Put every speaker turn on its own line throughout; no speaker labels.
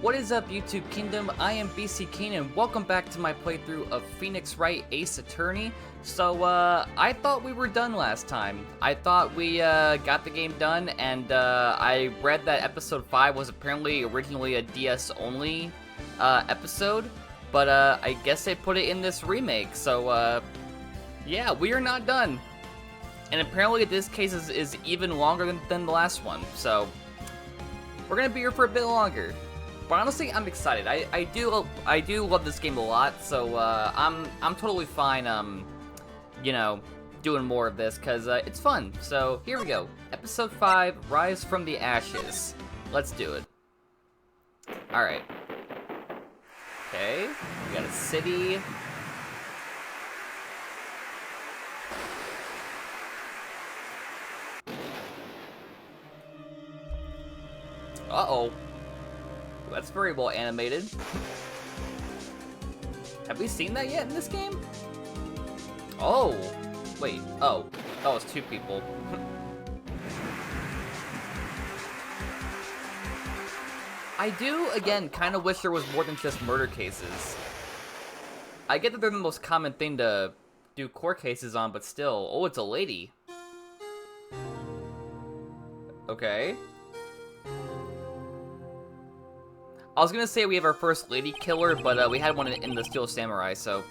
What is up, YouTube Kingdom? I am BC King, and welcome back to my playthrough of Phoenix Wright Aceattorney. So, I thought we were done last time. I thought we, got the game done, and, I read that episode 5 was apparently originally a DS-only, episode, but, I guess they put it in this remake, so, yeah, we are not done. And apparently this case is even longer than the last one, so we're gonna be here for a bit longer. But honestly, I'm excited. I do love this game a lot, so I'm totally fine, you know, doing more of this, because it's fun. So here we go. Episode 5, Rise from the Ashes. Let's do it. Alright. Okay, we got a city. Uh-oh. That's very well animated. Have we seen that yet in this game? Oh, wait, oh, that was 2 people. I do, again, kind of wish there was more than just murder cases. I get that they're the most common thing to do court cases on, but still. Oh, it's a lady. Okay. I was gonna say we have our first lady killer, but we had one in the Steel Samurai, so...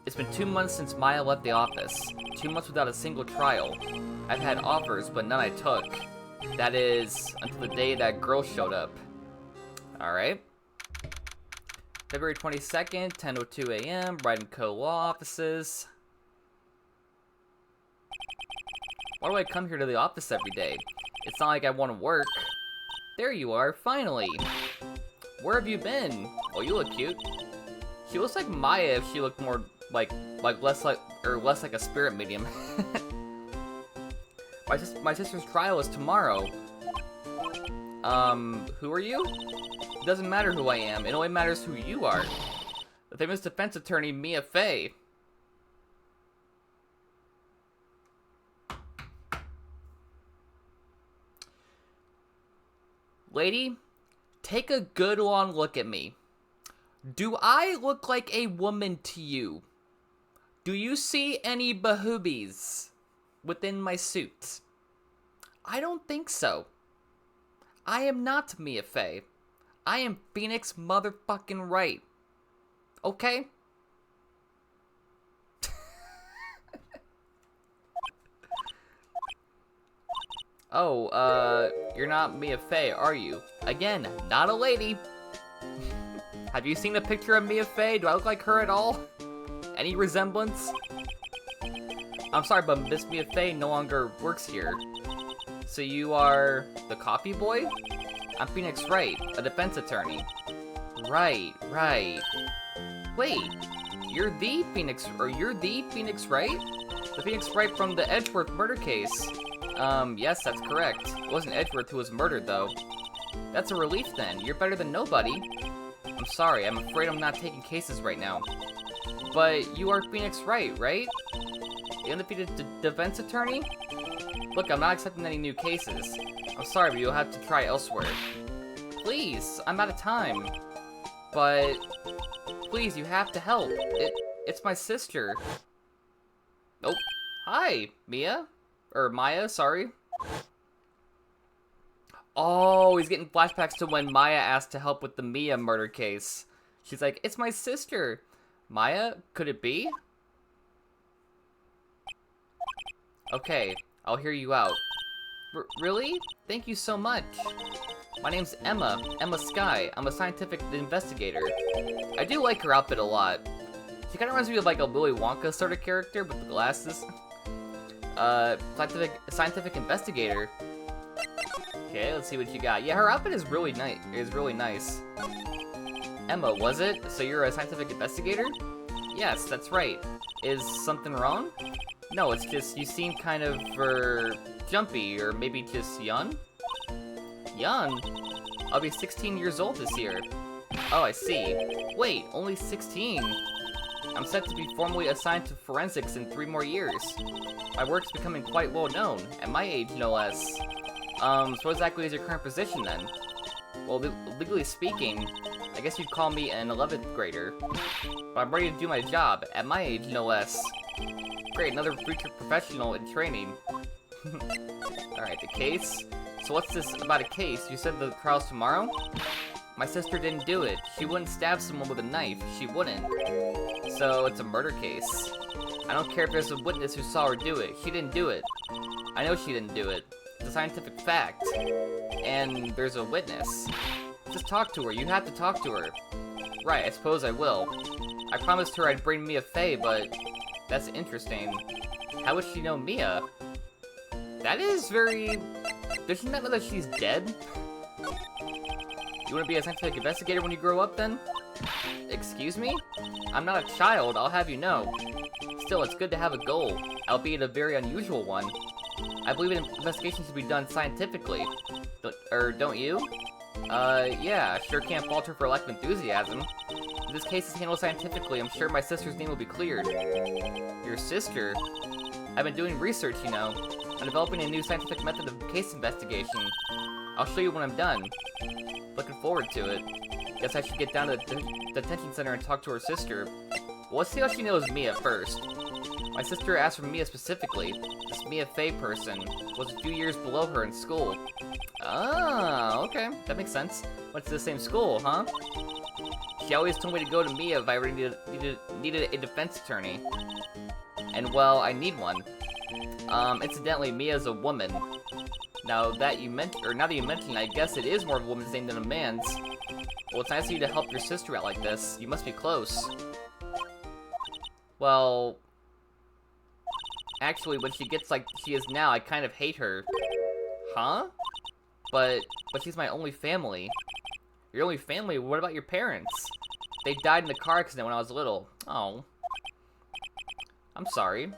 It's been 2 months since Maya left the office. 2 months without a single trial. I've had offers, but none I took. That is, until the day that girl showed up. Alright. February 22nd, 10:02 a.m., Wright & Co. Law Offices. Why do I come here to the office every day? It's not like I want to work. There you are, finally! Where have you been? Oh, you look cute. She looks like Maya if she looked more less like a spirit medium. My sister's trial is tomorrow. Who are you? It doesn't matter who I am. It only matters who you are. The famous defense attorney Mia Fey. Lady, take a good long look at me. Do I look like a woman to you? Do you see any bahoobies within my suit? I don't think so. I am not Mia Fey. I am Phoenix motherfucking Wright. Okay? Oh, you're not Mia Fey, are you? Again, not a lady. Have you seen a picture of Mia Fey? Do I look like her at all? Any resemblance? I'm sorry, but Miss Mia Fey no longer works here. So you are the copy boy? I'm Phoenix Wright, a defense attorney. Right. Wait, you're the Phoenix Wright? The Phoenix Wright from the Edgeworth murder case. Yes, that's correct. It wasn't Edgeworth who was murdered, though. That's a relief, then. You're better than nobody. I'm sorry, I'm afraid I'm not taking cases right now. But you are Phoenix Wright, right? The undefeated defense attorney? Look, I'm not accepting any new cases. I'm sorry, but you'll have to try elsewhere. Please, I'm out of time. But, please, you have to help. It's my sister. Oh, hi, Mia. Or Maya, sorry. Oh, he's getting flashbacks to when Maya asked to help with the Mia murder case. She's like, it's my sister. Maya, could it be? Okay, I'll hear you out. Really? Thank you so much. My name's Emma Sky. I'm a scientific investigator. I do like her outfit a lot. She kind of reminds me of like a Willy Wonka sort of character with the glasses. Scientific investigator. Okay, let's see what you got. Yeah, her outfit is really nice. Emma, was it? So you're a scientific investigator? Yes, that's right. Is something wrong? No, it's just you seem kind of, jumpy, or maybe just young? Young? I'll be 16 years old this year. Oh, I see. Wait, only 16? I'm set to be formally assigned to forensics in 3 more years. My work's becoming quite well known, at my age no less. So what exactly is your current position then? Well, legally speaking, I guess you'd call me an 11th grader. But I'm ready to do my job, at my age, no less. Great, another future professional in training. Alright, the case. So what's this about a case? You said the trial's tomorrow? My sister didn't do it. She wouldn't stab someone with a knife. She wouldn't. So it's a murder case. I don't care if there's a witness who saw her do it. She didn't do it. I know she didn't do it. It's a scientific fact. And there's a witness. Just talk to her. You have to talk to her. Right, I suppose I will. I promised her I'd bring Mia Fey, but that's interesting. How would she know Mia? That is very... Does she not know that she's dead? You want to be a scientific investigator when you grow up, then? Excuse me? I'm not a child, I'll have you know. Still, it's good to have a goal, albeit a very unusual one. I believe an investigation should be done scientifically. Don't you? Yeah, sure can't falter for lack of enthusiasm. If this case is handled scientifically, I'm sure my sister's name will be cleared. Your sister? I've been doing research, you know. I'm developing a new scientific method of case investigation. I'll show you when I'm done. Looking forward to it. Guess I should get down to the detention center and talk to her sister. Well, let's see how she knows Mia first. My sister asked for Mia specifically. This Mia Fey person was a few years below her in school. Ah, okay. That makes sense. Went to the same school, huh? She always told me to go to Mia if I ever needed a defense attorney. And, well, I need one. Incidentally, Mia's a woman. Now that you mention it, I guess it is more of a woman's name than a man's. Well, it's nice of you to help your sister out like this. You must be close. Well... Actually, when she gets like she is now, I kind of hate her. Huh? But she's my only family. Your only family? What about your parents? They died in a car accident when I was little. Oh. I'm sorry.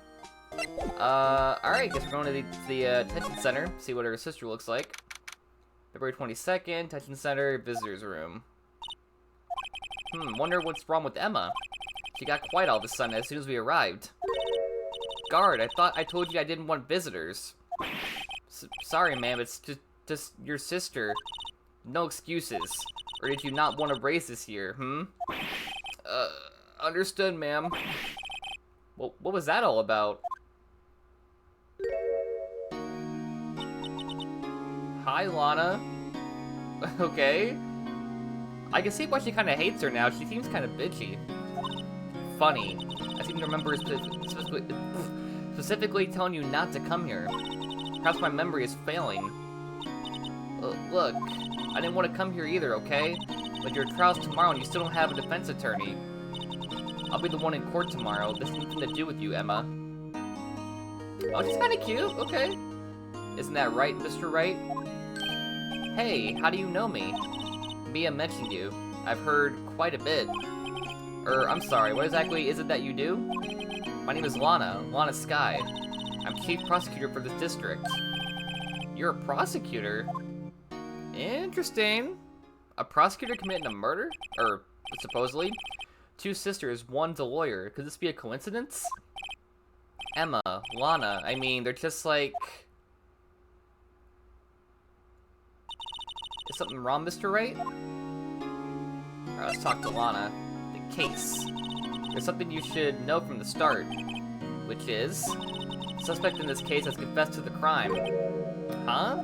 Alright, guess we're going to the detention center, see what her sister looks like. February 22nd, detention center, visitors room. Wonder what's wrong with Emma. She got quiet all of a sudden as soon as we arrived. Guard, I thought I told you I didn't want visitors. Sorry, ma'am, it's just your sister. No excuses. Or did you not want to raise this here, Understood, ma'am. What was that all about? Hi, Lana. Okay. I can see why she kind of hates her now. She seems kind of bitchy. Funny. I seem to remember specifically telling you not to come here. Perhaps my memory is failing. Look, I didn't want to come here either, okay? But your trial's tomorrow and you still don't have a defense attorney. I'll be the one in court tomorrow. This has nothing to do with you, Emma. Oh, she's kind of cute. Okay. Isn't that right, Mr. Wright? Hey, how do you know me? Mia mentioned you. I've heard quite a bit. I'm sorry, what exactly is it that you do? My name is Lana Sky. I'm chief prosecutor for this district. You're a prosecutor? Interesting. A prosecutor committing a murder? Supposedly. Two sisters, one's a lawyer. Could this be a coincidence? Emma, Lana, I mean, they're just like... Is something wrong, Mr. Wright? Alright, let's talk to Lana. The case. There's something you should know from the start. Which is... The suspect in this case has confessed to the crime. Huh?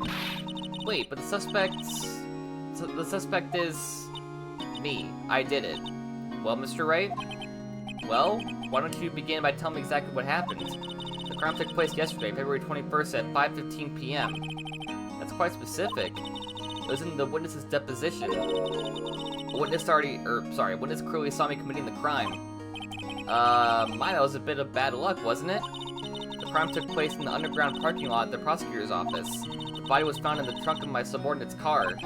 Wait, but the suspect is... me. I did it. Well, Mr. Wright? Well, why don't you begin by telling me exactly what happened? The crime took place yesterday, February 21st at 5:15 p.m. That's quite specific. It was in the witness's deposition. A witness clearly saw me committing the crime. That was a bit of bad luck, wasn't it? The crime took place in the underground parking lot at the prosecutor's office. The body was found in the trunk of my subordinate's car.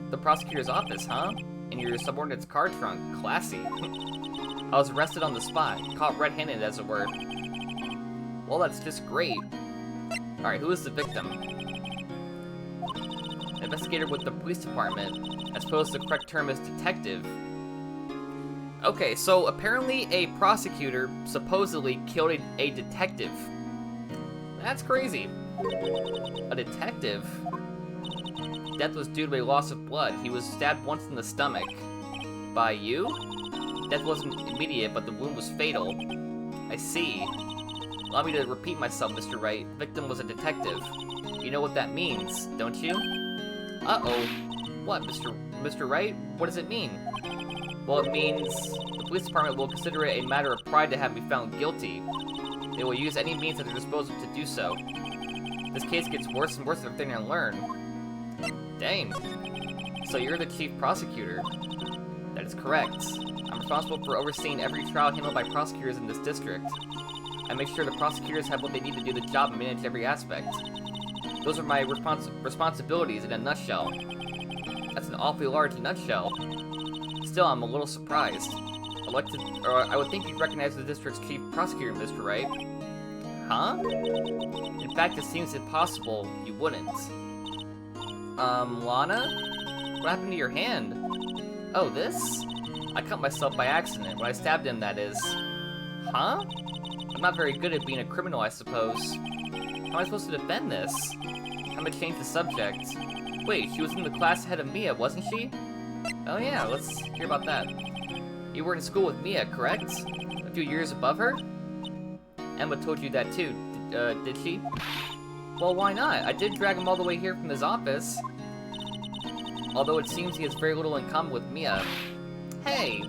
The prosecutor's office, huh? In your subordinate's car trunk. Classy. I was arrested on the spot, caught red-handed, as it were. Well, that's just great. Alright, who is the victim? An investigator with the police department. I suppose the correct term is detective. Okay, so apparently a prosecutor supposedly killed a detective. That's crazy. A detective? Death was due to a loss of blood. He was stabbed once in the stomach. By you? Death wasn't immediate, but the wound was fatal. I see. Allow me to repeat myself, Mr. Wright. The victim was a detective. You know what that means, don't you? Uh-oh. What, Mr. Wright? What does it mean? Well, it means the police department will consider it a matter of pride to have me found guilty. They will use any means at their disposal to do so. This case gets worse and worse every day I learn. Dang. So you're the chief prosecutor? That is correct. I'm responsible for overseeing every trial handled by prosecutors in this district. I make sure the prosecutors have what they need to do the job and manage every aspect. Those are my responsibilities in a nutshell. That's an awfully large nutshell. Still, I'm a little surprised. I would think you'd recognize the district's chief prosecutor, Mr. Wright. Huh? In fact, it seems impossible you wouldn't. Lana? What happened to your hand? Oh, this? I cut myself by accident, when I stabbed him, that is. Huh? I'm not very good at being a criminal, I suppose. How am I supposed to defend this? I'm gonna change the subject. Wait, she was in the class ahead of Mia, wasn't she? Oh yeah, let's hear about that. You were in school with Mia, correct? A few years above her? Emma told you that too, did she? Well, why not? I did drag him all the way here from his office. Although it seems he has very little in common with Mia. Hey!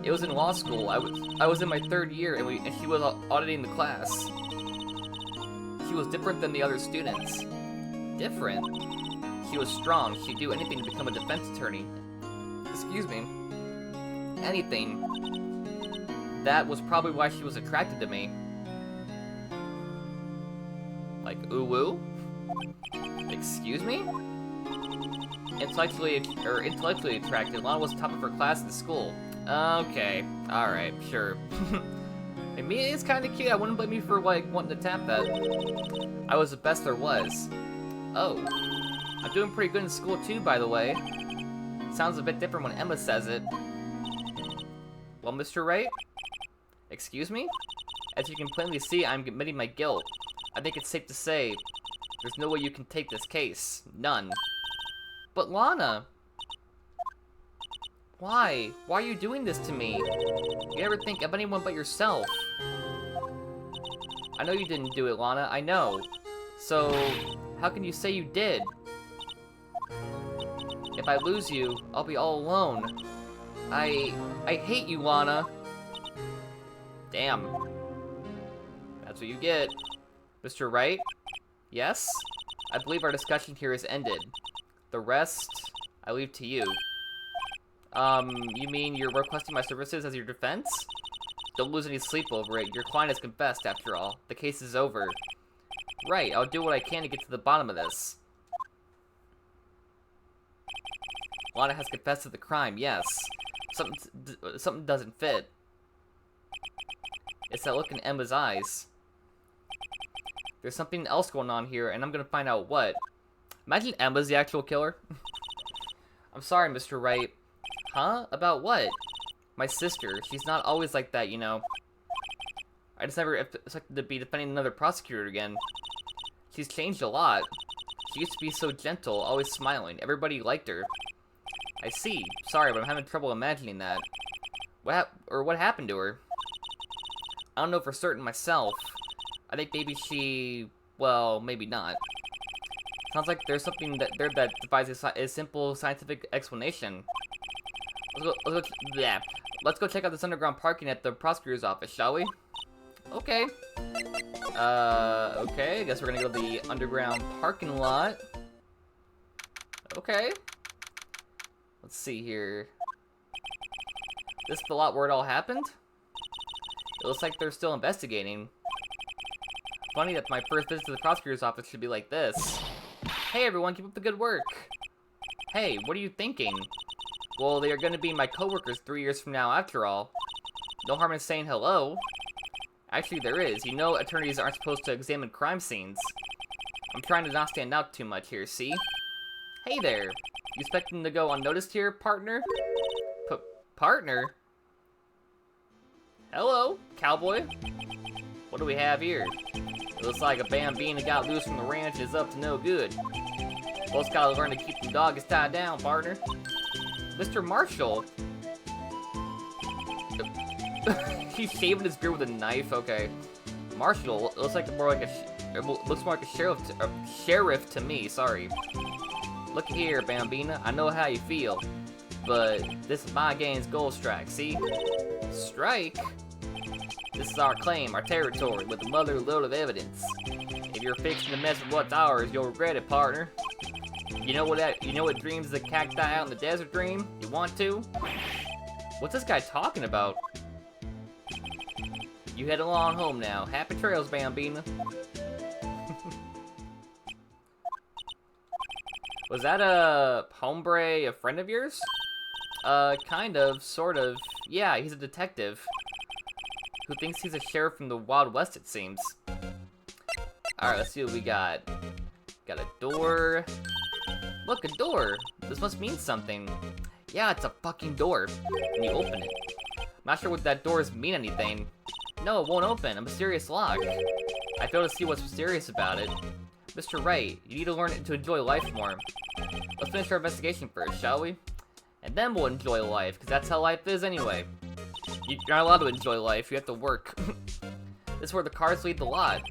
It was in law school. I was in my 3rd year and she was auditing the class. She was different than the other students. Different? She was strong. She'd do anything to become a defense attorney. Excuse me. Anything. That was probably why she was attracted to me. Like, ooh-woo? Excuse me? Intellectually attracted, Lana was top of her class in school. Okay, alright, sure. And Mia is kinda cute, I wouldn't blame you for, like, wanting to tap that. I was the best there was. Oh. I'm doing pretty good in school too, by the way. Sounds a bit different when Emma says it. Well, Mr. Wright? Excuse me? As you can plainly see, I'm admitting my guilt. I think it's safe to say, there's no way you can take this case. None. But Lana! Why? Why are you doing this to me? You never think of anyone but yourself. I know you didn't do it, Lana, I know. So, how can you say you did? If I lose you, I'll be all alone. I hate you, Lana. Damn. That's what you get. Mr. Wright? Yes? I believe our discussion here is ended. The rest, I leave to you. You mean you're requesting my services as your defense? Don't lose any sleep over it. Your client has confessed, after all. The case is over. Right, I'll do what I can to get to the bottom of this. Lana has confessed to the crime, yes. Something doesn't fit. It's that look in Emma's eyes. There's something else going on here, and I'm gonna find out what. Imagine Emma's the actual killer. I'm sorry, Mr. Wright. Huh? About what? My sister. She's not always like that, you know. I just never expected to be defending another prosecutor again. She's changed a lot. She used to be so gentle, always smiling. Everybody liked her. I see. Sorry, but I'm having trouble imagining that. What happened to her? I don't know for certain myself. I think maybe she... well, maybe not. Sounds like there's something that defies a simple scientific explanation. Let's go check out this underground parking at the prosecutor's office, shall we? Okay. Okay, I guess we're gonna go to the underground parking lot. Okay. Let's see here. This is the lot where it all happened? It looks like they're still investigating. Funny that my first visit to the prosecutor's office should be like this. Hey everyone, keep up the good work. Hey, what are you thinking? Well, they are going to be my coworkers 3 years from now after all. No harm in saying hello. Actually, there is. You know attorneys aren't supposed to examine crime scenes. I'm trying to not stand out too much here, see? Hey there. You expecting to go unnoticed here, partner? Partner? Hello, cowboy. What do we have here? It looks like a bambino got loose from the ranch and is up to no good. Both gotta learn to keep the dogs tied down, partner. Mr. Marshall. He's shaving his beard with a knife. Okay. Marshall looks like more like a sheriff to me. Sorry. Look here, Bambina. I know how you feel, but this is my gang's gold strike. See? Strike. This is our claim, our territory, with a mother load of evidence. If you're fixing to mess with what's ours, you'll regret it, partner. You know what dreams the cacti out in the desert dream? You want to? What's this guy talking about? You head along home now. Happy trails, Bambina. Was that a hombre, a friend of yours? Kind of, sort of. Yeah, he's a detective. Who thinks he's a sheriff from the Wild West, it seems. Alright, let's see what we got. Got a door. Look, a door! This must mean something. Yeah, it's a fucking door. And you open it. I'm not sure what that doors mean anything. No, it won't open. A mysterious lock. I fail to see what's mysterious about it. Mr. Wright, you need to learn to enjoy life more. Let's finish our investigation first, shall we? And then we'll enjoy life, because that's how life is anyway. You're not allowed to enjoy life, you have to work. This is where the cars lead the lot.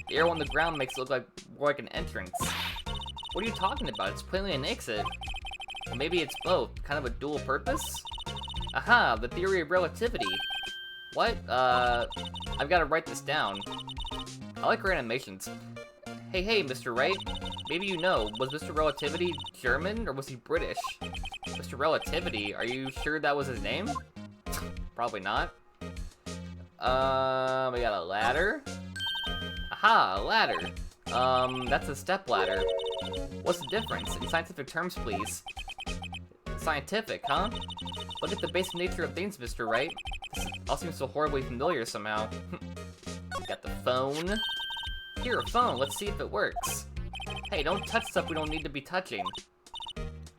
The arrow on the ground makes it look like more like an entrance. What are you talking about? It's plainly an exit. Or maybe it's both, kind of a dual purpose? Aha, the theory of relativity. What? I've got to write this down. I like her animations. Hey, Mr. Wright. Maybe you know, was Mr. Relativity German, or was he British? Mr. Relativity, are you sure that was his name? Probably not. We got a ladder. Aha, a ladder. That's a step ladder. What's the difference? In scientific terms, please. Scientific, huh? Look at the basic nature of things, Mr. Wright. This all seems so horribly familiar somehow. Got the phone. Here, a phone. Let's see if it works. Hey, don't touch stuff we don't need to be touching.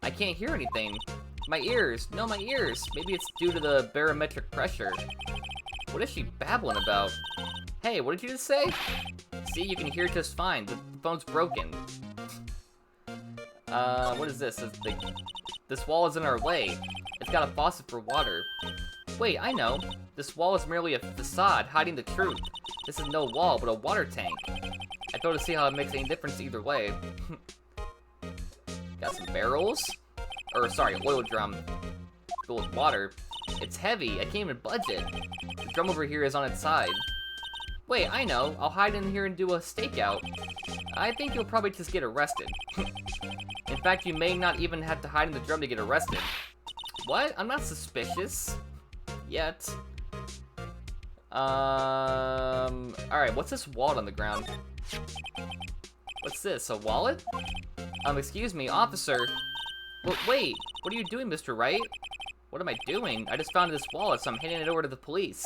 I can't hear anything. My ears. No, my ears. Maybe it's due to the barometric pressure. What is she babbling about? Hey, what did you just say? See, you can hear just fine. The phone's broken. What is this? This wall is in our way. It's got a faucet for water. Wait, I know. This wall is merely a facade hiding the truth. This is no wall, but a water tank. I fail to see how it makes any difference either way. Got some barrels? Or, sorry, oil drum. Filled with water. It's heavy. I can't even budge it. The drum over here is on its side. Wait, I know. I'll hide in here and do a stakeout. I think you'll probably just get arrested. In fact, you may not even have to hide in the drum to get arrested. What? I'm not suspicious. Yet. Alright, what's this wallet on the ground? What's this, a wallet? Excuse me, officer. Wait, what are you doing, Mr. Wright? What am I doing? I just found this wallet, so I'm handing it over to the police.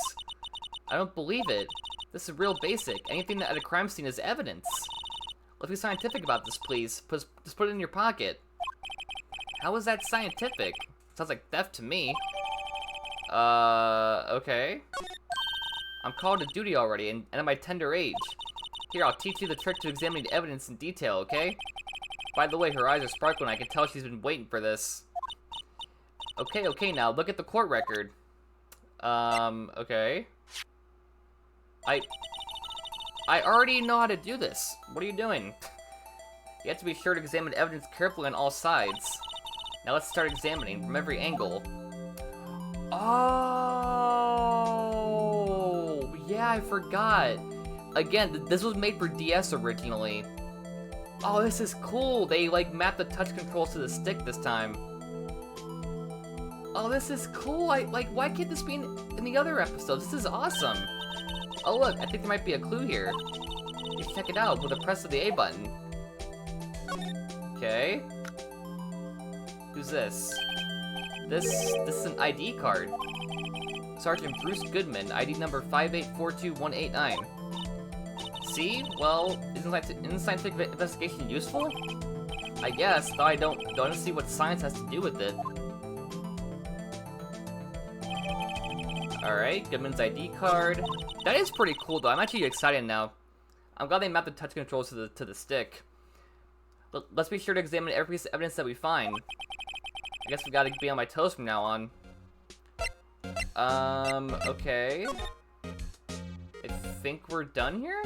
I don't believe it. This is real basic. Anything at a crime scene is evidence. Let's be scientific about this, please. Just put it in your pocket. How is that scientific? Sounds like theft to me. Okay. I'm called to duty already, and at my tender age. Here, I'll teach you the trick to examining evidence in detail, okay? By the way, her eyes are sparkling. I can tell she's been waiting for this. Okay, now, look at the court record. Okay. I already know how to do this. What are you doing? You have to be sure to examine evidence carefully on all sides. Now let's start examining from every angle. Oh, yeah, I forgot. Again, this was made for DS originally. Oh, this is cool. They, like, mapped the touch controls to the stick this time. Oh, this is cool. Why can't this be in the other episodes? This is awesome. Oh, look, I think there might be a clue here. You should check it out with a press of the A button. Okay. Who's this? This is an ID card. Sergeant Bruce Goodman, ID number 5842189. See? Well, isn't scientific investigation useful? I guess, though I don't see what science has to do with it. Alright, Goodman's ID card. That is pretty cool, though. I'm actually excited now. I'm glad they mapped the touch controls to the stick. Let's be sure to examine every piece of evidence that we find. I guess we gotta be on my toes from now on. Okay. I think we're done here?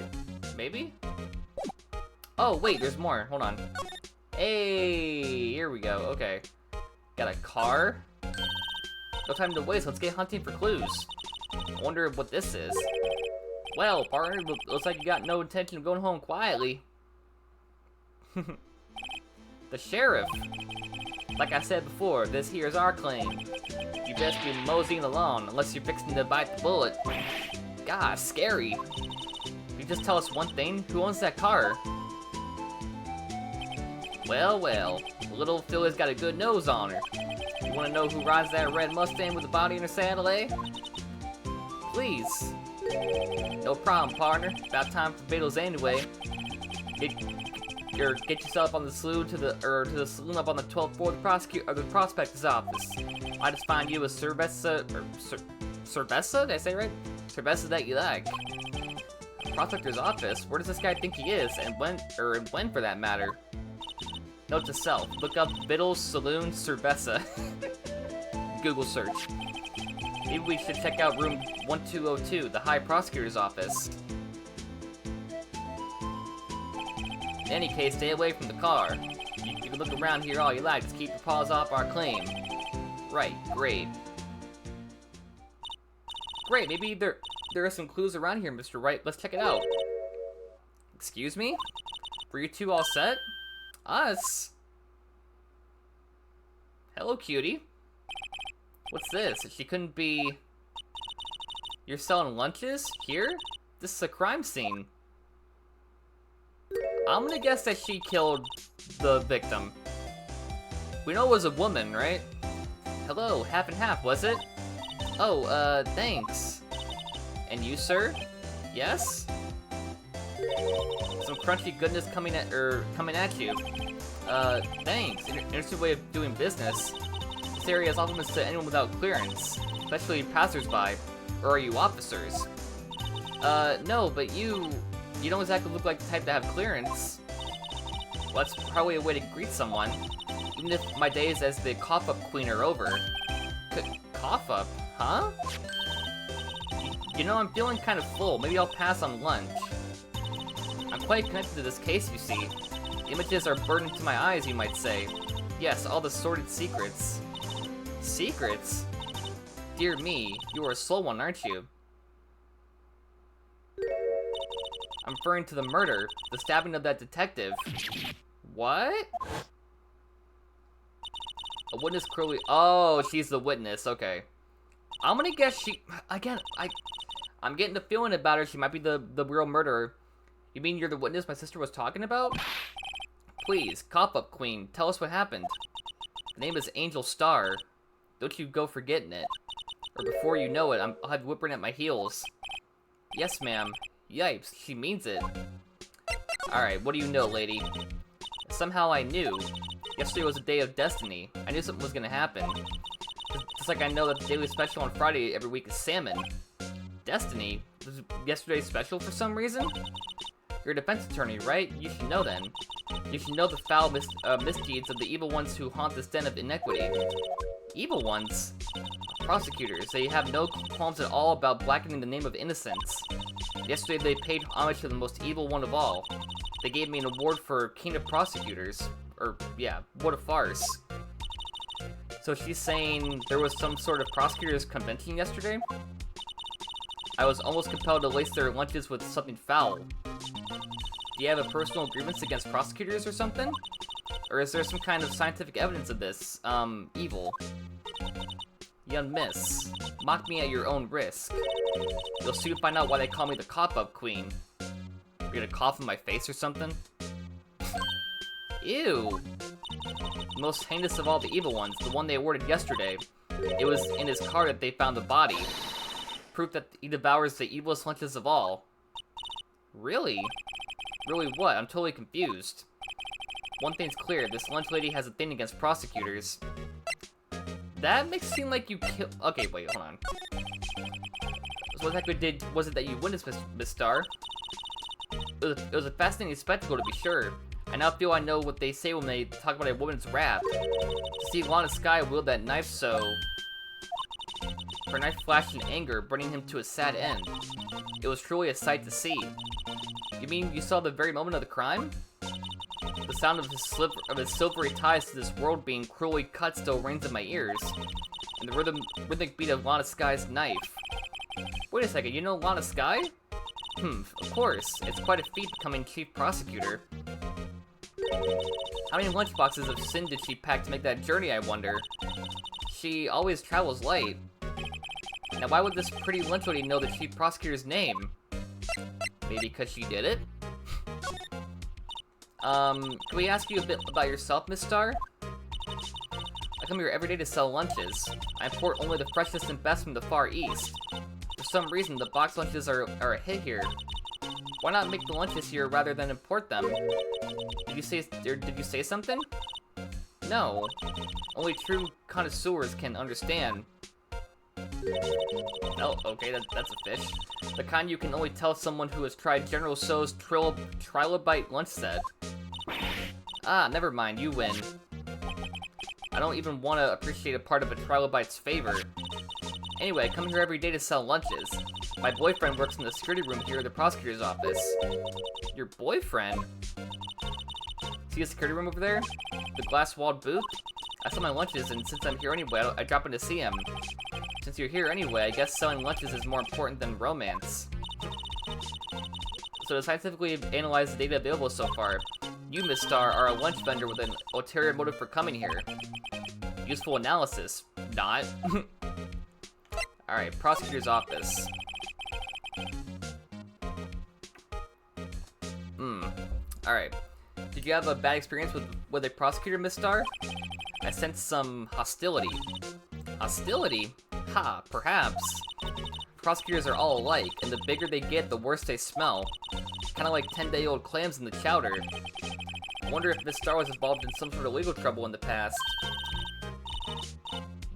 Maybe? Oh, wait, there's more. Hold on. Hey, here we go. Okay. Got a car. No time to waste. Let's get hunting for clues. I wonder what this is. Well, partner, looks like you got no intention of going home quietly. The sheriff. Like I said before, this here is our claim. You best be moseying along, unless you're fixing to bite the bullet. God, scary. You just tell us one thing, who owns that car? Well, well, little Philly's got a good nose on her. You wanna know who rides that red Mustang with the body in her saddle, eh? Please. No problem, partner. About time for Beatles anyway. Get yourself on the saloon to the saloon up on the 12th floor of the prospector's office. I just find you a cerveza, did I say it right? Cerveza that you like. Prospector's office? Where does this guy think he is, and when for that matter? Note to self, look up Biddle's Saloon Cerveza. Google search. Maybe we should check out room 1202, the High Prosecutor's office. In any case, stay away from the car. You can look around here all you like, just keep your paws off our claim. Right, great. Great, maybe there are some clues around here, Mr. Wright. Let's check it out. Excuse me? Were you two all set? Us? Hello, cutie. What's this? She couldn't be... You're selling lunches? Here? This is a crime scene. I'm gonna guess that she killed the victim. We know it was a woman, right? Hello, half and half, was it? Oh, thanks. And you, sir? Yes? Some crunchy goodness coming at you. Thanks. Interesting way of doing business. This area is off limits to anyone without clearance, especially passersby. Or are you officers? No, but you don't exactly look like the type to have clearance. Well, that's probably a way to greet someone, even if my days as the cough-up queen are over. Cough-up? Huh? You know, I'm feeling kind of full. Maybe I'll pass on lunch. I'm quite connected to this case, you see. The images are burned into my eyes, you might say. Yes, all the sordid secrets. Secrets? Dear me, you are a slow one, aren't you? I'm referring to the murder, the stabbing of that detective. What? A witness clearly... Oh, she's the witness, okay. I'm gonna guess she... Again, I'm getting the feeling about her. She might be the real murderer. You mean you're the witness my sister was talking about? Please, cop-up queen, tell us what happened. The name is Angel Star. Don't you go forgetting it. Or before you know it, I'll have you whippering at my heels. Yes, ma'am. Yipes, she means it. Alright, what do you know, lady? Somehow I knew. Yesterday was a day of destiny. I knew something was gonna happen. Just like I know that the daily special on Friday every week is salmon. Destiny? Was yesterday's special for some reason? You're a defense attorney, right? You should know then. You should know the foul misdeeds of the evil ones who haunt this den of inequity. Evil ones? Prosecutors. They have no qualms at all about blackening the name of innocence. Yesterday they paid homage to the most evil one of all. They gave me an award for King of Prosecutors. Or, yeah, what a farce. So she's saying there was some sort of prosecutors' convention yesterday? I was almost compelled to lace their lunches with something foul. Do you have a personal grievance against prosecutors or something? Or is there some kind of scientific evidence of this, evil? Young miss, mock me at your own risk. You'll soon find out why they call me the cop-up queen. You're gonna cough in my face or something? Ew! The most heinous of all the evil ones, the one they awarded yesterday. It was in his car that they found the body. Proof that he devours the evilest lunches of all. Really? Really what? I'm totally confused. One thing's clear, this lunch lady has a thing against prosecutors. That makes it seem like you kill- Okay, wait, hold on. So what exactly was it that you witnessed, Miss Star? It was a fascinating spectacle, to be sure. I now feel I know what they say when they talk about a woman's wrath. To see Lana Sky wield that knife so... Her knife flashed in anger, bringing him to a sad end. It was truly a sight to see. You mean you saw the very moment of the crime? The sound of his silvery ties to this world being cruelly cut still rings in my ears, and the rhythmic beat of Lana Sky's knife. Wait a second, you know Lana Sky? Of course. It's quite a feat becoming chief prosecutor. How many lunchboxes of sin did she pack to make that journey, I wonder? She always travels light. Now why would this pretty lunch lady know the chief prosecutor's name? Maybe because she did it? Can we ask you a bit about yourself, Miss Star? I come here every day to sell lunches. I import only the freshest and best from the Far East. For some reason, the box lunches are a hit here. Why not make the lunches here rather than import them? Did you say something? No. Only true connoisseurs can understand. Oh, okay, that's a fish. The kind you can only tell someone who has tried General Tso's trilobite lunch set. Ah, never mind, you win. I don't even want to appreciate a part of a trilobite's favor. Anyway, I come here every day to sell lunches. My boyfriend works in the security room here at the prosecutor's office. Your boyfriend? See the security room over there? The glass-walled booth? I sell my lunches, and since I'm here anyway, I drop in to see him. Since you're here anyway, I guess selling lunches is more important than romance. So to scientifically analyze the data available so far, you, Miss Star, are a lunch vendor with an ulterior motive for coming here. Useful analysis. Not. Alright, prosecutor's office. Alright. Did you have a bad experience with a prosecutor, Miss Star? I sense some hostility. Hostility? Ha, perhaps. Prosecutors are all alike, and the bigger they get, the worse they smell. Kinda like 10-day-old clams in the chowder. I wonder if Miss Star was involved in some sort of legal trouble in the past.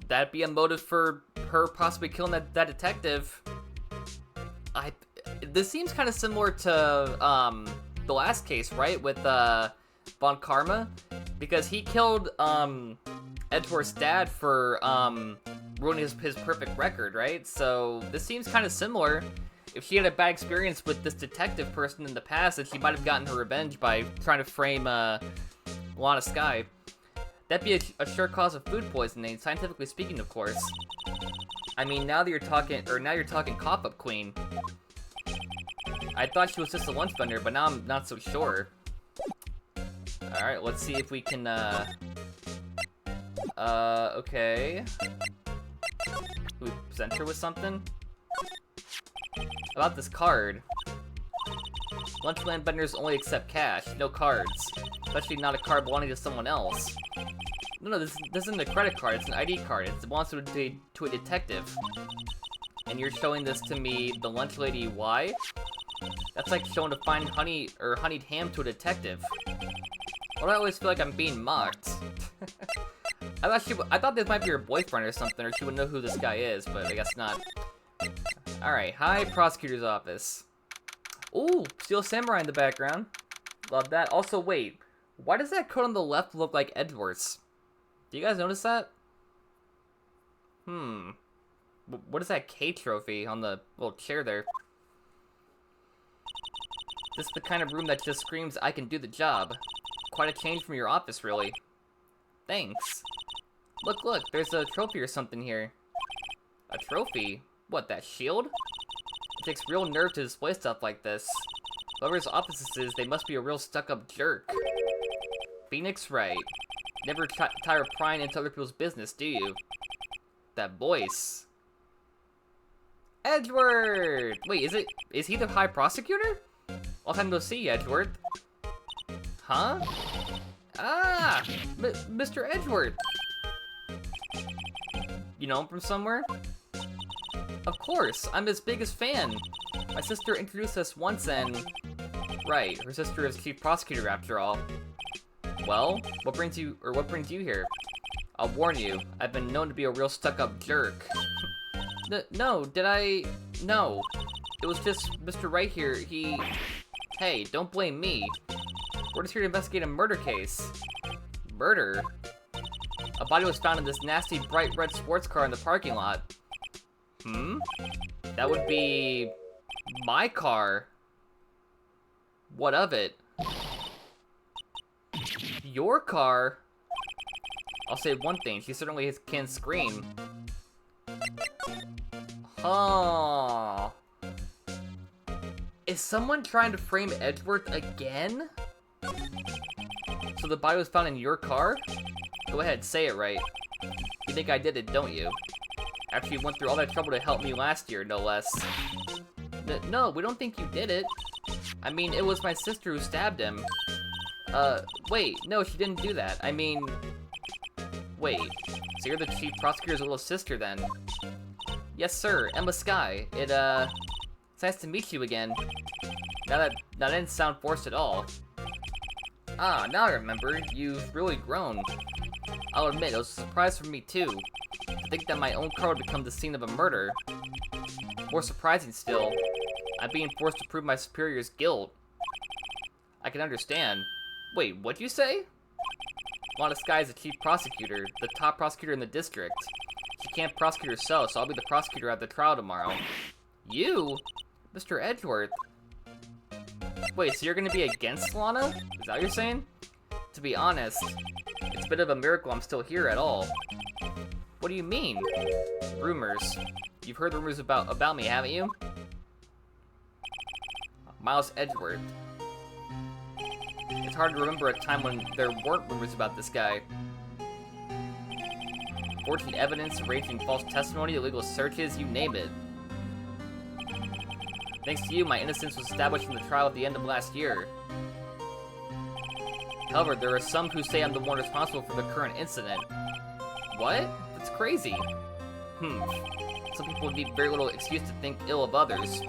That'd be a motive for her possibly killing that detective. This seems kind of similar to, the last case, right? With, Von Karma? Because he killed, Edgeworth's dad for, ruining his perfect record, right? So, this seems kind of similar. If she had a bad experience with this detective person in the past, then she might have gotten her revenge by trying to frame, Lana Sky. That'd be a sure cause of food poisoning, scientifically speaking, of course. I mean, now you're talking Cough-Up Queen. I thought she was just a lunch vendor, but now I'm not so sure. Alright, let's see if we can, okay. We present her with something? About this card. Lunchland vendors only accept cash, no cards. Especially not a card belonging to someone else. No, this isn't a credit card, it's an ID card. It belongs to a detective. And you're showing this to me, the lunch lady, why? That's like showing a fine honeyed ham to a detective. Why do I always feel like I'm being mocked? I thought this might be her boyfriend or something, or she would know who this guy is, but I guess not. Alright, hi, prosecutor's office. Ooh, Steel Samurai in the background. Love that. Also, wait, why does that coat on the left look like Edgeworth's? Do you guys notice that? What is that K trophy on the little chair there? This is the kind of room that just screams, I can do the job. Quite a change from your office, really. Thanks. Look, there's a trophy or something here. A trophy? What, that shield? It takes real nerve to display stuff like this. Whoever's office this is, they must be a real stuck-up jerk. Phoenix Wright. Never tire of prying into other people's business, do you? That voice. Edgeworth! Wait, is he the High Prosecutor? Long time no see, Edgeworth. Huh? Ah! Mr. Edgeworth! You know him from somewhere? Of course, I'm his biggest fan. My sister introduced us once and... Right, her sister is chief prosecutor after all. Well, what brings you here? I'll warn you, I've been known to be a real stuck-up jerk. No, No. It was just Mr. Wright here, Hey, don't blame me. We're just here to investigate a murder case. Murder? A body was found in this nasty bright red sports car in the parking lot. That would be... my car. What of it? Your car? I'll say one thing, she certainly can scream. Huh. Is someone trying to frame Edgeworth again? So the body was found in your car? Go ahead, say it right. You think I did it, don't you? After you went through all that trouble to help me last year, no less. No, we don't think you did it. I mean, it was my sister who stabbed him. Wait, no, she didn't do that. I mean... Wait, so you're the chief prosecutor's little sister, then? Yes, sir, Emma Skye. It's nice to meet you again. That didn't sound forced at all. Ah, now I remember, you've really grown. I'll admit, it was a surprise for me, too. To think that my own car would become the scene of a murder. More surprising still, I'm being forced to prove my superior's guilt. I can understand. Wait, what'd you say? Lana Skye is the chief prosecutor, the top prosecutor in the district. She can't prosecute herself, so I'll be the prosecutor at the trial tomorrow. You? Mr. Edgeworth? Wait, so you're gonna be against Lana? Is that what you're saying? To be honest, it's a bit of a miracle I'm still here at all. What do you mean? Rumors. You've heard rumors about me, haven't you? Miles Edgeworth. It's hard to remember a time when there weren't rumors about this guy. 14 evidence, ranging false testimony, illegal searches, you name it. Thanks to you, my innocence was established in the trial at the end of last year. However, there are some who say I'm the one responsible for the current incident. What? That's crazy. Some people need very little excuse to think ill of others.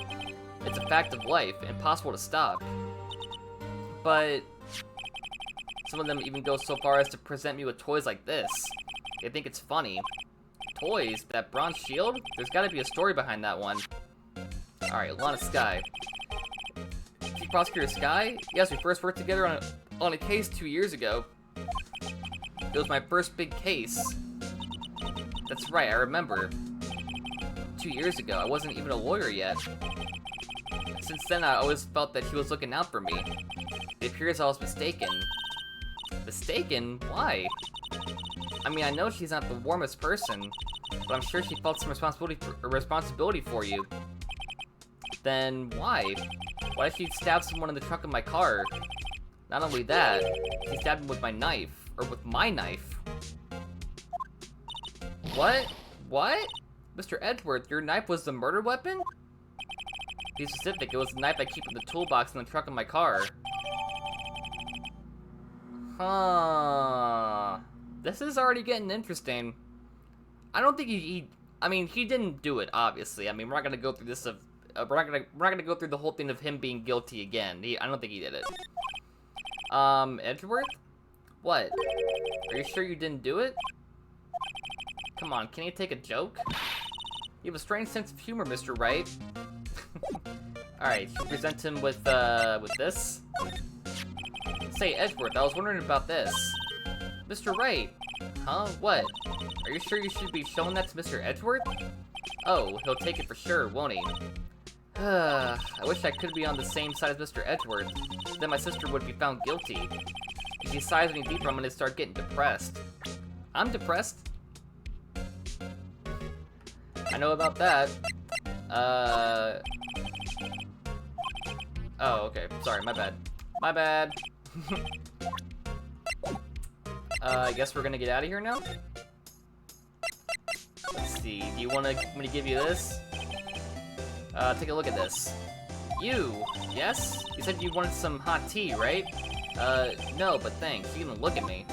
It's a fact of life, impossible to stop. But some of them even go so far as to present me with toys like this. They think it's funny. Toys? That bronze shield? There's gotta be a story behind that one. Alright, Lana Skye. Chief Prosecutor Skye? Yes, we first worked together on a case 2 years ago. It was my first big case. That's right, I remember. 2 years ago, I wasn't even a lawyer yet. Since then, I always felt that she was looking out for me. It appears I was mistaken. Mistaken? Why? I mean, I know she's not the warmest person, but I'm sure she felt some responsibility for you. Then why? Why did she stab someone in the trunk of my car? Not only that, she stabbed him with my knife. Or with my knife. What? What? Mr. Edgeworth, your knife was the murder weapon? Be specific, it was the knife I keep in the toolbox in the trunk of my car. Huh. This is already getting interesting. I don't think I mean, he didn't do it, obviously. I mean, we're not gonna go through this we're not gonna go through the whole thing of him being guilty again. I don't think he did it. Edgeworth? What? Are you sure you didn't do it? Come on, can you take a joke? You have a strange sense of humor, Mr. Wright. Alright, should we present him with this? Say, Edgeworth, I was wondering about this. Mr. Wright! Huh? What? Are you sure you should be showing that to Mr. Edgeworth? Oh, he'll take it for sure, won't he? I wish I could be on the same side as Mr. Edgeworth. Then my sister would be found guilty. If she sighs any deeper, I'm gonna start getting depressed. I'm depressed. I know about that. Oh, okay. Sorry, my bad. My bad. I guess we're gonna get out of here now? Let's see. Do you want me to give you this? Take a look at this. You? Yes? You said you wanted some hot tea, right? No, but thanks. You can look at me.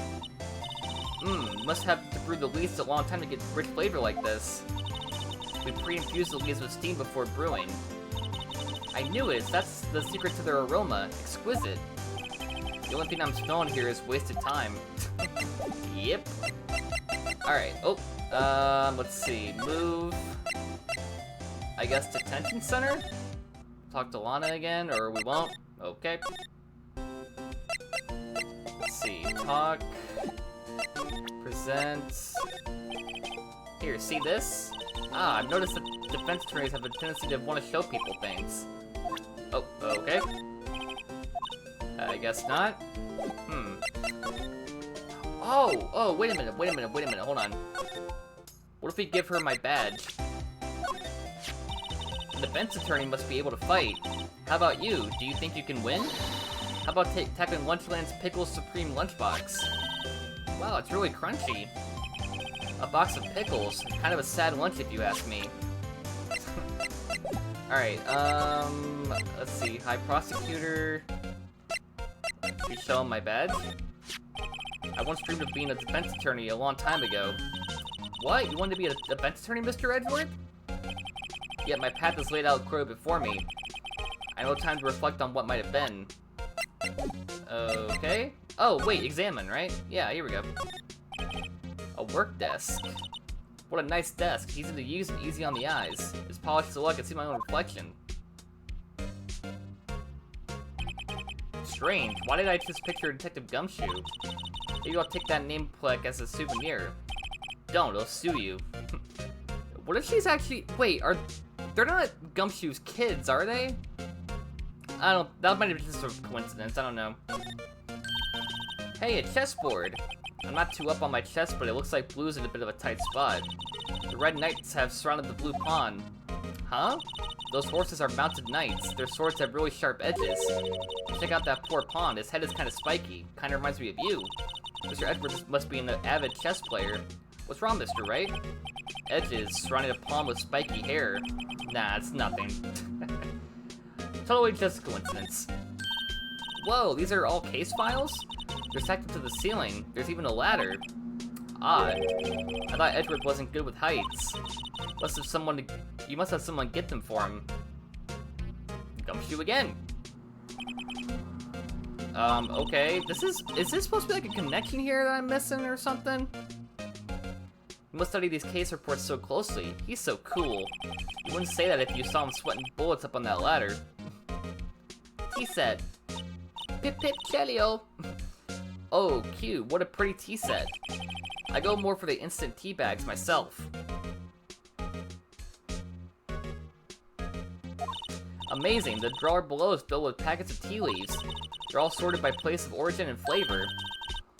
You must have to brew the leaves a long time to get rich flavor like this. We pre-infuse the leaves with steam before brewing. I knew it! That's the secret to their aroma. Exquisite. The only thing I'm smelling here is wasted time. Yep. Alright, let's see. Move... I guess detention center? Talk to Lana again, or we won't? Okay. see. Talk. Present. Here, see this? Ah, I've noticed that defense attorneys have a tendency to want to show people things. Oh, okay. I guess not. Oh, wait a minute, hold on. What if we give her my badge? The defense attorney must be able to fight. How about you? Do you think you can win? How about tackling Lunchland's Pickles Supreme lunchbox? Wow, it's really crunchy. A box of pickles. Kind of a sad lunch if you ask me. Alright, let's see. High prosecutor. Should we show him my badge? I once dreamed of being a defense attorney a long time ago. What? You wanted to be a defense attorney, Mr. Edgeworth? Yet my path is laid out clearly before me. I know time to reflect on what might have been. Okay. Oh, wait, examine, right? Yeah, here we go. A work desk. What a nice desk. Easy to use and easy on the eyes. It's polished so I can see my own reflection. Strange. Why did I just picture Detective Gumshoe? Maybe I'll take that name plaque as a souvenir. Don't, I'll sue you. What if she's actually... Wait, they're not Gumshoe's kids, are they? I don't... That might have been just a coincidence, I don't know. Hey, a chessboard! I'm not too up on my chess, but it looks like blue's in a bit of a tight spot. The red knights have surrounded the blue pawn. Huh? Those horses are mounted knights. Their swords have really sharp edges. Check out that poor pawn. His head is kind of spiky. Kind of reminds me of you. Mr. Edwards must be an avid chess player. What's wrong, Mr. Wright? Edges, surrounding a pawn with spiky hair. Nah, it's nothing. Totally just a coincidence. Whoa, these are all case files? They're stacked up to the ceiling. There's even a ladder. Odd. I thought Edward wasn't good with heights. You must have someone get them for him. Gumshoe again. Okay. Is this supposed to be like a connection here that I'm missing or something? You must study these case reports so closely. He's so cool. You wouldn't say that if you saw him sweating bullets up on that ladder. Tea set. Pip pip Chelio. Oh, cute. What a pretty tea set. I go more for the instant tea bags myself. Amazing. The drawer below is filled with packets of tea leaves. They're all sorted by place of origin and flavor.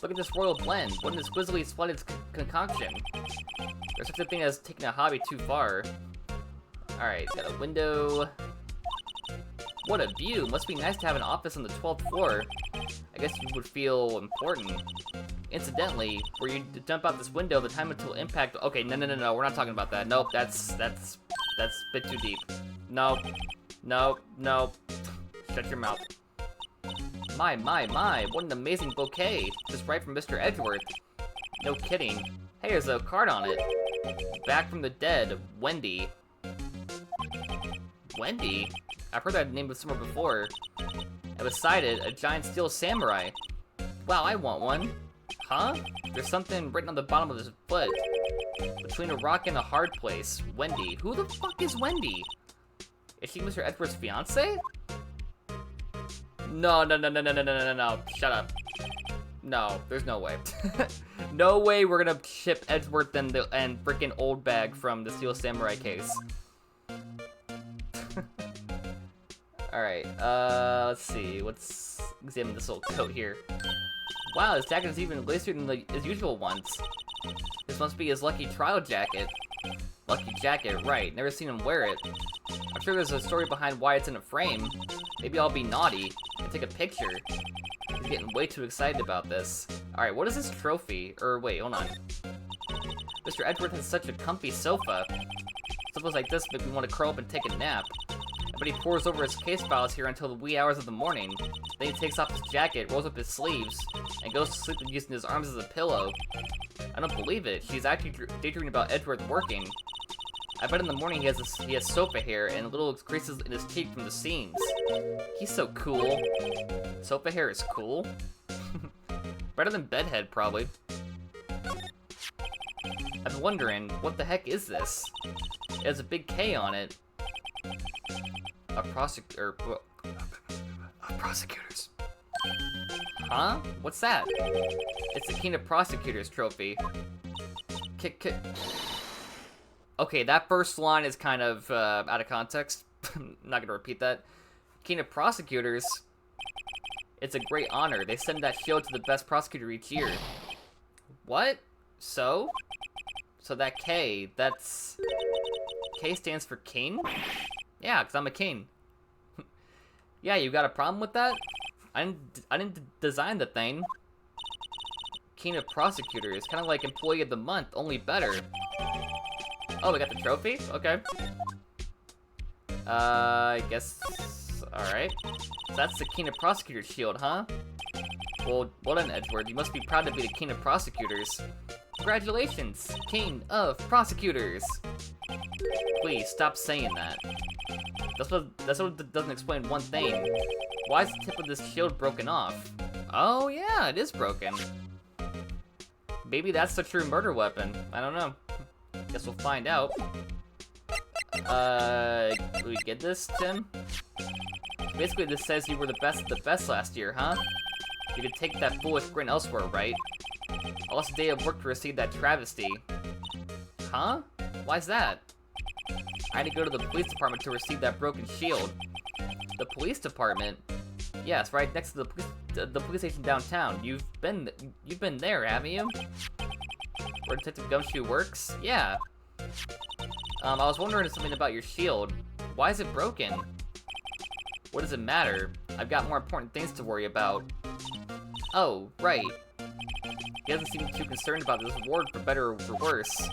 Look at this royal blend. What an exquisitely splendid concoction. There's such a thing as taking a hobby too far. Alright, got a window. What a view. Must be nice to have an office on the 12th floor. I guess you would feel important. Incidentally, were you to jump out this window, the time until impact... Okay, no, we're not talking about that. Nope, that's a bit too deep. Nope. Shut your mouth. My, what an amazing bouquet. Just right from Mr. Edgeworth. No kidding. Hey, there's a card on it. Back from the dead, Wendy. Wendy? I've heard that name somewhere before. And beside it, a giant steel samurai. Wow, I want one. Huh? There's something written on the bottom of his foot. Between a rock and a hard place. Wendy. Who the fuck is Wendy? Is she Mr. Edward's fiance? No. Shut up. No, there's no way. No way we're gonna ship Edgeworth and freaking Old Bag from the Steel Samurai case. Alright, let's see. Let's examine this little coat here. Wow, his jacket is even lacier than his usual ones. This must be his lucky trial jacket. Lucky jacket, right. Never seen him wear it. I'm sure there's a story behind why it's in a frame. Maybe I'll be naughty and take a picture. He's getting way too excited about this. Alright, what is this trophy? Wait, hold on. Mr. Edgeworth has such a comfy sofa. Sofas like this make me want to curl up and take a nap. But he pores over his case files here until the wee hours of the morning. Then he takes off his jacket, rolls up his sleeves, and goes to sleep using his arms as a pillow. I don't believe it. She's actually daydreaming about Edgeworth working. I bet in the morning he has sofa hair and little creases in his cheek from the seams. He's so cool. Sofa hair is cool. Better than bedhead, probably. I've been wondering, what the heck is this? It has a big K on it. Prosecutors. Huh? What's that? It's the King of Prosecutors trophy. Kick. Okay, that first line is kind of out of context. I'm not gonna repeat that. King of Prosecutors? It's a great honor. They send that shield to the best prosecutor each year. What? So? So that K, that's... K stands for king? Yeah, because I'm a king. Yeah, you got a problem with that? I didn't design the thing. King of Prosecutors, kind of like Employee of the Month, only better. Oh, we got the trophy? Okay. I guess... Alright. So that's the King of Prosecutors shield, huh? Well done, Edward. You must be proud to be the King of Prosecutors. Congratulations, King of Prosecutors! Please, stop saying that. That's what doesn't explain one thing. Why is the tip of this shield broken off? Oh yeah, it is broken. Maybe that's the true murder weapon. I don't know. Guess we'll find out. Did we get this, Tim? Basically, this says you were the best of the best last year, huh? You could take that foolish grin elsewhere, right? I lost a day of work to receive that travesty. Huh? Why's that? I had to go to the police department to receive that broken shield. The police department? Yes, right next to the police station downtown. You've been there, haven't you? Where Detective Gumshoe works? Yeah. I was wondering something about your shield. Why is it broken? What does it matter? I've got more important things to worry about. Oh, right. He doesn't seem too concerned about this award, for better or for worse.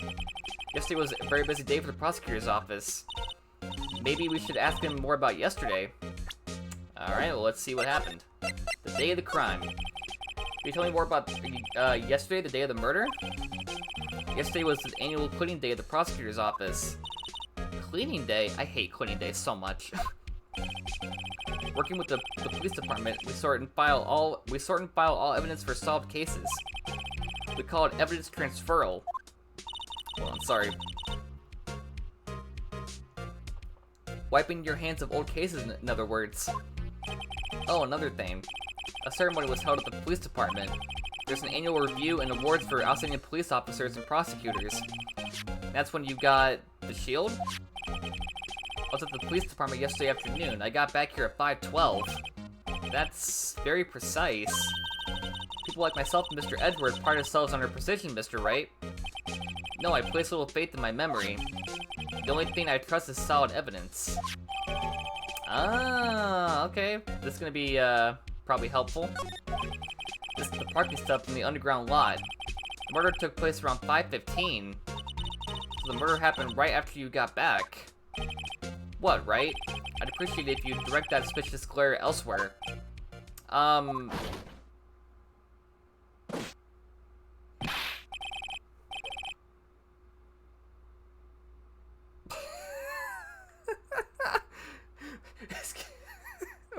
Yesterday was a very busy day for the prosecutor's office. Maybe we should ask him more about yesterday. Alright, well, let's see what happened. The day of the crime. Can you tell me more about yesterday, the day of the murder? Yesterday was the annual cleaning day at the prosecutor's office. Cleaning day? I hate cleaning day so much. Working with the police department, we sort and file all evidence for solved cases. We call it evidence transferal. Hold on, sorry. Wiping your hands of old cases, in other words. Oh, another thing. A ceremony was held at the police department. There's an annual review and awards for outstanding police officers and prosecutors. That's when you got the shield? I was at the police department yesterday afternoon. I got back here at 5:12. That's very precise. People like myself and Mr. Edward pride ourselves on our precision, Mr. Wright. No, I place little faith in my memory. The only thing I trust is solid evidence. Ah, okay. This is gonna be, probably helpful. This is the parking stub from the underground lot. The murder took place around 5:15. So the murder happened right after you got back. What, right? I'd appreciate it if you direct that suspicious glare elsewhere. I'm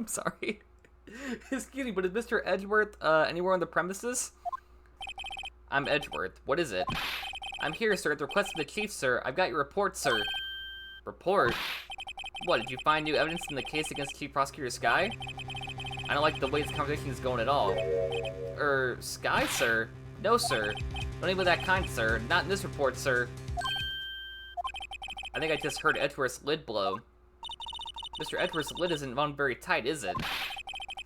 sorry. Excuse me, but is Mr. Edgeworth, anywhere on the premises? I'm Edgeworth. What is it? I'm here, sir, at the request of the chief, sir. I've got your report, sir. Report? What, did you find new evidence in the case against Chief Prosecutor Sky? I don't like the way this conversation is going at all. Sky, sir? No, sir. Don't even that kind, sir. Not in this report, sir. I think I just heard Edgeworth's lid blow. Mr. Edgeworth's lid isn't on very tight, is it?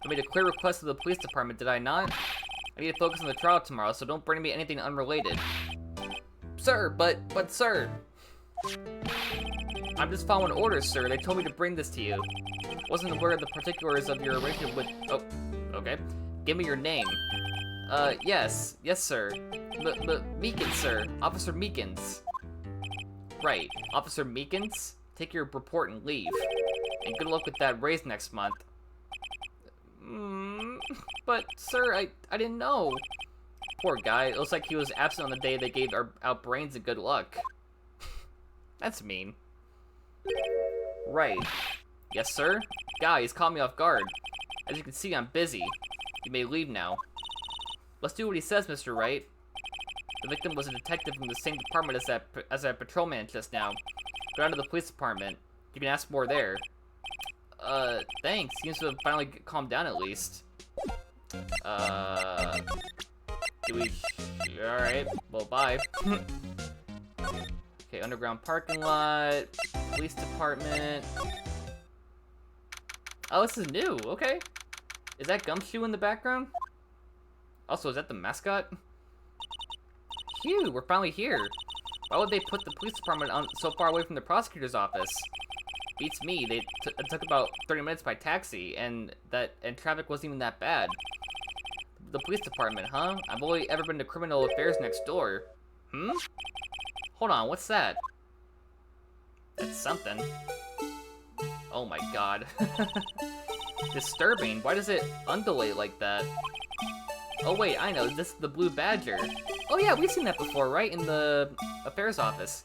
I made a clear request to the police department, did I not? I need to focus on the trial tomorrow, so don't bring me anything unrelated. Sir, but sir! I'm just following orders, sir. They told me to bring this to you. Wasn't aware of the particulars of your arrangement with... Oh, okay. Give me your name. Yes, sir. Meekins, sir. Officer Meekins. Right, Officer Meekins? Take your report and leave. And good luck with that raise next month. But, sir, I didn't know. Poor guy. It looks like he was absent on the day they gave out brains and good luck. That's mean. Right. Yes, sir? Guy, he's caught me off guard. As you can see, I'm busy. You may leave now. Let's do what he says, Mr. Wright. The victim was a detective from the same department as that patrolman just now. Go down to the police department. You can ask more there. Thanks. Seems to have finally calmed down at least. Do we... Alright, well, bye. Okay, underground parking lot, police department. Oh, this is new, okay. Is that Gumshoe in the background? Also, is that the mascot? Phew, we're finally here. Why would they put the police department on so far away from the prosecutor's office? Beats me, it took about 30 minutes by taxi, and traffic wasn't even that bad. The police department, huh? I've only ever been to criminal affairs next door. Hmm? Hold on, what's that? That's something. Oh my god. Disturbing, why does it undulate like that? Oh wait, I know, this is the Blue Badger. Oh yeah, we've seen that before, right? In the affairs office.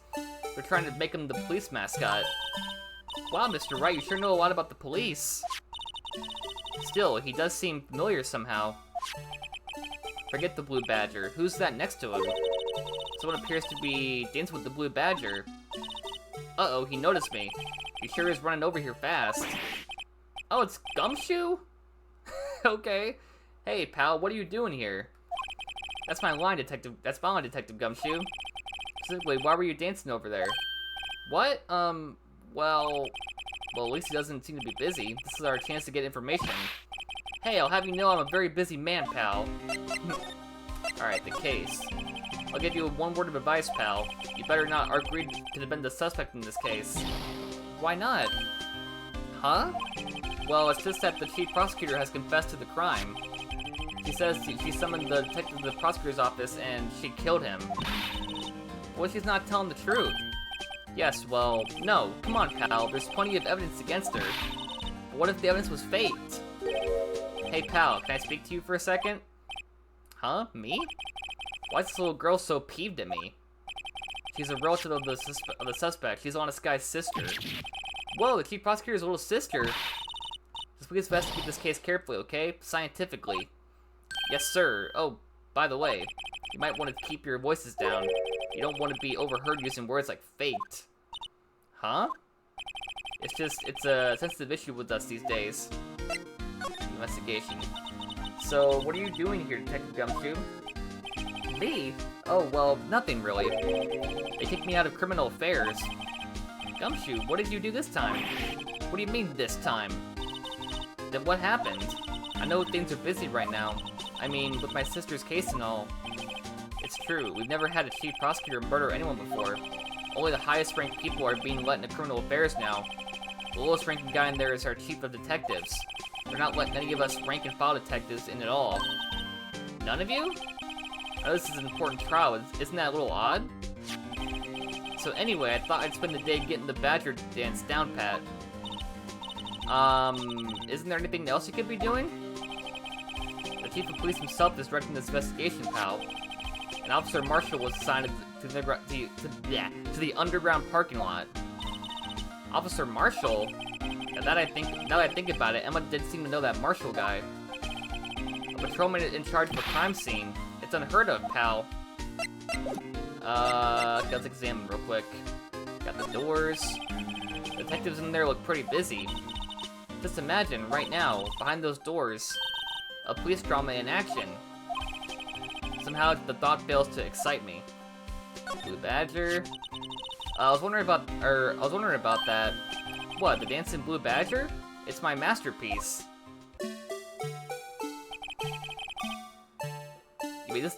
We're trying to make him the police mascot. Wow, Mr. Wright, you sure know a lot about the police. Still, he does seem familiar somehow. Forget the Blue Badger. Who's that next to him? Someone appears to be dancing with the Blue Badger. Uh-oh, he noticed me. He sure is running over here fast. Oh, it's Gumshoe? Okay. Hey, pal, what are you doing here? That's my line, Detective Gumshoe. Specifically, why were you dancing over there? What? Well, at least he doesn't seem to be busy. This is our chance to get information. Hey, I'll have you know I'm a very busy man, pal. Alright, the case. I'll give you one word of advice, pal. You better not agree to defend the suspect in this case. Why not? Huh? Well, it's just that the chief prosecutor has confessed to the crime. She says she summoned the detective to the prosecutor's office and she killed him. Well, she's not telling the truth. Yes, well, no. Come on, pal. There's plenty of evidence against her. But what if the evidence was faked? Hey, pal, can I speak to you for a second? Huh? Me? Why is this little girl so peeved at me? She's a relative of the suspect. She's Honest Guy's sister. Whoa, the chief prosecutor's little sister. Just please investigate this case carefully, okay? Scientifically. Yes, sir. Oh, by the way, you might want to keep your voices down. You don't want to be overheard using words like faked. Huh? It's a sensitive issue with us these days. Investigation. So, what are you doing here, Detective Gumshoe? Me? Oh, well, nothing really. They kicked me out of criminal affairs. Gumshoe, what did you do this time? What do you mean, this time? Then what happened? I know things are busy right now. I mean, with my sister's case and all. It's true, we've never had a chief prosecutor murder anyone before. Only the highest ranked people are being let into criminal affairs now. The lowest ranking guy in there is our chief of detectives. They're not letting any of us rank and file detectives in at all. None of you? I know this is an important trial, isn't that a little odd? So anyway, I thought I'd spend the day getting the Badger dance down pat. Isn't there anything else you could be doing? The chief of police himself is directing this investigation, pal. And Officer Marshall was assigned to the underground parking lot. Officer Marshall? Now that I think about it, Emma did seem to know that Marshall guy. A patrolman in charge of a crime scene. It's unheard of, pal. Let's examine real quick. Got the doors. Detectives in there look pretty busy. Just imagine, right now, behind those doors, a police drama in action. Somehow, the thought fails to excite me. Blue Badger. I was wondering about that. What, the dancing Blue Badger? It's my masterpiece.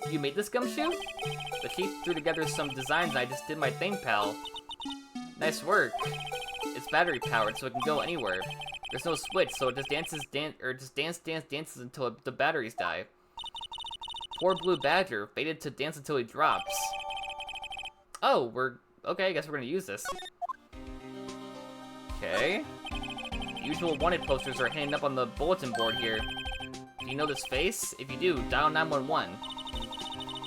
You made this, Gumshoe? The chief threw together some designs and I just did my thing, pal. Nice work. It's battery powered, so it can go anywhere. There's no switch, so it just dances until the batteries die. Poor Blue Badger, fated to dance until he drops. Oh, okay, I guess we're gonna use this. Okay. The usual wanted posters are hanging up on the bulletin board here. Do you know this face? If you do, dial 911.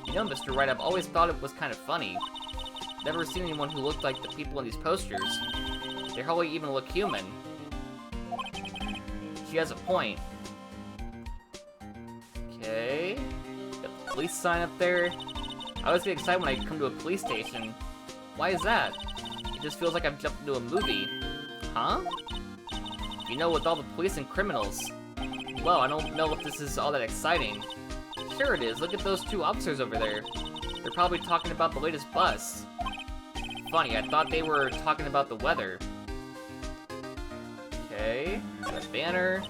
You know, Mr. Wright, I've always thought it was kind of funny. Never seen anyone who looked like the people in these posters. They hardly even look human. She has a point. Okay. Got the police sign up there. I always get excited when I come to a police station. Why is that? It just feels like I've jumped into a movie. Huh? You know, with all the police and criminals, Well, I don't know if this is all that exciting. Sure it is, look at those two officers over there. They're probably talking about the latest bus. Funny, I thought they were talking about the weather. Okay, got a banner.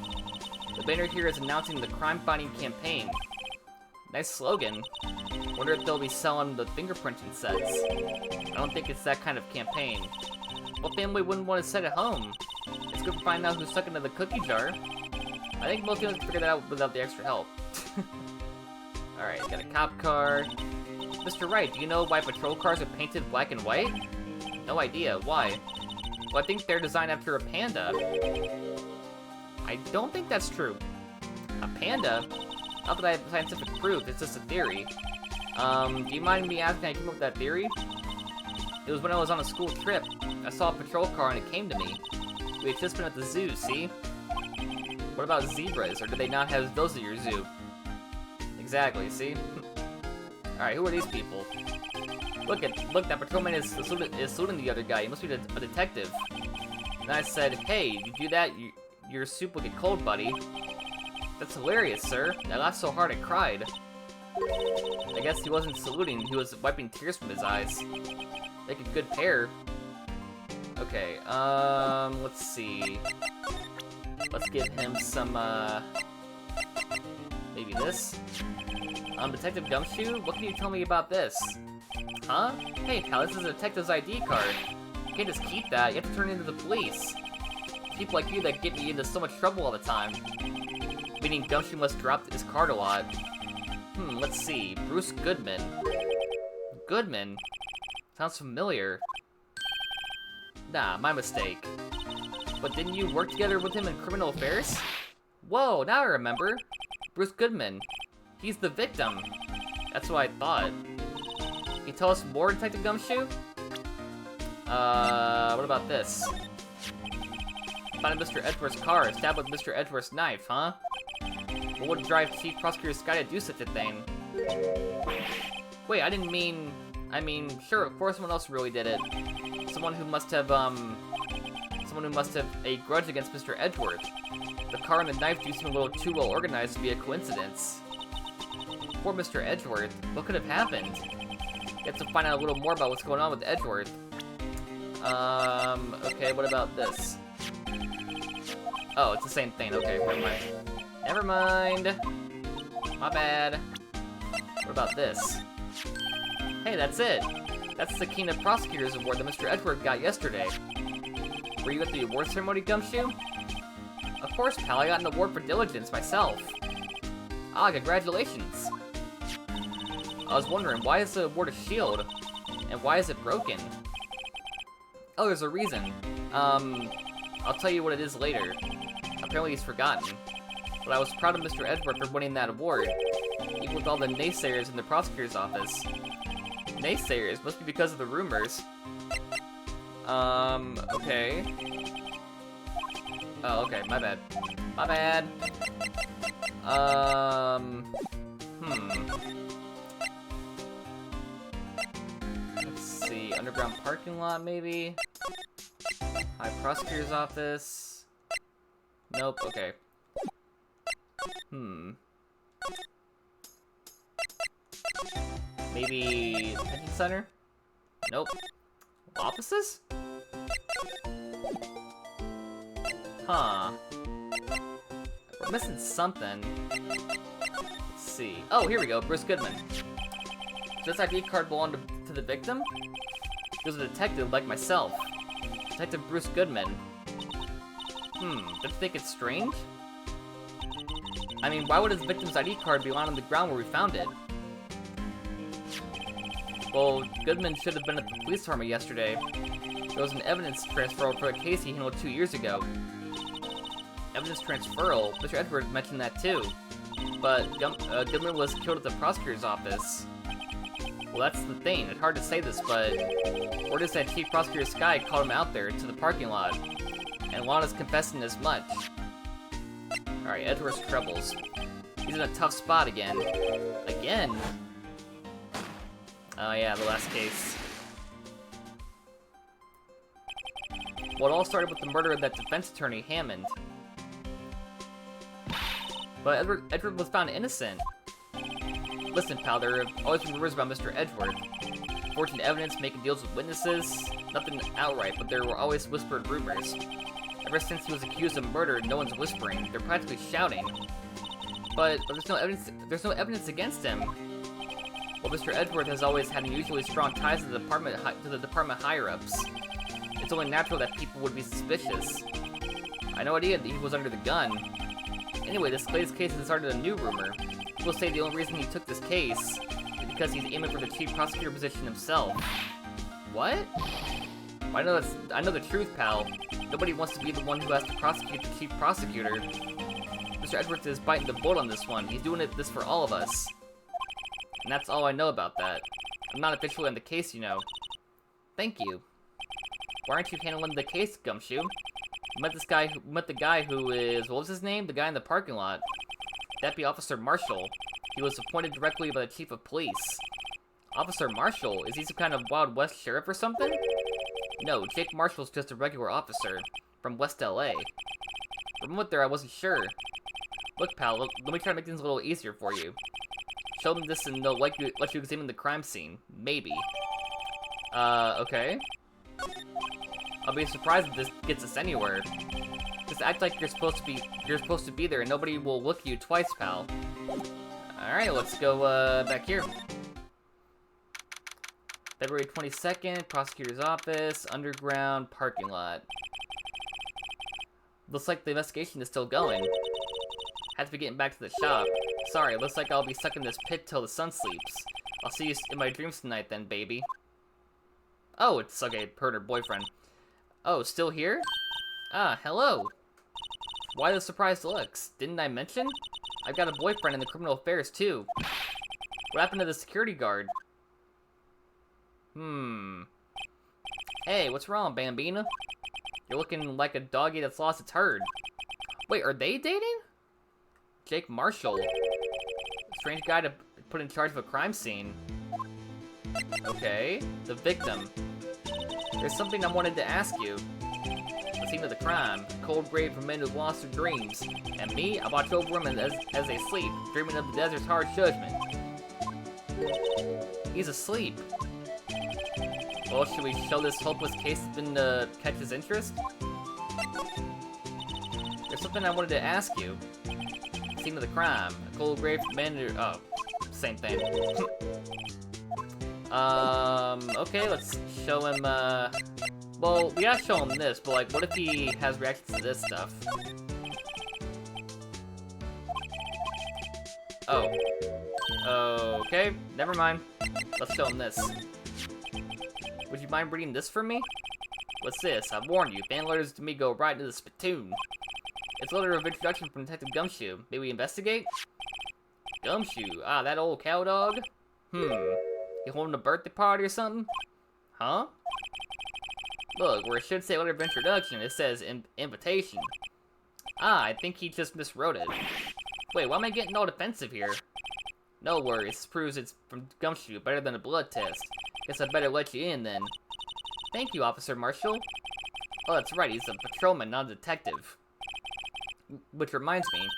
The banner here is announcing the crime-fighting campaign. Nice slogan. Wonder if they'll be selling the fingerprinting sets. I don't think it's that kind of campaign. What family wouldn't want to set it home? It's good to find out who's stuck into the cookie jar. I think most people can figure that out without the extra help. Alright, got a cop car. Mr. Wright, do you know why patrol cars are painted black and white? No idea. Why? Well, I think they're designed after a panda. I don't think that's true. A panda? Not that I have scientific proof, it's just a theory. Do you mind me asking how you came up with that theory? It was when I was on a school trip. I saw a patrol car and it came to me. We had just been at the zoo, see? What about zebras, or do they not have those at your zoo? Exactly, see? Alright, who are these people? Look, that patrolman is saluting the other guy. He must be a detective. And I said, hey, you do that, your soup will get cold, buddy. That's hilarious, sir. I laughed so hard I cried. I guess he wasn't saluting, he was wiping tears from his eyes. Make a good pair. Okay, let's see. Let's give him some, maybe this? Detective Gumshoe, what can you tell me about this? Huh? Hey, pal, this is a detective's ID card. You can't just keep that, you have to turn it into the police. People like you that get me into so much trouble all the time. Meaning Gumshoe must drop his card a lot. Let's see. Bruce Goodman. Goodman? Sounds familiar. Nah, my mistake. But didn't you work together with him in criminal affairs? Whoa, now I remember. Bruce Goodman. He's the victim. That's what I thought. Can you tell us more, Detective Gumshoe? What about this? Found Mr. Edgeworth's car, stabbed with Mr. Edgeworth's knife, huh? What would drive Chief Prosecutor Sky to do such a thing? Wait, I mean, sure, of course someone else really did it. Someone who must have a grudge against Mr. Edgeworth. The car and the knife do seem a little too well organized to be a coincidence. Poor Mr. Edgeworth, what could have happened? You have to find out a little more about what's going on with Edgeworth. Okay, what about this? Oh, it's the same thing, okay, never mind. Never mind. My bad. What about this? Hey, that's it. That's the King of Prosecutors Award that Mr. Edgeworth got yesterday. Were you at the award ceremony, Gumshoe? Of course, pal, I got an award for diligence myself. Ah, congratulations. I was wondering, why is the award a shield? And why is it broken? Oh, there's a reason. I'll tell you what it is later. Apparently he's forgotten. But I was proud of Mr. Edgeworth for winning that award, even with all the naysayers in the prosecutor's office. Naysayers? Must be because of the rumors. Okay. Oh, okay, my bad. My bad. Let's see, underground parking lot, maybe? High prosecutor's office? Nope, okay. Maybe detention center? Nope. Offices? Huh. We're missing something. Let's see. Oh, here we go. Bruce Goodman. Does this ID card belong to the victim? He was a detective like myself. Detective Bruce Goodman. Don't you think it's strange? I mean, why would his victim's ID card be lying on the ground where we found it? Well, Goodman should have been at the police department yesterday. There was an evidence transferal for a case he handled 2 years ago. Evidence transferal? Mr. Edgeworth mentioned that too. But Goodman was killed at the prosecutor's office. Well, that's the thing. It's hard to say this, but word is that Chief Prosecutor Sky called him out there to the parking lot. And Lana's confessing as much. Alright, Edgeworth's troubles. He's in a tough spot again. Again? Oh yeah, the last case. Well, it all started with the murder of that defense attorney, Hammond. But Edward was found innocent. Listen, pal, there have always been rumors about Mr. Edward. Forging evidence, making deals with witnesses. Nothing outright, but there were always whispered rumors. Ever since he was accused of murder, no one's whispering. They're practically shouting. But there's no evidence against him. Well, Mr. Edward has always had unusually strong ties to the department higher-ups. It's only natural that people would be suspicious. I had no idea that he was under the gun. Anyway, this latest case has started a new rumor. People say the only reason he took this case is because he's aiming for the chief prosecutor position himself. What? I know the truth, pal. Nobody wants to be the one who has to prosecute the chief prosecutor. Mr. Edwards is biting the bullet on this one. He's doing this for all of us. And that's all I know about that. I'm not officially in the case, you know. Thank you. Why aren't you handling the case, Gumshoe? We met the guy who is, what was his name? The guy in the parking lot. Deputy Officer Marshall. He was appointed directly by the Chief of Police. Officer Marshall? Is he some kind of Wild West sheriff or something? No, Jake Marshall's just a regular officer. From West LA. For a moment there, I wasn't sure. Look, pal, let me try to make things a little easier for you. Show them this and they'll let you examine the crime scene. Maybe. Okay. I'll be surprised if this gets us anywhere. Just act like you're supposed to be there and nobody will look at you twice, pal. Alright, let's go, back here. February 22nd, prosecutor's office, underground parking lot. Looks like the investigation is still going. Have to be getting back to the shop. Sorry, looks like I'll be stuck in this pit till the sun sleeps. I'll see you in my dreams tonight then, baby. Oh, it's okay, her boyfriend. Oh, still here? Ah, hello. Why the surprised looks? Didn't I mention? I've got a boyfriend in the criminal affairs too. What happened to the security guard? Hey, what's wrong, Bambina? You're looking like a doggy that's lost its herd. Wait, are they dating? Jake Marshall. Strange guy to put in charge of a crime scene. Okay, the victim. There's something I wanted to ask you. The scene of the crime, a cold grave for men who lost their dreams. And me, I watch over them as they sleep, dreaming of the desert's harsh judgment. He's asleep. Well, should we show this hopeless case to catch his interest? There's something I wanted to ask you. Scene of the crime, a cold grave for men who... Oh, same thing. Okay, let's show him, well, we gotta show him this, but, like, what if he has reactions to this stuff? Oh. Okay, never mind. Let's show him this. Would you mind reading this for me? What's this? I warned you, fan letters to me go right into the spittoon. It's a letter of introduction from Detective Gumshoe. May we investigate? Gumshoe? Ah, that old cow dog? You holding a birthday party or something? Huh? Look, where it should say letter of introduction, it says invitation. Ah, I think he just miswrote it. Wait, why am I getting all defensive here? No worries, this proves it's from Gumshoe, better than a blood test. Guess I better let you in then. Thank you, Officer Marshall. Oh, that's right, he's a patrolman, not a detective. Which reminds me.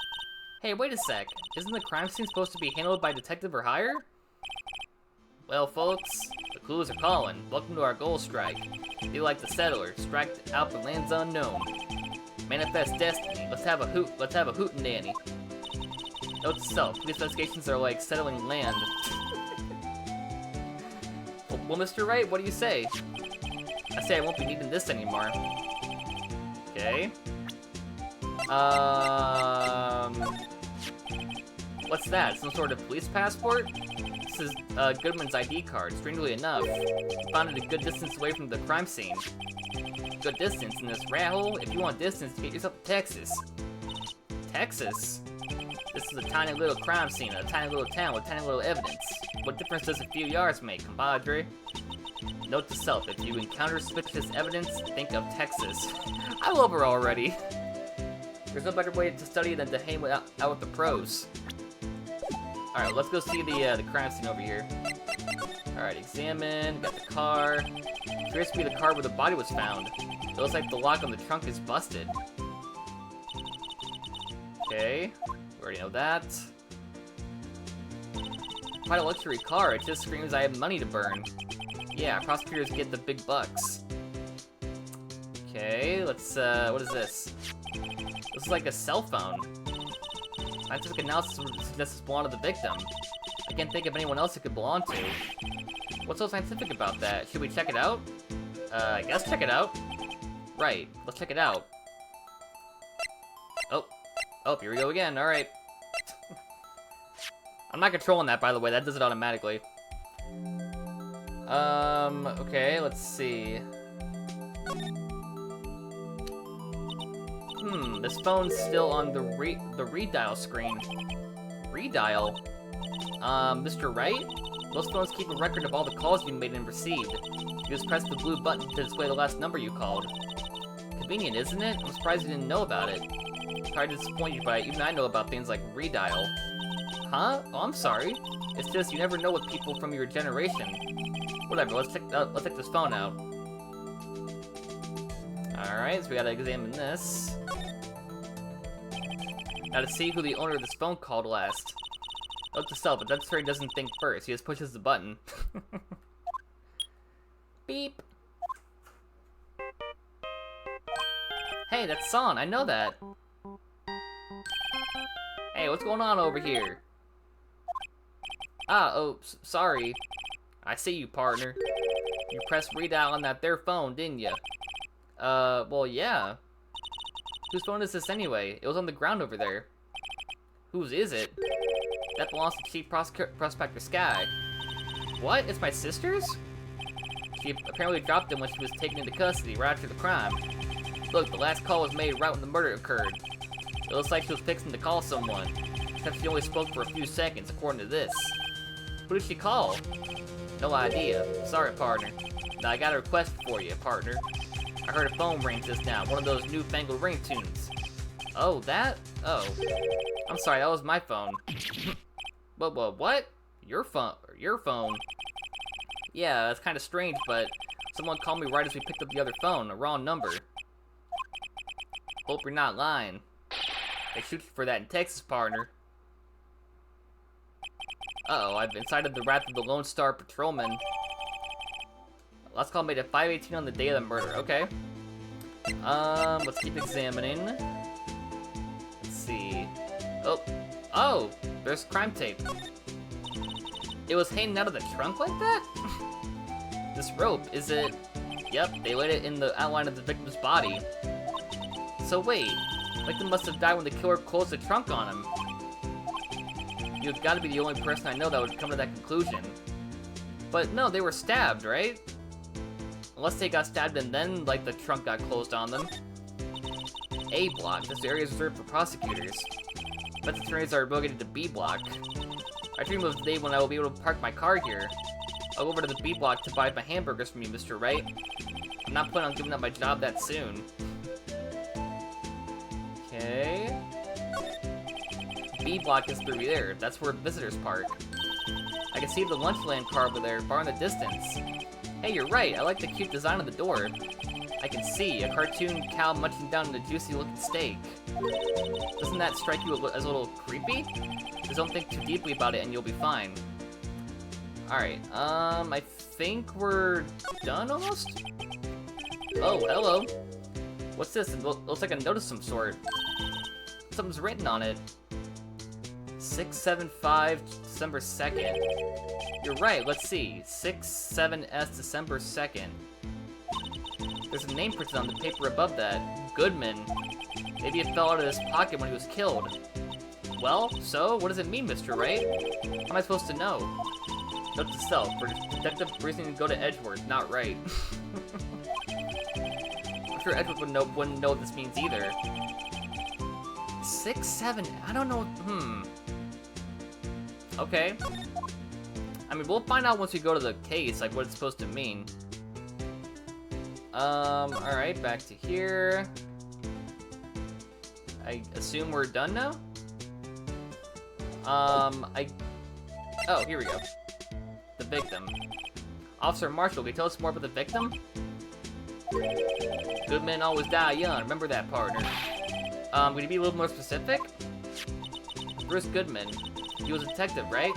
Hey, wait a sec. Isn't the crime scene supposed to be handled by detective or hire? Well, folks, the clues are calling. Welcome to our goal strike. Be like the settler, strike out for lands unknown. Manifest destiny. Let's have a hootenanny. Note to self, police investigations are like settling land. Well, Mr. Wright, what do you say? I say I won't be needing this anymore. Okay. What's that? Some sort of police passport? This is Goodman's ID card. Strangely enough, he found it a good distance away from the crime scene. Good distance in this rat hole? If you want distance, get yourself to Texas. Texas? This is a tiny little crime scene, a tiny little town with tiny little evidence. What difference does a few yards make, compadre? Note to self, if you encounter suspicious evidence, think of Texas. I love her already. There's no better way to study than to hang out with the pros. Alright, let's go see the crime scene over here. Alright, examine, got the car. Appears to be the car where the body was found. It looks like the lock on the trunk is busted. Okay. We already know that. Quite a luxury car, it just screams I have money to burn. Yeah, prosecutors get the big bucks. Okay, let's, what is this? This is like a cell phone. Scientific analysis suggests it belonged to the victim. I can't think of anyone else it could belong to. What's so scientific about that? Should we check it out? I guess check it out. Right, let's check it out. Oh, here we go again, alright. I'm not controlling that, by the way, that does it automatically. Okay, let's see. This phone's still on the redial screen. Redial? Mr. Wright? Most phones keep a record of all the calls you made and received. You just press the blue button to display the last number you called. Convenient, isn't it? I'm surprised you didn't know about it. Sorry to disappoint you, but even I know about things like redial. Huh? Oh, I'm sorry. It's just you never know with people from your generation. Whatever, let's check this phone out. Alright, so we gotta examine this. Gotta see who the owner of this phone called last. Note to self, but that's where he doesn't think first. He just pushes the button. Beep. Hey, that's Son. I know that. Hey, what's going on over here? Sorry. I see you, partner. You pressed redial on that there phone, didn't you? Well, yeah. Whose phone is this anyway? It was on the ground over there. Whose is it? That belongs to Chief Prospector Sky. What? It's my sister's? She apparently dropped him when she was taken into custody right after the crime. Look, the last call was made right when the murder occurred. It looks like she was fixing to call someone. Except she only spoke for a few seconds, according to this. Who did she call? No idea. Sorry, partner. Now I got a request for you, partner. I heard a phone ring just now, one of those newfangled ringtones. Oh, that? Oh. I'm sorry, that was my phone. What? Your phone? Your phone? Yeah, that's kind of strange, but someone called me right as we picked up the other phone, a wrong number. Hope you're not lying. They shoot you for that in Texas, partner. Uh-oh, I've incited the wrath of the Lone Star Patrolman. Last call made at 5:18 on the day of the murder. Okay. Let's keep examining. Let's see. Oh, there's crime tape. It was hanging out of the trunk like that? This rope, is it? Yep, they laid it in the outline of the victim's body. So wait, the victim must have died when the killer closed the trunk on him. You've got to be the only person I know that would come to that conclusion. But no, they were stabbed, right? Unless they got stabbed and then, like, the trunk got closed on them. A block. This area is reserved for prosecutors. But the attorneys are relegated to B block. I dream of the day when I will be able to park my car here. I'll go over to the B block to buy my hamburgers from you, Mr. Wright. I'm not planning on giving up my job that soon. Okay. B block is through there. That's where visitors park. I can see the Lunchland car over there, far in the distance. Hey, you're right. I like the cute design of the door. I can see a cartoon cow munching down a juicy-looking steak. Doesn't that strike you as a little creepy? Just don't think too deeply about it and you'll be fine. Alright, I think we're done almost? Oh, hello. What's this? It looks like a note of some sort. Something's written on it. 675 December 2nd. You're right, let's see. 67S December 2nd. There's a name printed on the paper above that. Goodman. Maybe it fell out of his pocket when he was killed. Well, so, what does it mean, Mr. Wright? How am I supposed to know? Note to self, for detective reasoning to go to Edgeworth, not Wright. I'm sure Edgeworth wouldn't know what this means either. 6, 7, I don't know, Okay. I mean, we'll find out once we go to the case, like, what it's supposed to mean. Alright, back to here. I assume we're done now? Oh, here we go. The victim. Officer Marshall, can you tell us more about the victim? Good men always die young, remember that, partner. Would you be a little more specific? Bruce Goodman. He was a detective, right?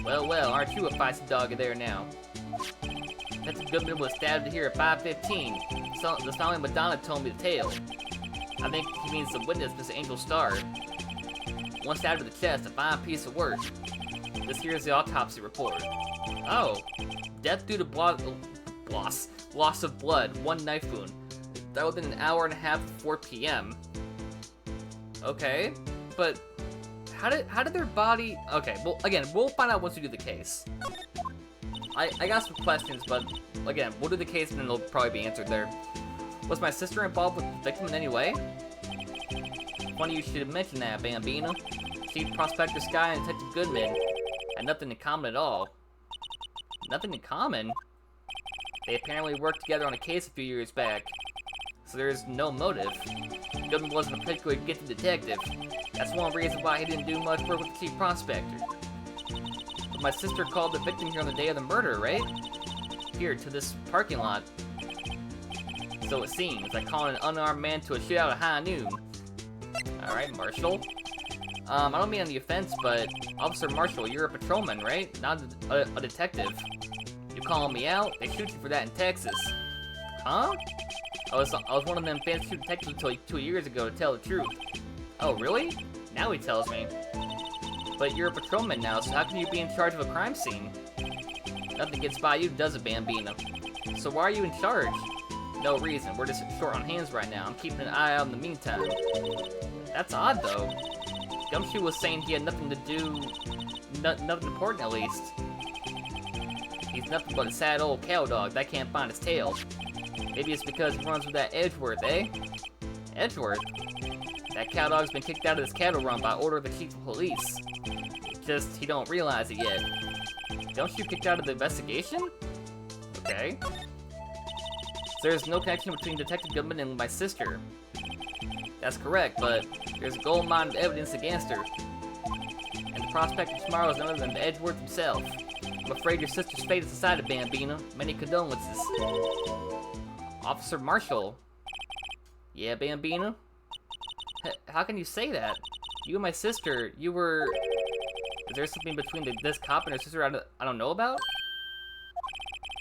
Well, aren't you a feisty dog there now? Detective Goodman was stabbed here at 5:15. The following Madonna told me the tale. I think he means the witness, Miss Angel Starr. One stabbed to the chest, a fine piece of work. This here is the autopsy report. Oh. Death due to loss of blood, 1 knife wound. That within an hour and a half of 4 p.m. Okay, but how did their body... Okay, well, again, we'll find out once we do the case. I got some questions, but again, we'll do the case and then they'll probably be answered there. Was my sister involved with the victim in any way? Funny you should have mentioned that, Bambino. Chief Prospector Sky and Detective Goodman had nothing in common at all. Nothing in common? They apparently worked together on a case a few years back, so there is no motive. Goodman wasn't a particularly gifted detective. That's one reason why he didn't do much work with the Chief Prospector. But my sister called the victim here on the day of the murder, right? Here, to this parking lot. So it seems, like calling an unarmed man to a shootout at high noon. Alright, Marshall. I don't mean on the offense, but Officer Marshall, you're a patrolman, right? Not a detective. You calling me out? They shoot you for that in Texas. Huh? I was one of them fancy detectives until 2 years ago, to tell the truth. Oh, really? Now he tells me. But you're a patrolman now, so how can you be in charge of a crime scene? Nothing gets by you, does it, Bambino? So why are you in charge? No reason. We're just short on hands right now. I'm keeping an eye out in the meantime. That's odd, though. Gumshoe was saying he had nothing to do... nothing important, at least. He's nothing but a sad old cow dog that can't find his tail. Maybe it's because he runs with that Edgeworth, eh? Edgeworth? That cow dog's been kicked out of this cattle run by order of the chief of police. Just, he don't realize it yet. Don't you kicked out of the investigation? Okay. So there's no connection between Detective Goodman and my sister. That's correct, but there's a gold mine of evidence against her. And the prospector tomorrow is none other than Edgeworth himself. I'm afraid your sister's fate is decided, Bambino. Many condolences. Officer Marshall. Yeah, Bambino? How can you say that? You and my sister, you were... Is there something between this cop and her sister I don't know about?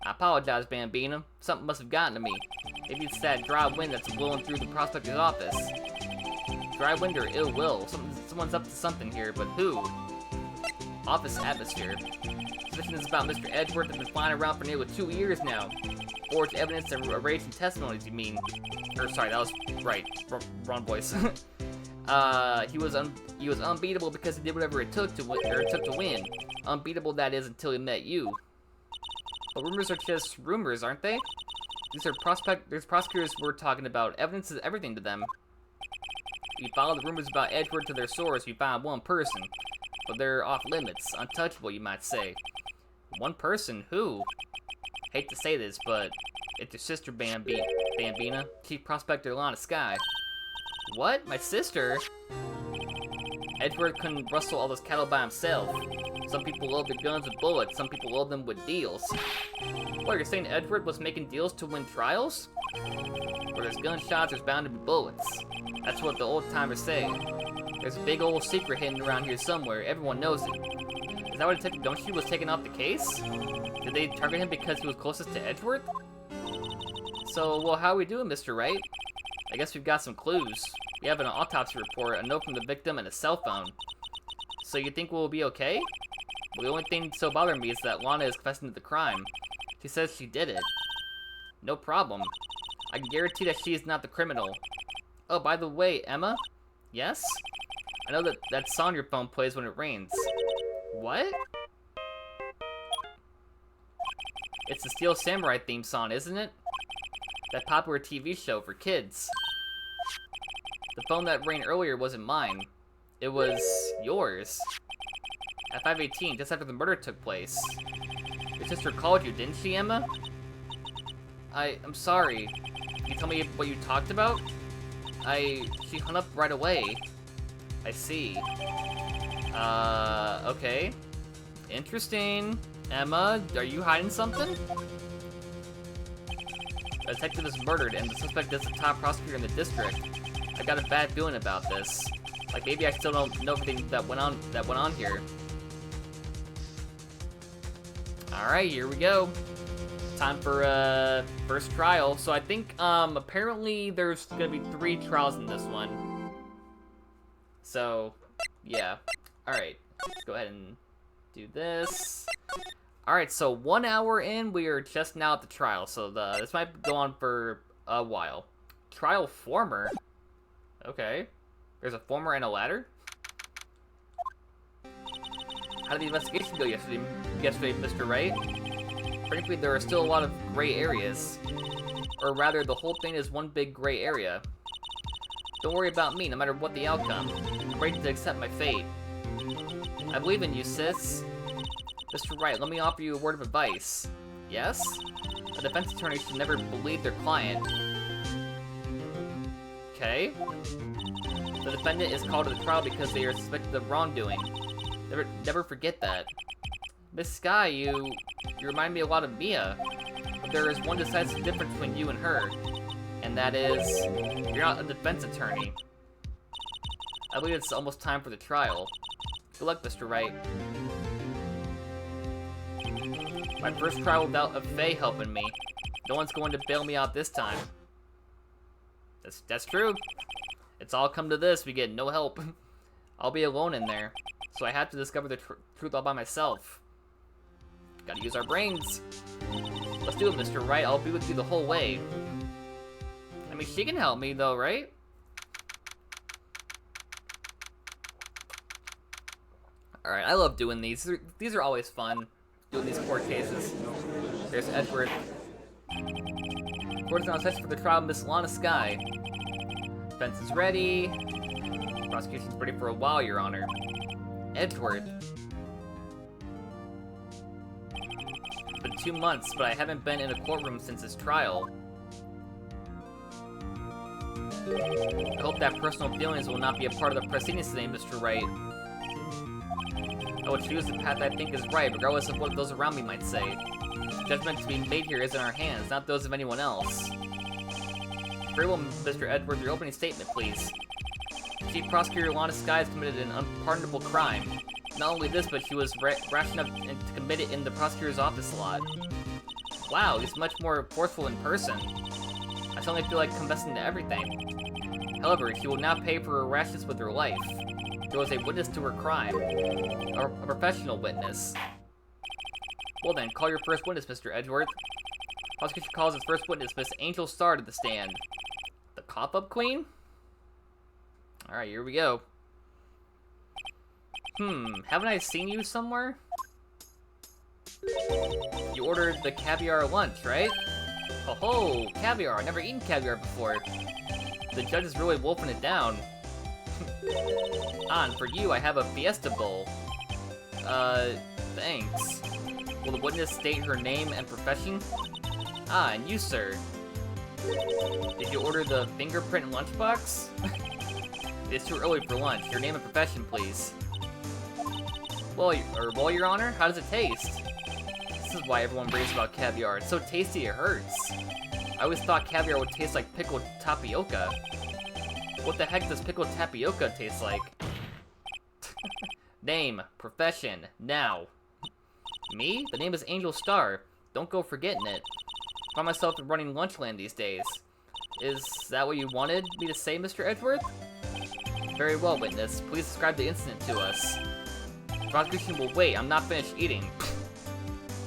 I apologize, Bambino. Something must have gotten to me. Maybe it's that dry wind that's blowing through the prospector's office. Dry wind or ill will. Someone's up to something here, but who? Office atmosphere. Suspicions about Mr. Edgeworth have been flying around for nearly 2 years now. Forged evidence and arranged testimonies, you mean? Or sorry, that was right. Wrong voice. He was unbeatable because he did whatever it took to win. Unbeatable, that is, until he met you. But rumors are just rumors, aren't they? There's prosecutors we're talking about. Evidence is everything to them. You follow the rumors about Edgeworth to their source, you find one person. But they're off limits, untouchable, you might say. One person? Who? Hate to say this, but it's your sister, Bambina, Chief Prospector Lana Sky. What? My sister? Edgeworth couldn't rustle all this cattle by himself. Some people load their guns with bullets, some people load them with deals. What, you're saying Edgeworth was making deals to win trials? Where there's gunshots, there's bound to be bullets. That's what the old-timers say. There's a big old secret hidden around here somewhere, everyone knows it. Is that why Detective Don't You was taking off the case? Did they target him because he was closest to Edgeworth? So, well, how are we doing, Mr. Wright? I guess we've got some clues. We have an autopsy report, a note from the victim, and a cell phone. So you think we'll be okay? Well, the only thing so bothering me is that Lana is confessing to the crime. She says she did it. No problem. I can guarantee that she is not the criminal. Oh, by the way, Emma? Yes? I know that song your phone plays when it rains. What? It's the Steel Samurai theme song, isn't it? That popular TV show for kids. The phone that rang earlier wasn't mine. It was yours. At 5:18, just after the murder took place. Your sister called you, didn't she, Emma? I'm sorry. Can you tell me what you talked about? She hung up right away. I see. Okay. Interesting. Emma, are you hiding something? A detective is murdered and the suspect is the top prosecutor in the district. I got a bad feeling about this. Like, maybe I still don't know everything that went on here. Alright, here we go. Time for, first trial. So I think, apparently there's gonna be 3 trials in this one. So, yeah. Alright, let's go ahead and do this. Alright, so 1 hour in, we are just now at the trial. So this might go on for a while. Trial former? Okay. There's a former and a ladder? How did the investigation go yesterday, Mr. Wright? Frankly, there are still a lot of gray areas. Or rather, the whole thing is one big gray area. Don't worry about me, no matter what the outcome. I'm ready to accept my fate. I believe in you, sis. Mr. Wright, let me offer you a word of advice. Yes? A defense attorney should never believe their client. Okay. The defendant is called to the trial because they are suspected of wrongdoing. Never forget that. Miss Sky, you remind me a lot of Mia. But there is one decisive difference between you and her. And that is, you're not a defense attorney. I believe it's almost time for the trial. Good luck, Mr. Wright. My first trial without a Fae helping me. No one's going to bail me out this time. That's true. It's all come to this, we get no help. I'll be alone in there. So I have to discover the truth all by myself. Gotta use our brains. Let's do it, Mr. Wright. I'll be with you the whole way. I mean, she can help me, though, right? Alright, I love doing these. These are always fun, doing these court cases. There's Edward. Court is now set for the trial of Miss Lana Sky. Defense is ready. Prosecution's ready for a while, Your Honor. Edward. It's been 2 months, but I haven't been in a courtroom since his trial. I hope that personal feelings will not be a part of the proceedings today, Mr. Wright. I will choose the path I think is right, regardless of what those around me might say. The judgment to be made here is in our hands, not those of anyone else. Very well, Mr. Edwards, your opening statement, please. Chief Prosecutor Lana Sky has committed an unpardonable crime. Not only this, but she was rash enough to commit it in the prosecutor's office a lot. Wow, he's much more forceful in person. I suddenly feel like confessing to everything. However, she will now pay for her rashness with her life. There was a witness to her crime. A professional witness. Well then, call your first witness, Mr. Edgeworth. Prosecution calls its first witness, Miss Angel Star, to the stand. The Cop-Up Queen? Alright, here we go. Haven't I seen you somewhere? You ordered the caviar lunch, right? Oh, caviar. I've never eaten caviar before. The judge is really wolfing it down. And for you, I have a fiesta bowl. Thanks. Will the witness state her name and profession? Ah, and you, sir. Did you order the fingerprint lunchbox? It's too early for lunch. Your name and profession, please. Well, Your Honor, how does it taste? This is why everyone raves about caviar. It's so tasty it hurts. I always thought caviar would taste like pickled tapioca. What the heck does pickled tapioca taste like? Name, profession, now. Me? The name is Angel Star. Don't go forgetting it. I find myself running Lunchland these days. Is that what you wanted me to say, Mr. Edgeworth? Very well, witness. Please describe the incident to us. Prosecution will wait. I'm not finished eating.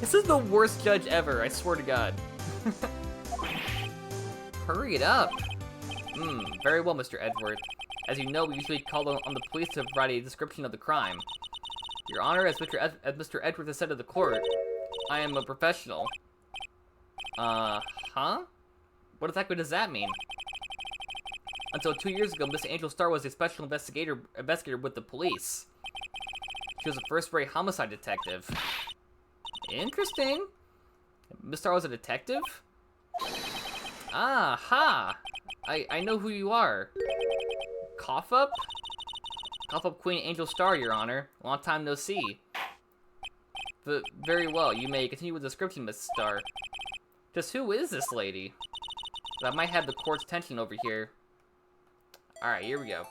This is the worst judge ever, I swear to God. Hurry it up. Very well, Mr. Edgeworth. As you know, we usually call on the police to provide a description of the crime. Your Honor, as Mr. Edgeworth has said to the court, I am a professional. Huh? What exactly does that mean? Until 2 years ago, Miss Angel Star was a special investigator with the police. She was a first-rate homicide detective. Interesting. Miss Star was a detective? Ah-ha! I know who you are. Cough Up? Cough Up Queen Angel Star, Your Honor. Long time no see. But very well, you may continue with the description, Miss Star. Just who is this lady? That might have the court's attention over here. Alright, here we go.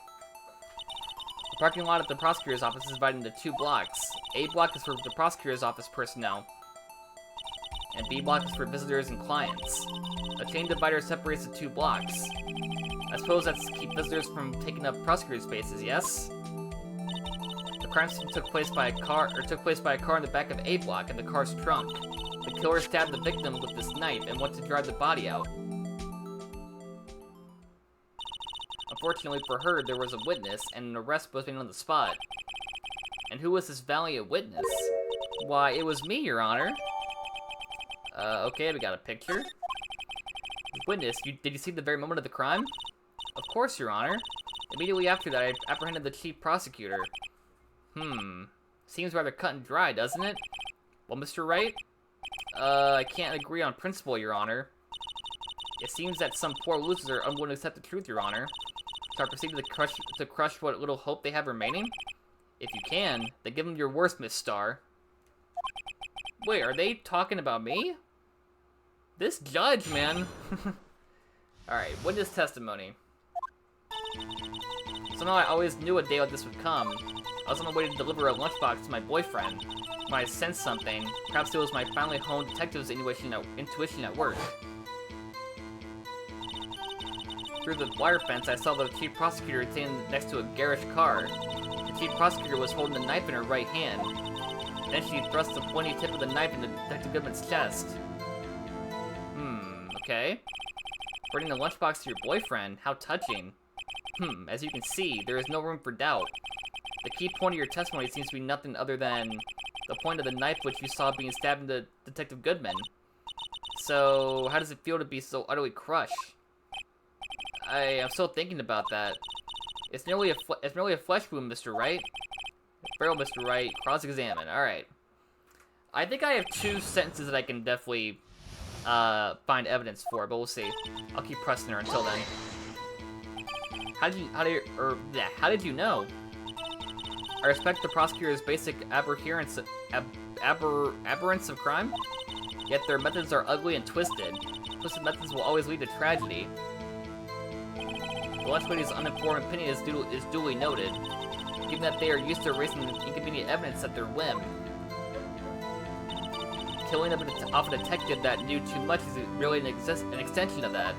parking lot at the prosecutor's office is divided into 2 blocks. A block is for the prosecutor's office personnel, and B block is for visitors and clients. A chain divider separates the 2 blocks. I suppose that's to keep visitors from taking up prosecutor spaces, yes? The crime scene took place by a car in the back of A block in the car's trunk. The killer stabbed the victim with this knife and went to drive the body out. Unfortunately for her, there was a witness, and an arrest was made on the spot. And who was this valiant witness? Why, it was me, Your Honor. Okay, we got a picture. Witness, did you see the very moment of the crime? Of course, Your Honor. Immediately after that, I apprehended the chief prosecutor. Seems rather cut and dry, doesn't it? Well, Mr. Wright? I can't agree on principle, Your Honor. It seems that some poor losers are unwilling to accept the truth, Your Honor. So I proceed to crush what little hope they have remaining? If you can, then give them your worst, Miss Starr. Wait, are they talking about me? This judge, man. Alright, witness testimony. Somehow I always knew a day like this would come. I was on my way to deliver a lunchbox to my boyfriend. When I sensed something, perhaps it was my finely honed detective's intuition at work. Through the wire fence, I saw the chief prosecutor sitting next to a garish car. The chief prosecutor was holding a knife in her right hand. Then she thrust the pointy tip of the knife into Detective Goodman's chest. Okay. Bringing the lunchbox to your boyfriend, how touching. As you can see, there is no room for doubt. The key point of your testimony seems to be nothing other than the point of the knife which you saw being stabbed into Detective Goodman. So, how does it feel to be so utterly crushed? I'm still thinking about that. It's merely a flesh wound, Mr. Wright. Barrel, Mr. Wright. Cross-examine. Alright. I think I have 2 sentences that I can definitely find evidence for, but we'll see. I'll keep pressing her until then. How did you know? I respect the prosecutor's basic aberrance of crime, yet their methods are ugly and twisted. Twisted methods will always lead to tragedy. The lunch lady's uninformed opinion is duly noted, given that they are used to erasing inconvenient evidence at their whim. Killing off a detective that knew too much is really an extension of that.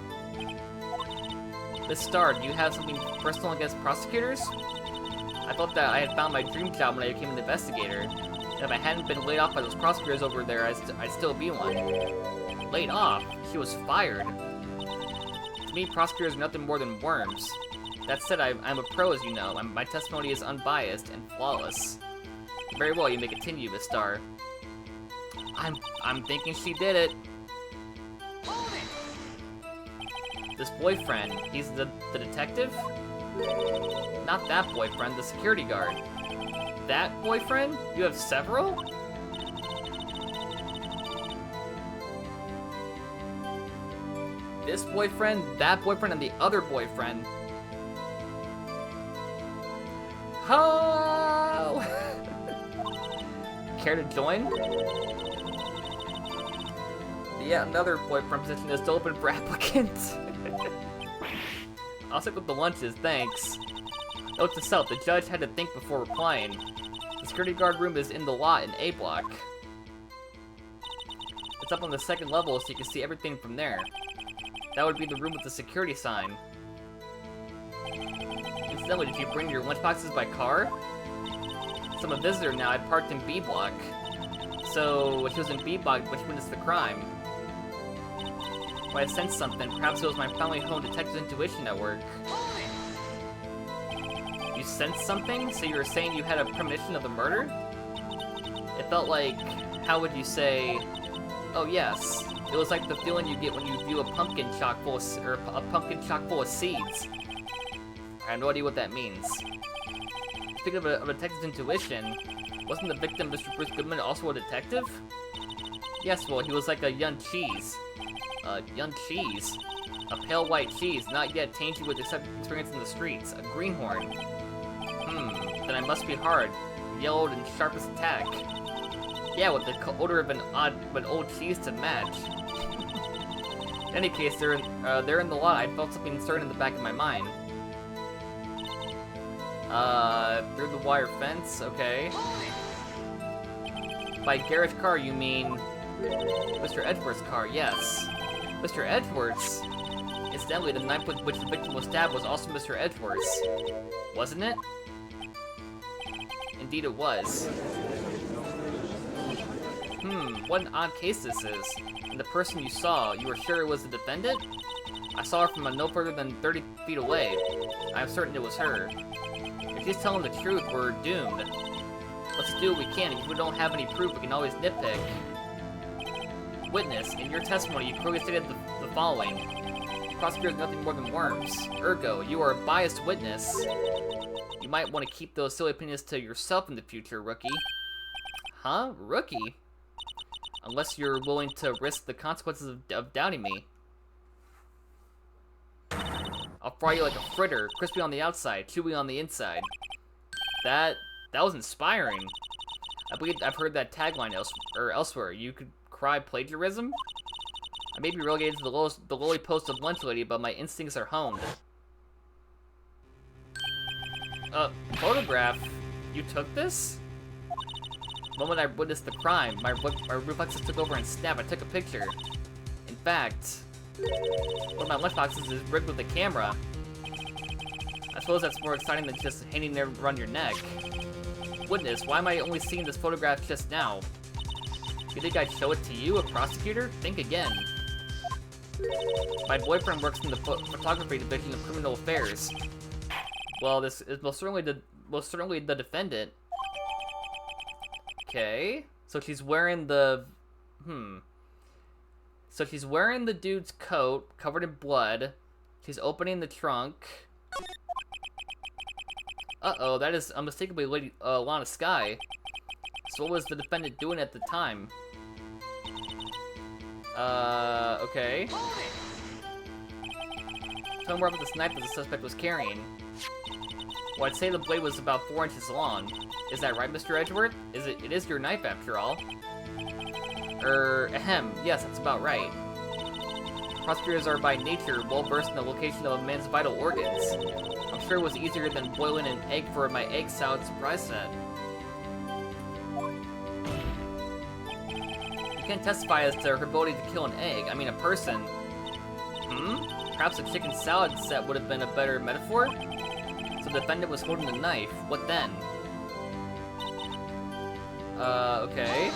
Miss Starr, do you have something personal against prosecutors? I thought that I had found my dream job when I became an investigator, and if I hadn't been laid off by those prosecutors over there, I'd still be one. Laid off? She was fired. To me, prosecutors are nothing more than worms. That said, I'm a pro, as you know. My testimony is unbiased and flawless. Very well, you may continue, Miss Starr. I'm thinking she did it. This boyfriend, he's the detective? Not that boyfriend, the security guard. That boyfriend? You have several? This boyfriend, that boyfriend, and the other boyfriend. Oh! Care to join? Yeah, another boyfriend position is still open for applicants. I'll stick with the lunches, thanks. Note to self, the judge had to think before replying. The security guard room is in the lot in A block. It's up on the 2nd level, so you can see everything from there. That would be the room with the security sign. Incidentally, did you bring your lunchboxes by car? So I'm a visitor now, I parked in B block. So, when she was in B block, which witnessed the crime? When I sensed something, perhaps it was my finely honed detective's intuition at work. You sensed something? So you were saying you had a premonition of the murder? It felt like, how would you say... Oh yes, it was like the feeling you get when you view a pumpkin chock full of seeds. I have no idea what that means. Speaking of a detective's intuition, wasn't the victim Mr. Bruce Goodman also a detective? Yes, well, he was like a young cheese. Young cheese. A pale white cheese, not yet tainted with experience in the streets. A greenhorn. Then I must be hard. Yellowed and sharp as a tack. Yeah, with the odor of an old cheese to match. In any case, they're in the lot. I felt something stirring in the back of my mind. Through the wire fence, okay. By Garrett's car, you mean Mr. Edwards' car, yes. Mr. Edwards? Incidentally, the knife with which the victim was stabbed was also Mr. Edwards. Wasn't it? Indeed it was. What an odd case this is. And the person you saw, you were sure it was the defendant? I saw her from no further than 30 feet away. I'm certain it was her. If she's telling the truth, we're doomed. Let's do what we can. If we don't have any proof, we can always nitpick. Witness, in your testimony, you clearly stated the following. Prosecutor is nothing more than worms. Ergo, you are a biased witness. You might want to keep those silly opinions to yourself in the future, rookie. Huh? Rookie? Unless you're willing to risk the consequences of doubting me. I'll fry you like a fritter, crispy on the outside, chewy on the inside. That was inspiring. I believe I've heard that tagline elsewhere. You could cry plagiarism? I may be relegated to the lowly post of lunch lady, but my instincts are honed. Photograph? You took this? The moment I witnessed the crime, my reflexes took over and snap, I took a picture. In fact, one of my lunchboxes is rigged with a camera. I suppose that's more exciting than just hanging there around your neck. Witness, why am I only seeing this photograph just now? You think I'd show it to you, a prosecutor? Think again. My boyfriend works in the photography division of criminal affairs. Well, this is most certainly the defendant. Okay, so she's wearing the So she's wearing the dude's coat, covered in blood. She's opening the trunk. Uh-oh, that is unmistakably Lady Lana Skye. So what was the defendant doing at the time? Okay. Tell me more about this knife that the suspect was carrying. Well, I'd say the blade was about 4 inches long. Is that right, Mr. Edgeworth? It is your knife, after all. Ahem, yes, that's about right. Prosecutors are by nature well-versed in the location of a man's vital organs. I'm sure it was easier than boiling an egg for my egg salad surprise set. You can't testify as to her ability to kill an egg, I mean a person. Perhaps a chicken salad set would have been a better metaphor? So the defendant was holding the knife. What then? Okay.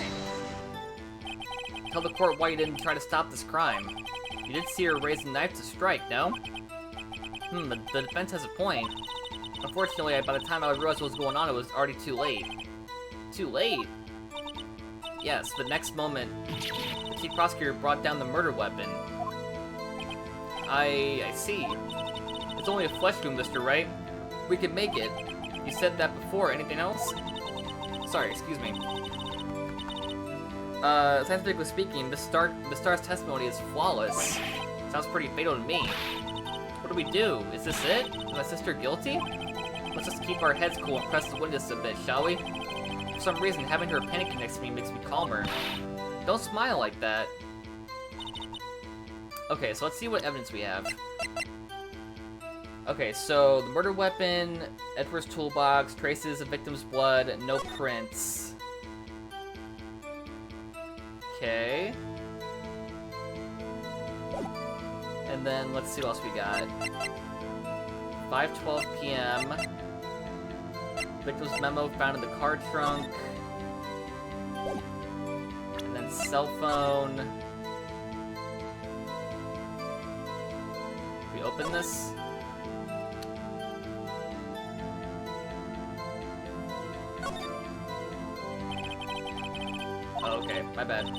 Tell the court why you didn't try to stop this crime. You did see her raise the knife to strike, no? The defense has a point. Unfortunately, by the time I realized what was going on, it was already too late. Too late? Yes, the next moment, the chief prosecutor brought down the murder weapon. I see. It's only a flesh wound, Mr. Wright. We can make it. You said that before. Anything else? Sorry, excuse me. Scientifically speaking, Miss Star's testimony is flawless. Sounds pretty fatal to me. What do we do? Is this it? Is my sister guilty? Let's just keep our heads cool and press the windows a bit, shall we? For some reason, having her panicking next to me makes me calmer. Don't smile like that. Okay, so let's see what evidence we have. Okay, so the murder weapon, Edward's toolbox, traces of victim's blood, no prints. Okay. And then let's see what else we got. 5:12 p.m. Victim's memo found in the car trunk. And then cell phone. We open this. Oh, okay, my bad. I'm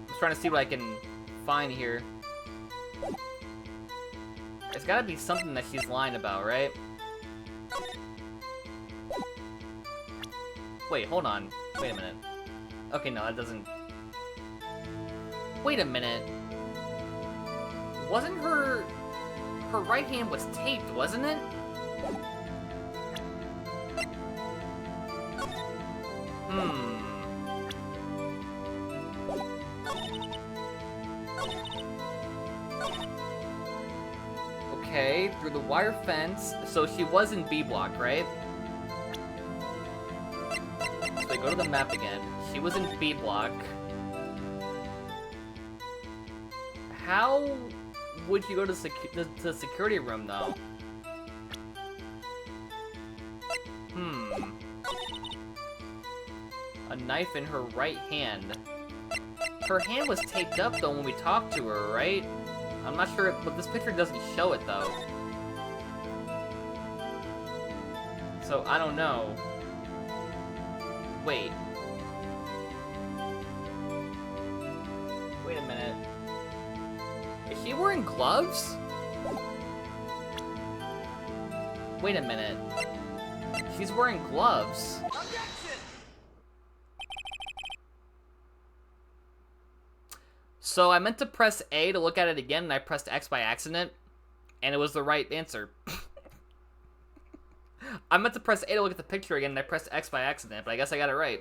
just trying to see what I can find here. There's gotta be something that she's lying about, right? Wait, hold on. Wait a minute. Okay, no, that doesn't... Wait a minute. Wasn't her... Her right hand was taped, wasn't it? Okay, through the wire fence. So she was in B block, right? So I go to the map again. She was in B block. How would you go to the security room, though? A knife in her right hand. Her hand was taped up, though, when we talked to her, right? I'm not sure, but this picture doesn't show it, though. So, I don't know. Wait. Wait a minute. Is she wearing gloves? Wait a minute. She's wearing gloves. So I meant to press A to look at it again, and I pressed X by accident, and it was the right answer. I meant to press A to look at the picture again, and I pressed X by accident, but I guess I got it right.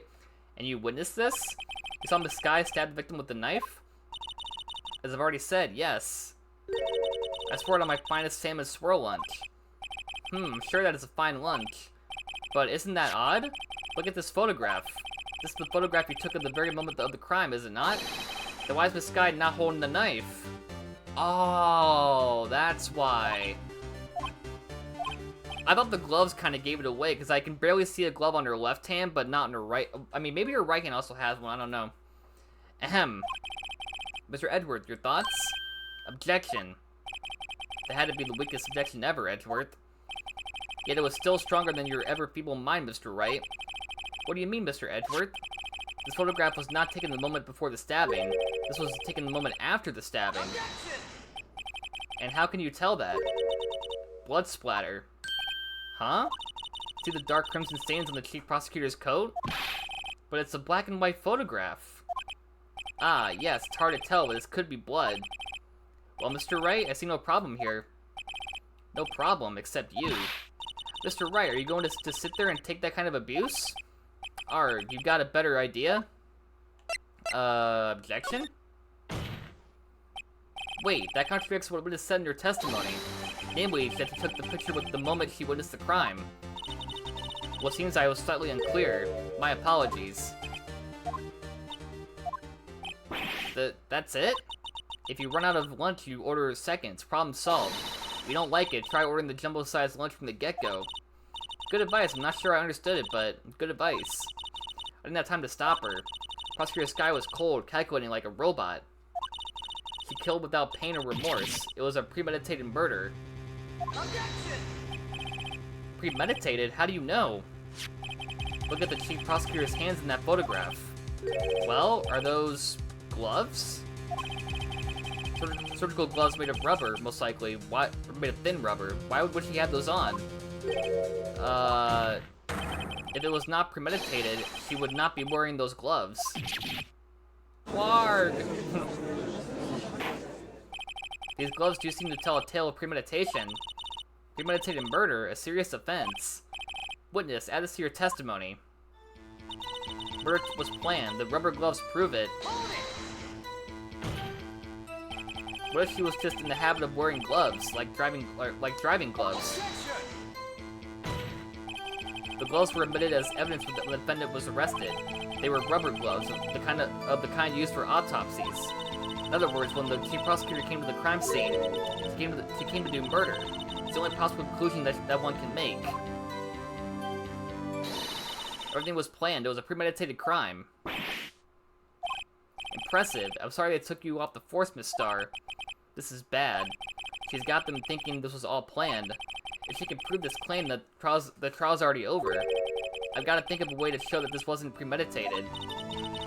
And you witnessed this? You saw Miss Sky stab the victim with the knife? As I've already said, yes. I swore it on my finest salmon swirl lunch. Sure that is a fine lunch. But isn't that odd? Look at this photograph. This is the photograph you took at the very moment of the crime, is it not? Then why is Miss Sky not holding the knife? Oh, that's why. I thought the gloves kind of gave it away, because I can barely see a glove on her left hand, but not on her right. I mean, maybe her right hand also has one, I don't know. Ahem. Mr. Edwards, your thoughts? Objection. That had to be the weakest objection ever, Edgeworth. Yet it was still stronger than your ever-feeble mind, Mr. Wright. What do you mean, Mr. Edgeworth? This photograph was not taken the moment before the stabbing. This was taken the moment after the stabbing. And how can you tell that? Blood splatter. Huh? See the dark crimson stains on the chief prosecutor's coat? But it's a black and white photograph. Ah, yes, it's hard to tell, but this could be blood. Well, Mr. Wright, I see no problem here. No problem, except you. Mr. Wright, are you going to sit there and take that kind of abuse? Arg, you got a better idea? Objection? Wait, that contradicts what witness said in your testimony. Namely, that you took the picture with the moment she witnessed the crime. Well, it seems I was slightly unclear. My apologies. That's it? If you run out of lunch, you order seconds. Problem solved. If you don't like it, try ordering the jumbo-sized lunch from the get-go. Good advice. I'm not sure I understood it, but good advice. I didn't have time to stop her. Prosecutor Sky was cold, calculating like a robot. She killed without pain or remorse. It was a premeditated murder. Premeditated? How do you know? Look at the chief prosecutor's hands in that photograph. Well, are those gloves? Surgical gloves made of rubber, most likely. Why? Made of thin rubber. Why would she have those on? If it was not premeditated, she would not be wearing those gloves. Clark! These gloves do seem to tell a tale of premeditation. Premeditated murder, a serious offense. Witness, add this to your testimony. Murder was planned. The rubber gloves prove it. What if she was just in the habit of wearing gloves, like driving gloves? The gloves were admitted as evidence when the defendant was arrested. They were rubber gloves, of the kind used for autopsies. In other words, when the chief prosecutor came to the crime scene, she came to do murder. It's the only possible conclusion that one can make. Everything was planned. It was a premeditated crime. Impressive. I'm sorry they took you off the force, Miss Starr. This is bad. She's got them thinking this was all planned. If she can prove this claim, the trial's already over. I've got to think of a way to show that this wasn't premeditated.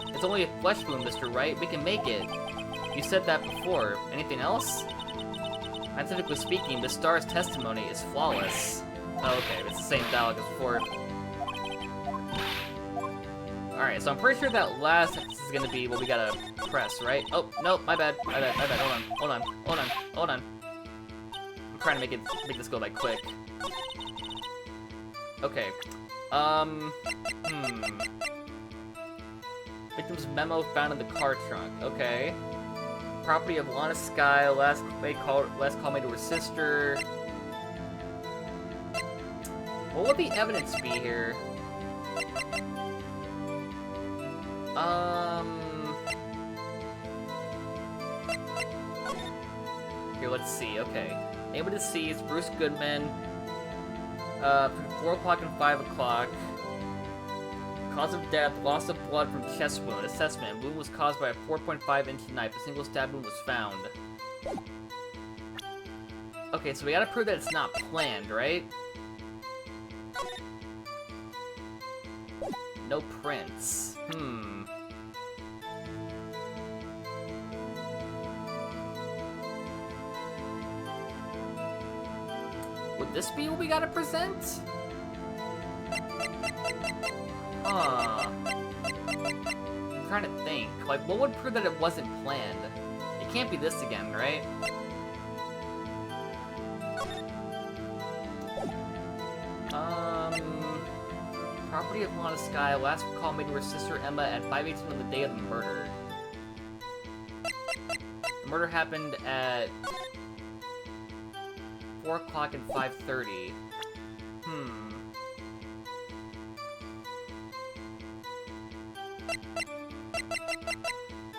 It's only a flesh wound, Mr. Wright. We can make it. You said that before. Anything else? Scientifically speaking, Miss Starr's testimony is flawless. Oh, okay. It's the same dialogue as before. Alright, so I'm pretty sure that last sentence is gonna be what we gotta press, right? Oh, no, my bad. Hold on. I'm trying to make this go by quick. Okay. Victim's memo found in the car trunk. Okay. Property of Lana Sky, last call made to her sister. What would the evidence be here? Here, let's see. Okay. Able to see is Bruce Goodman. From 4 o'clock and 5 o'clock. Cause of death, loss of blood from chest wound. Assessment. Wound was caused by a 4.5-inch knife. A single stab wound was found. Okay, so we gotta prove that it's not planned, right? No prints. Would this be what we gotta present? Huh. I'm trying to think. Like, what would prove that it wasn't planned? It can't be this again, right? Property of Lana Sky, last call made to her sister Emma at 5:18 on the day of the murder. The murder happened at 4 o'clock and 5:30.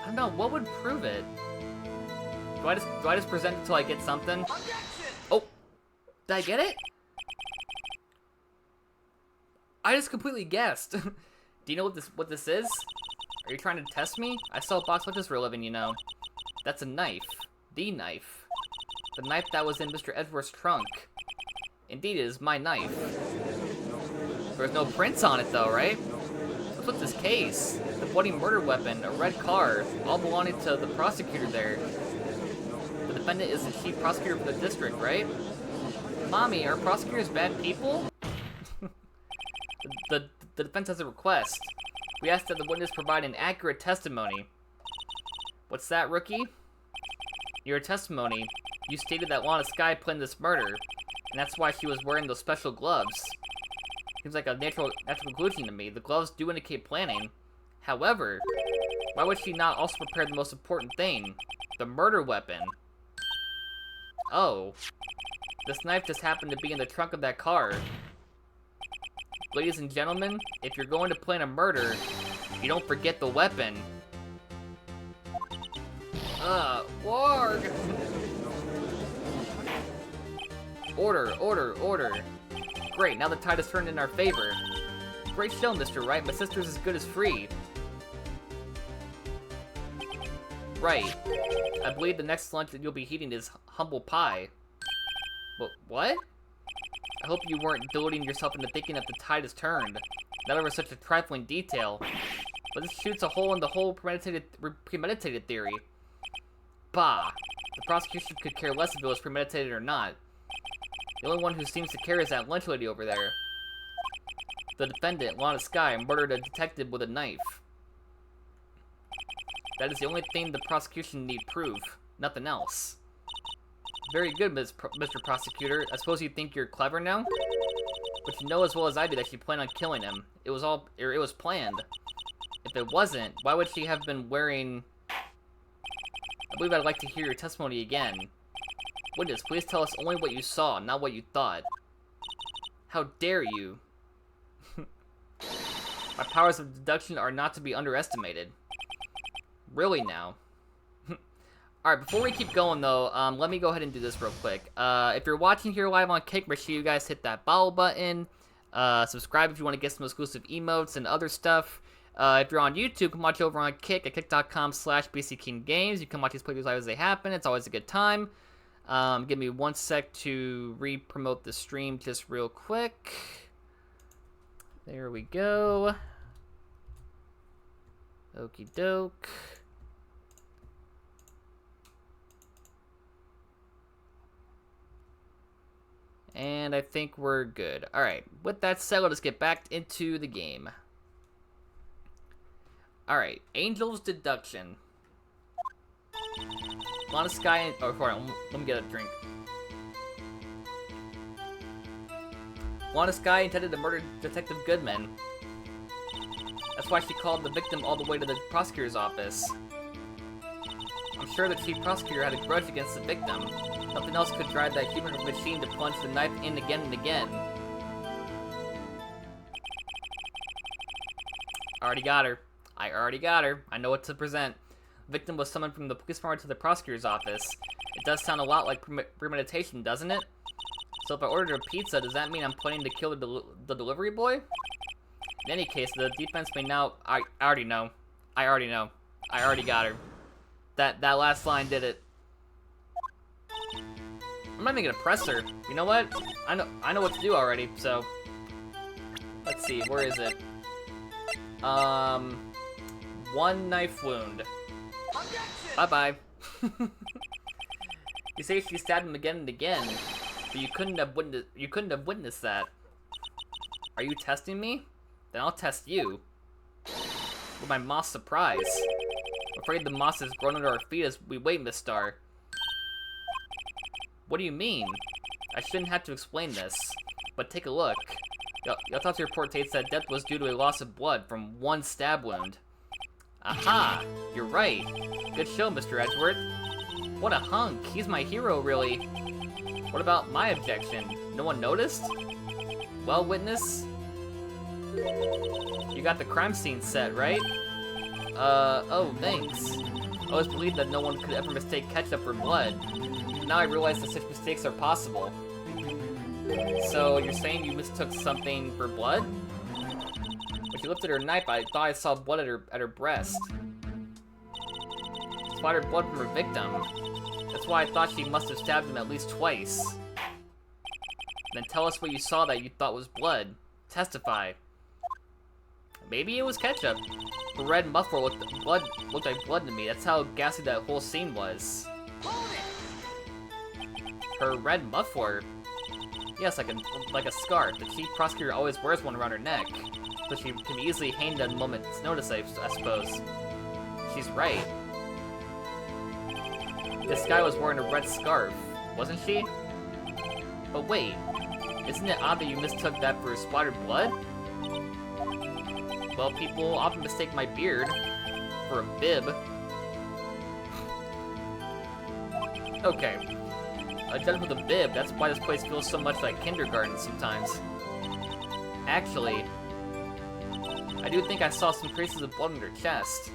I don't know, what would prove it? Do I just present it until I get something? Oh! Did I get it? I just completely guessed. Do you know what this is? Are you trying to test me? I sell a box like this for a living, you know. That's a knife. The knife. The knife that was in Mr. Edgeworth's trunk. Indeed, it is my knife. There's no prints on it though, right? What's with this case? The bloody murder weapon, a red car, all belonging to the prosecutor there. The defendant is the chief prosecutor for the district, right? Mommy, are prosecutors bad people? The defense has a request. We ask that the witness provide an accurate testimony. What's that, rookie? Your testimony. You stated that Lana Sky planned this murder, and that's why she was wearing those special gloves. Seems like a natural conclusion to me. The gloves do indicate planning. However, why would she not also prepare the most important thing? The murder weapon. Oh. This knife just happened to be in the trunk of that car. Ladies and gentlemen, if you're going to plan a murder, you don't forget the weapon. Warg! Order. Great, now the tide has turned in our favor. Great show, Mr. Wright. My sister's as good as free. Right. I believe the next lunch that you'll be eating is humble pie. What? I hope you weren't deluding yourself into thinking that the tide has turned. Not over such a trifling detail. But this shoots a hole in the whole premeditated theory. Bah. The prosecution could care less if it was premeditated or not. The only one who seems to care is that lunch lady over there. The defendant, Lana Sky, murdered a detective with a knife. That is the only thing the prosecution need prove. Nothing else. Very good, Mr. Prosecutor. I suppose you think you're clever now? But you know as well as I do that she planned on killing him. It was planned. If it wasn't, why would she have been wearing... I believe I'd like to hear your testimony again. Witness, please tell us only what you saw, not what you thought. How dare you? My powers of deduction are not to be underestimated. Really now? Alright, before we keep going though, let me go ahead and do this real quick. If you're watching here live on Kick, make sure you guys hit that bell button. Subscribe if you want to get some exclusive emotes and other stuff. If you're on YouTube, come watch over on Kick at kick.com/bckinggames. You can watch these playthroughs live as they happen. It's always a good time. Give me 1 sec to re-promote the stream just real quick. There we go. Okie doke. And I think we're good. Alright, with that said, let us get back into the game. Alright, Angel's Deduction. Lana Sky... Oh, hold on, let me get a drink. Lana Sky intended to murder Detective Goodman. That's why she called the victim all the way to the prosecutor's office. I'm sure the chief prosecutor had a grudge against the victim. Nothing else could drive that human machine to plunge the knife in again and again. Already got her. I already got her. I know what to present. Victim was summoned from the police department to the prosecutor's office. It does sound a lot like premeditation, doesn't it? So if I ordered a pizza, does that mean I'm planning to kill the delivery boy? In any case, the defense may now... I already know. I already know. I already got her. That last line did it. I'm not even gonna press her. You know what? I know what to do already, so... Let's see, where is it? One knife wound. Bye-bye. You say she stabbed him again and again, but you couldn't have witnessed that. Are you testing me? Then I'll test you. With my moss surprise. I'm afraid the moss has grown under our feet as we wait, Miss Star. What do you mean? I shouldn't have to explain this, but take a look. The autopsy report states that death was due to a loss of blood from one stab wound. Aha! You're right. Good show, Mr. Edgeworth. What a hunk. He's my hero, really. What about my objection? No one noticed? Well, witness? You got the crime scene set, right? Oh, thanks. I always believed that no one could ever mistake ketchup for blood. Now I realize that such mistakes are possible. So, you're saying you mistook something for blood? When she lifted her knife, I thought I saw blood at her breast. Splattered blood from her victim. That's why I thought she must have stabbed him at least twice. Then tell us what you saw that you thought was blood. Testify. Maybe it was ketchup. Her red muffler looked like blood to me. That's how ghastly that whole scene was. Her red muffler? Yes, like a scarf. The chief prosecutor always wears one around her neck, so she can easily hang at a moment's notice, I suppose. She's right. This guy was wearing a red scarf, wasn't she? But wait, isn't it odd that you mistook that for splattered blood? Well, people often mistake my beard for a bib. Okay. A judge with a bib, that's why this place feels so much like kindergarten sometimes. Actually, I do think I saw some traces of blood on her chest.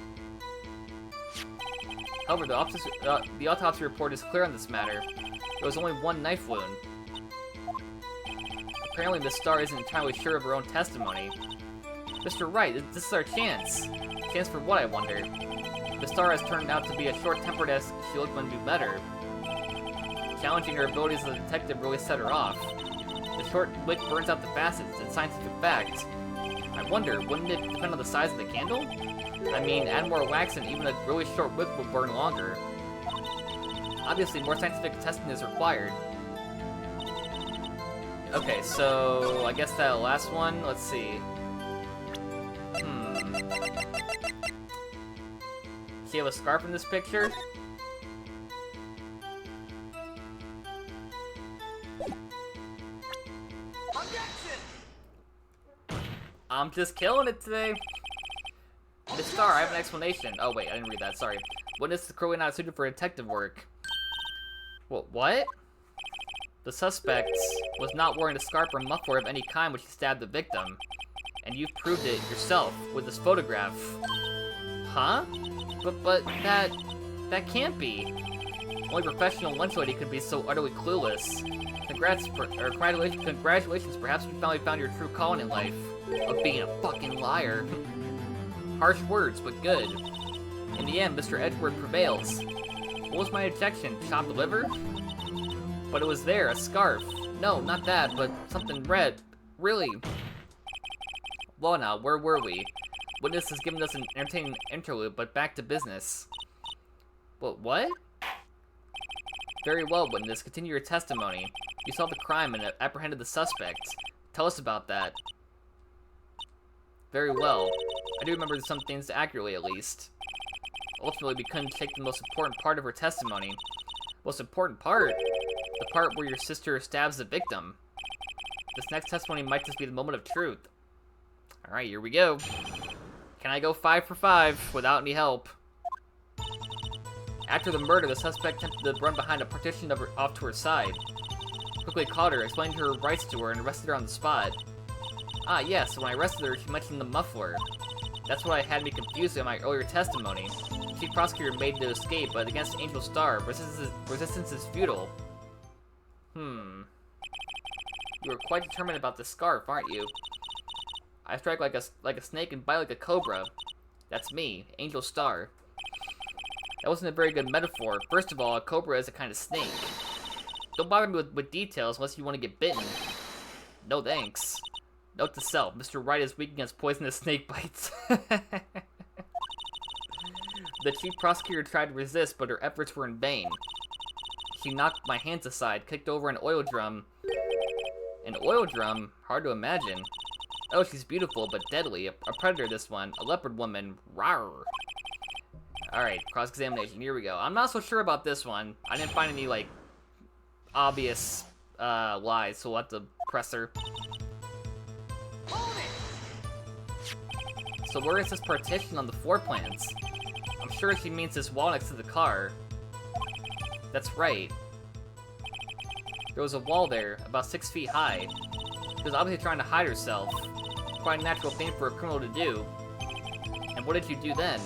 However, the autopsy report is clear on this matter. There was only one knife wound. Apparently, Miss Star isn't entirely sure of her own testimony. Mr. Wright, this is our chance. Chance for what, I wonder? Miss Star has turned out to be as short-tempered as she looked when do better. Challenging her abilities as a detective really set her off. The short wick burns out the fastest, it's a scientific fact. I wonder, wouldn't it depend on the size of the candle? I mean, add more wax and even a really short wick will burn longer. Obviously, more scientific testing is required. Okay, so I guess that last one, let's see. Does she have a scarf in this picture? I'm just killing it today. Miss Star, I have an explanation. Oh wait, I didn't read that, sorry. Witness is clearly not suited for detective work. What? The suspect was not wearing a scarf or muffler of any kind when she stabbed the victim. And you've proved it yourself with this photograph. Huh? But that can't be. Only professional lunch lady could be so utterly clueless. Congratulations, perhaps you finally found your true calling in life. Of being a fucking liar. Harsh words, but good. In the end, Mr. Edgeworth prevails. What was my objection? Chopped liver? But it was there, a scarf. No, not that, but something red. Really? Well now, where were we? Witness has given us an entertaining interlude, but back to business. What? Very well, witness. Continue your testimony. You saw the crime and apprehended the suspect. Tell us about that. Very well. I do remember some things accurately, at least. Ultimately, we couldn't take the most important part of her testimony. Most important part? The part where your sister stabs the victim. This next testimony might just be the moment of truth. Alright, here we go. Can I go 5 for 5 without any help? After the murder, the suspect attempted to run behind a partition off to her side. Quickly caught her, explained her rights to her, and arrested her on the spot. Ah, yes, when I arrested her, she mentioned the muffler. That's what had me confused in my earlier testimony. The chief prosecutor made to escape, but against Angel Star, resistance is futile. You are quite determined about this scarf, aren't you? I strike like a snake and bite like a cobra. That's me, Angel Star. That wasn't a very good metaphor. First of all, a cobra is a kind of snake. Don't bother me with details unless you want to get bitten. No thanks. Note to self, Mr. Wright is weak against poisonous snake bites. The chief prosecutor tried to resist, but her efforts were in vain. She knocked my hands aside, kicked over an oil drum. An oil drum? Hard to imagine. Oh, she's beautiful, but deadly. A predator, this one. A leopard woman. Rawr. Alright, cross-examination. Here we go. I'm not so sure about this one. I didn't find any, like, obvious lies, so we'll have to press her. So where is this partition on the floor plans? I'm sure she means this wall next to the car. That's right. There was a wall there, about 6 feet high. She was obviously trying to hide herself. Quite a natural thing for a criminal to do. And what did you do then?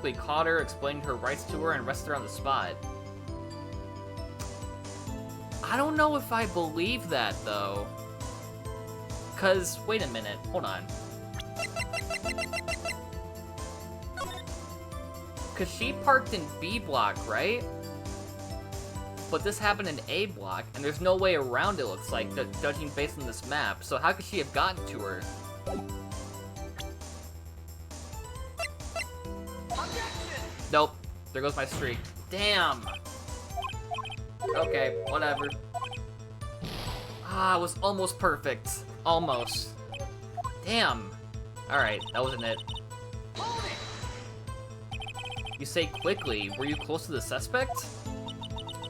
We caught her, explained her rights to her, and arrested her on the spot. I don't know if I believe that, though. Cause, wait a minute, hold on. Cause she parked in B block, right? But this happened in A block, and there's no way around it, looks like, judging based on this map. So how could she have gotten to her? Nope. There goes my streak. Damn! Okay, whatever. Ah, it was almost perfect. Almost. Damn. Alright, that wasn't it. You say quickly. Were you close to the suspect?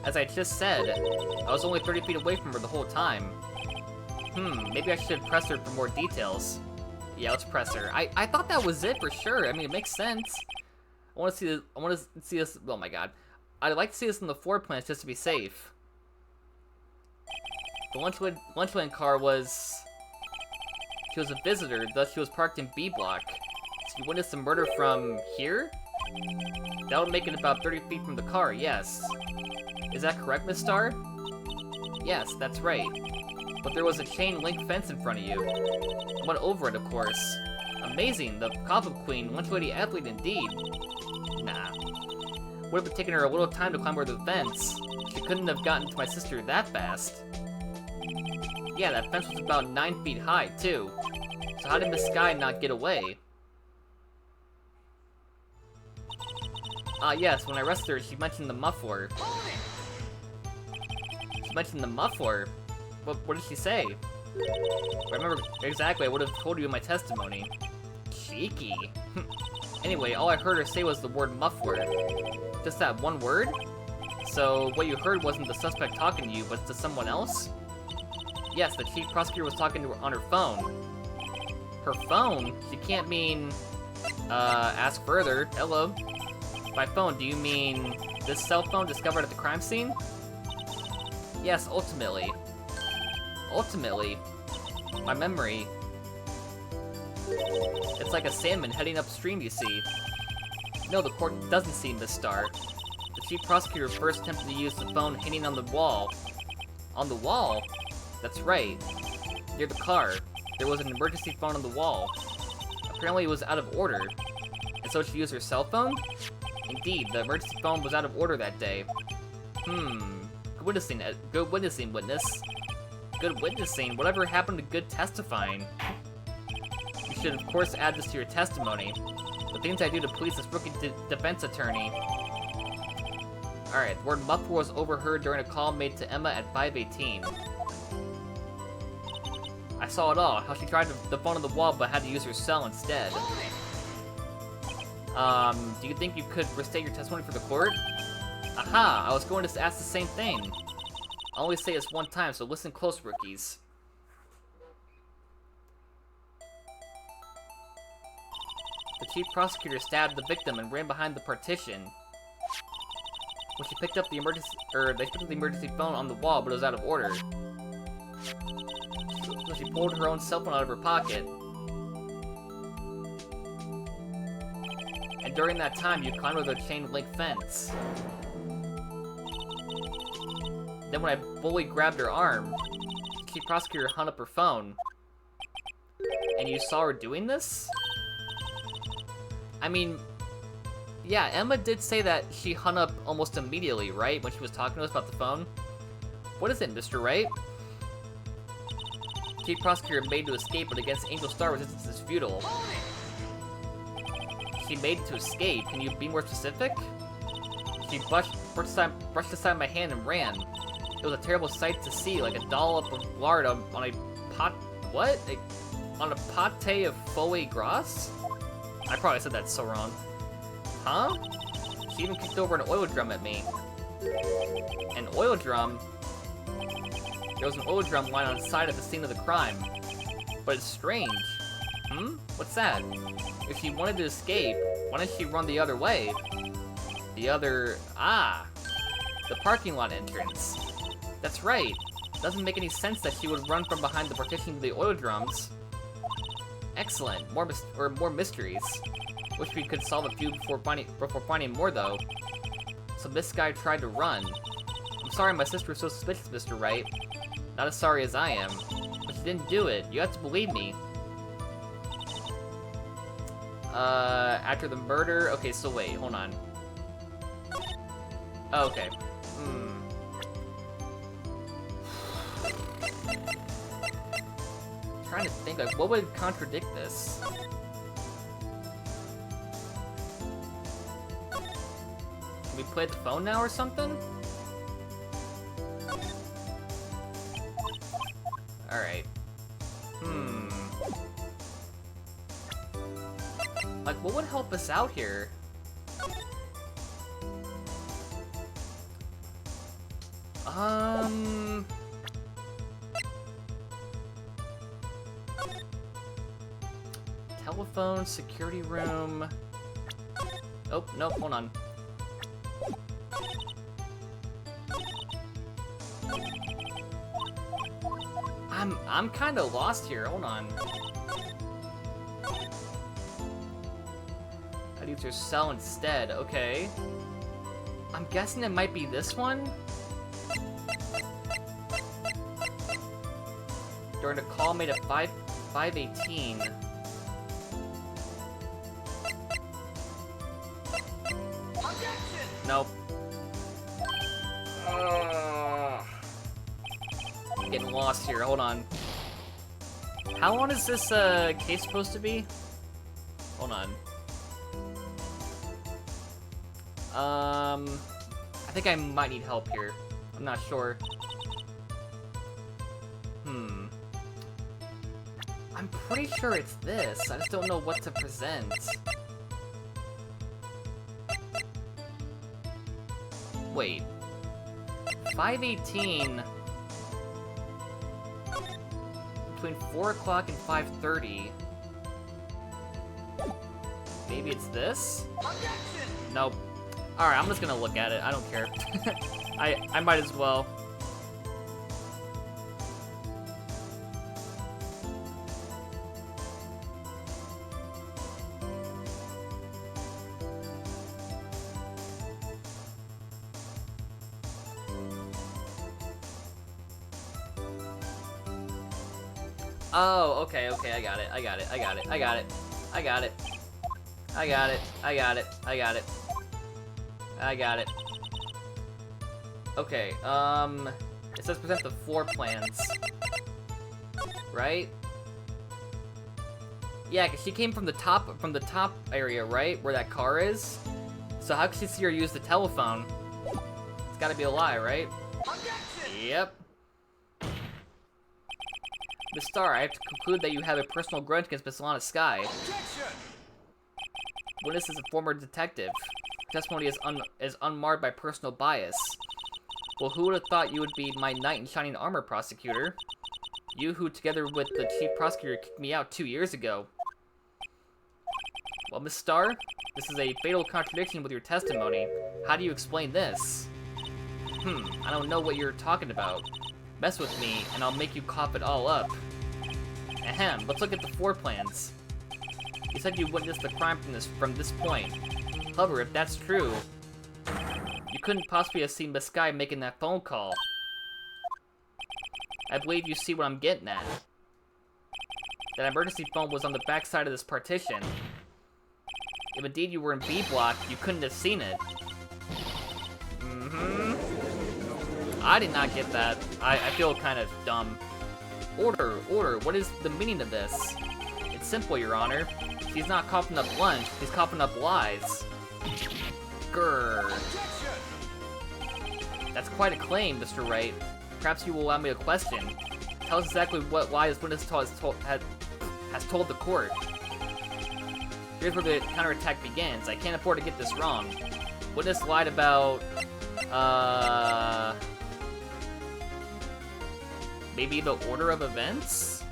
As I just said, I was only 30 feet away from her the whole time. Maybe I should press her for more details. Yeah, let's press her. I thought that was it for sure. I mean, it makes sense. I want to see this. I want to see this. Oh my god. I'd like to see this in the floor plans just to be safe. The Lunchland car was... She was a visitor, thus she was parked in B block. So you witnessed the murder from here? That would make it about 30 feet from the car, yes. Is that correct, Miss Star? Yes, that's right. But there was a chain link fence in front of you. I went over it, of course. Amazing, the Coffin Queen, lunch lady athlete indeed. Nah. Would have taken her a little time to climb over the fence. She couldn't have gotten to my sister that fast. Yeah, that fence was about 9 feet high, too. So how did Miss Sky not get away? Yes, when I arrested her, she mentioned the muffler. She mentioned the muffler? What did she say? I remember exactly, I would have told you in my testimony. Cheeky. Anyway, all I heard her say was the word muffler. Just that one word? So, what you heard wasn't the suspect talking to you, but to someone else? Yes, the chief prosecutor was talking to her on her phone. Her phone? She can't mean... ask further. Hello? By phone, do you mean this cell phone discovered at the crime scene? Yes, ultimately. Ultimately? My memory... It's like a salmon heading upstream, you see. No, the court doesn't see Miss Star. The chief prosecutor first attempted to use the phone hanging on the wall. On the wall? That's right. Near the car. There was an emergency phone on the wall. Apparently it was out of order. And so she used her cell phone? Indeed, the emergency phone was out of order that day. Good witnessing, witness. Good witnessing? Whatever happened to good testifying? You should of course add this to your testimony. The things I do to police as rookie defense attorney. Alright, the word muffler was overheard during a call made to Emma at 5:18. I saw it all, how she tried the phone on the wall but had to use her cell instead. Do you think you could restate your testimony for the court? Aha! I was going to ask the same thing. I'll only say this one time, so listen close, rookies. The chief prosecutor stabbed the victim and ran behind the partition. When she picked up the emergency phone on the wall, but it was out of order. So she pulled her own cell phone out of her pocket. And during that time, you climbed over the chain link fence. Then when I bully grabbed her arm, the chief prosecutor hung up her phone. And you saw her doing this? I mean, yeah, Emma did say that she hung up almost immediately, right? When she was talking to us about the phone. What is it, Mr. Wright? Chief prosecutor made to escape, but against Angel Star, resistance is futile. She made to escape. Can you be more specific? She brushed aside my hand and ran. It was a terrible sight to see, like a dollop of lard on a pot. What? On a pate of foie gras? I probably said that so wrong. Huh? She even kicked over an oil drum at me. An oil drum? There was an oil drum lying on the side of the scene of the crime. But it's strange. What's that? If she wanted to escape, why didn't she run the other way? The parking lot entrance. That's right. Doesn't make any sense that she would run from behind the partition to the oil drums. Excellent. More mysteries. Wish we could solve a few before finding more, though. So this guy tried to run. I'm sorry my sister was so suspicious, Mr. Wright. Not as sorry as I am. But she didn't do it. You have to believe me. After the murder... Okay, so wait, hold on. Oh, okay. Trying to think, like, what would contradict this? Can we play the phone now or something? Alright. Like, what would help us out here? Telephone, security room. Oh, nope, hold on. I'm kind of lost here. Hold on. I'd use your cell instead. Okay. I'm guessing it might be this one. During a call made at 5:18. Nope. I'm getting lost here. Hold on. How long is this case supposed to be? Hold on. I think I might need help here. I'm not sure. I'm pretty sure it's this. I just don't know what to present. Wait. 5:18. Between 4 o'clock and 5:30. Maybe it's this? Nope. Alright, I'm just gonna look at it. I don't care. I might as well. Oh, okay, I got it. Okay, it says present the floor plans. Right? Yeah, cause she came from the top area, right? Where that car is? So how could she see her use the telephone? It's gotta be a lie, right? Yep. Miss Star, I have to conclude that you have a personal grudge against Miss Lana Sky. Witness is a former detective. Testimony is unmarred by personal bias. Well, who would have thought you would be my knight in shining armor, prosecutor? You who, together with the chief prosecutor, kicked me out 2 years ago. Well, Miss Star, this is a fatal contradiction with your testimony. How do you explain this? I don't know what you're talking about. Mess with me, and I'll make you cough it all up. Ahem, let's look at the floor plans. You said you witnessed the crime from this point. However, if that's true, you couldn't possibly have seen Miss Sky making that phone call. I believe you see what I'm getting at. That emergency phone was on the back side of this partition. If indeed you were in B block, you couldn't have seen it. I did not get that. I feel kind of dumb. Order, what is the meaning of this? It's simple, Your Honor. He's not coughing up lunch, he's coughing up lies. Grrr. That's quite a claim, Mr. Wright. Perhaps you will allow me a question. Tell us exactly what lie this witness has told the court. Here's where the counterattack begins. I can't afford to get this wrong. Witness lied about, maybe the order of events?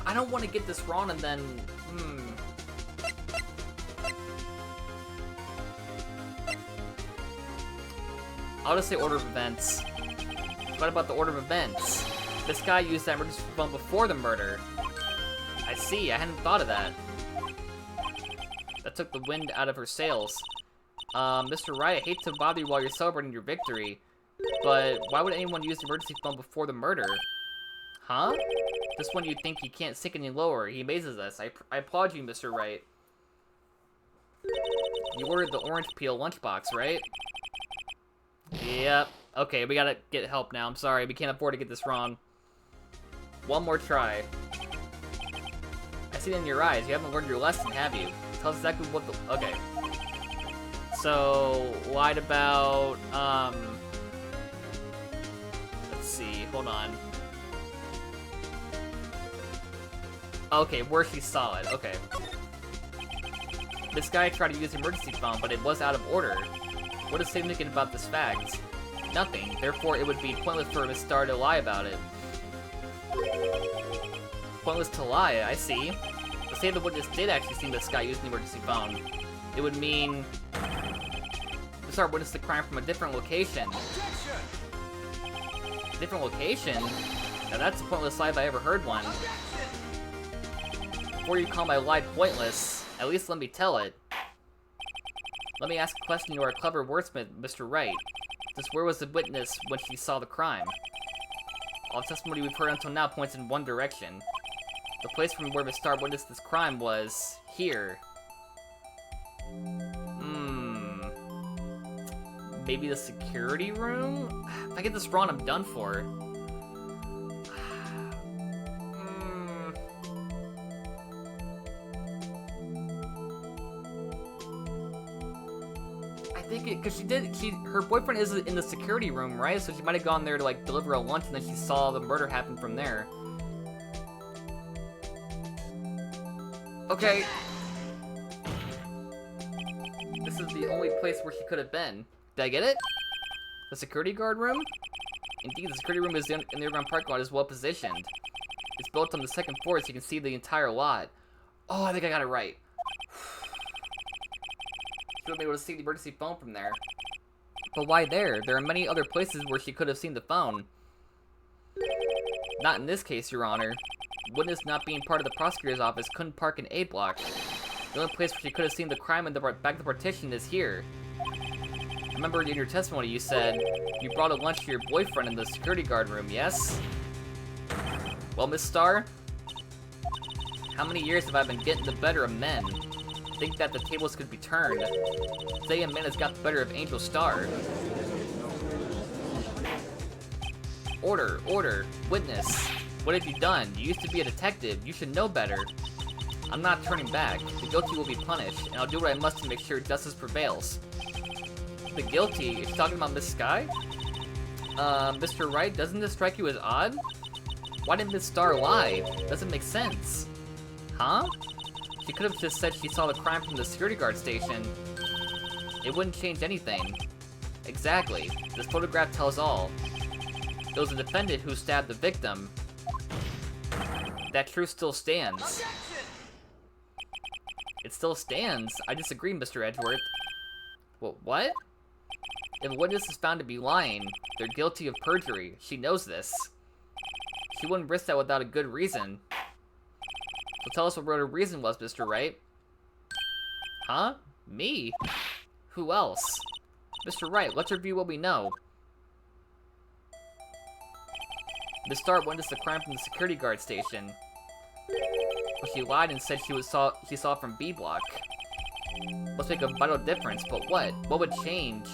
I don't want to get this wrong and then, I'll just say order of events. What about the order of events? This guy used that emergency phone before the murder. I see, I hadn't thought of that. That took the wind out of her sails. Mr. Wright, I hate to bother you while you're celebrating your victory, but why would anyone use the emergency phone before the murder? Huh? Just when you think he can't sink any lower, he amazes us. I applaud you, Mr. Wright. You ordered the orange peel lunchbox, right? Yep. Okay, we gotta get help now. I'm sorry, we can't afford to get this wrong. One more try. I see it in your eyes. You haven't learned your lesson, have you? Tell us exactly what the... Okay. So, lied about, let's see, hold on. Okay, where she saw it, okay. This guy tried to use the emergency phone, but it was out of order. What is significant about this fact? Nothing, therefore it would be pointless for Miss Star to lie about it. Pointless to lie, I see. But say the witness did actually see this guy using the emergency phone. It would mean... Miss Star witnessed the crime from a different location. Different location? Now that's a pointless lie if I ever heard one. Before you call my lie pointless, at least let me tell it. Let me ask a question. You are a clever wordsmith, Mr. Wright. Just where was the witness when she saw the crime? All the testimony we've heard until now points in one direction. The place from where Miss Star witnessed this crime was... here. Maybe the security room? If I get this wrong, I'm done for. I think it, cause her boyfriend is in the security room, right? So she might have gone there to like deliver a lunch and then she saw the murder happen from there. Okay. This is the only place where she could have been. Did I get it? The security guard room? Indeed, the security room is in the underground parking lot is well positioned. It's built on the second floor so you can see the entire lot. Oh, I think I got it right. She would be able to see the emergency phone from there. But why there? There are many other places where she could have seen the phone. Not in this case, Your Honor. Witness not being part of the prosecutor's office couldn't park in A block. The only place where she could have seen the crime in the back of the partition is here. Remember in your testimony you said you brought a lunch to your boyfriend in the security guard room, yes? Well, Miss Star, how many years have I been getting the better of men? Think that the tables could be turned. Say a man has got the better of Angel Star. Order, witness. What have you done? You used to be a detective. You should know better. I'm not turning back. The guilty will be punished, and I'll do what I must to make sure justice prevails. The guilty? Is she talking about Miss Sky? Mr. Wright, doesn't this strike you as odd? Why did Miss Star lie? Doesn't make sense. Huh? She could have just said she saw the crime from the security guard station. It wouldn't change anything. Exactly. This photograph tells all. It was the defendant who stabbed the victim. That truth still stands. It still stands? I disagree, Mr. Edgeworth. What? If a witness is found to be lying, they're guilty of perjury. She knows this. She wouldn't risk that without a good reason. So tell us what her reason was, Mr. Wright. Huh? Me? Who else? Mr. Wright, let's review what we know. Miss Star witnessed the crime from the security guard station. But she lied and said she saw it from B block. Must make a vital difference, but what? What would change?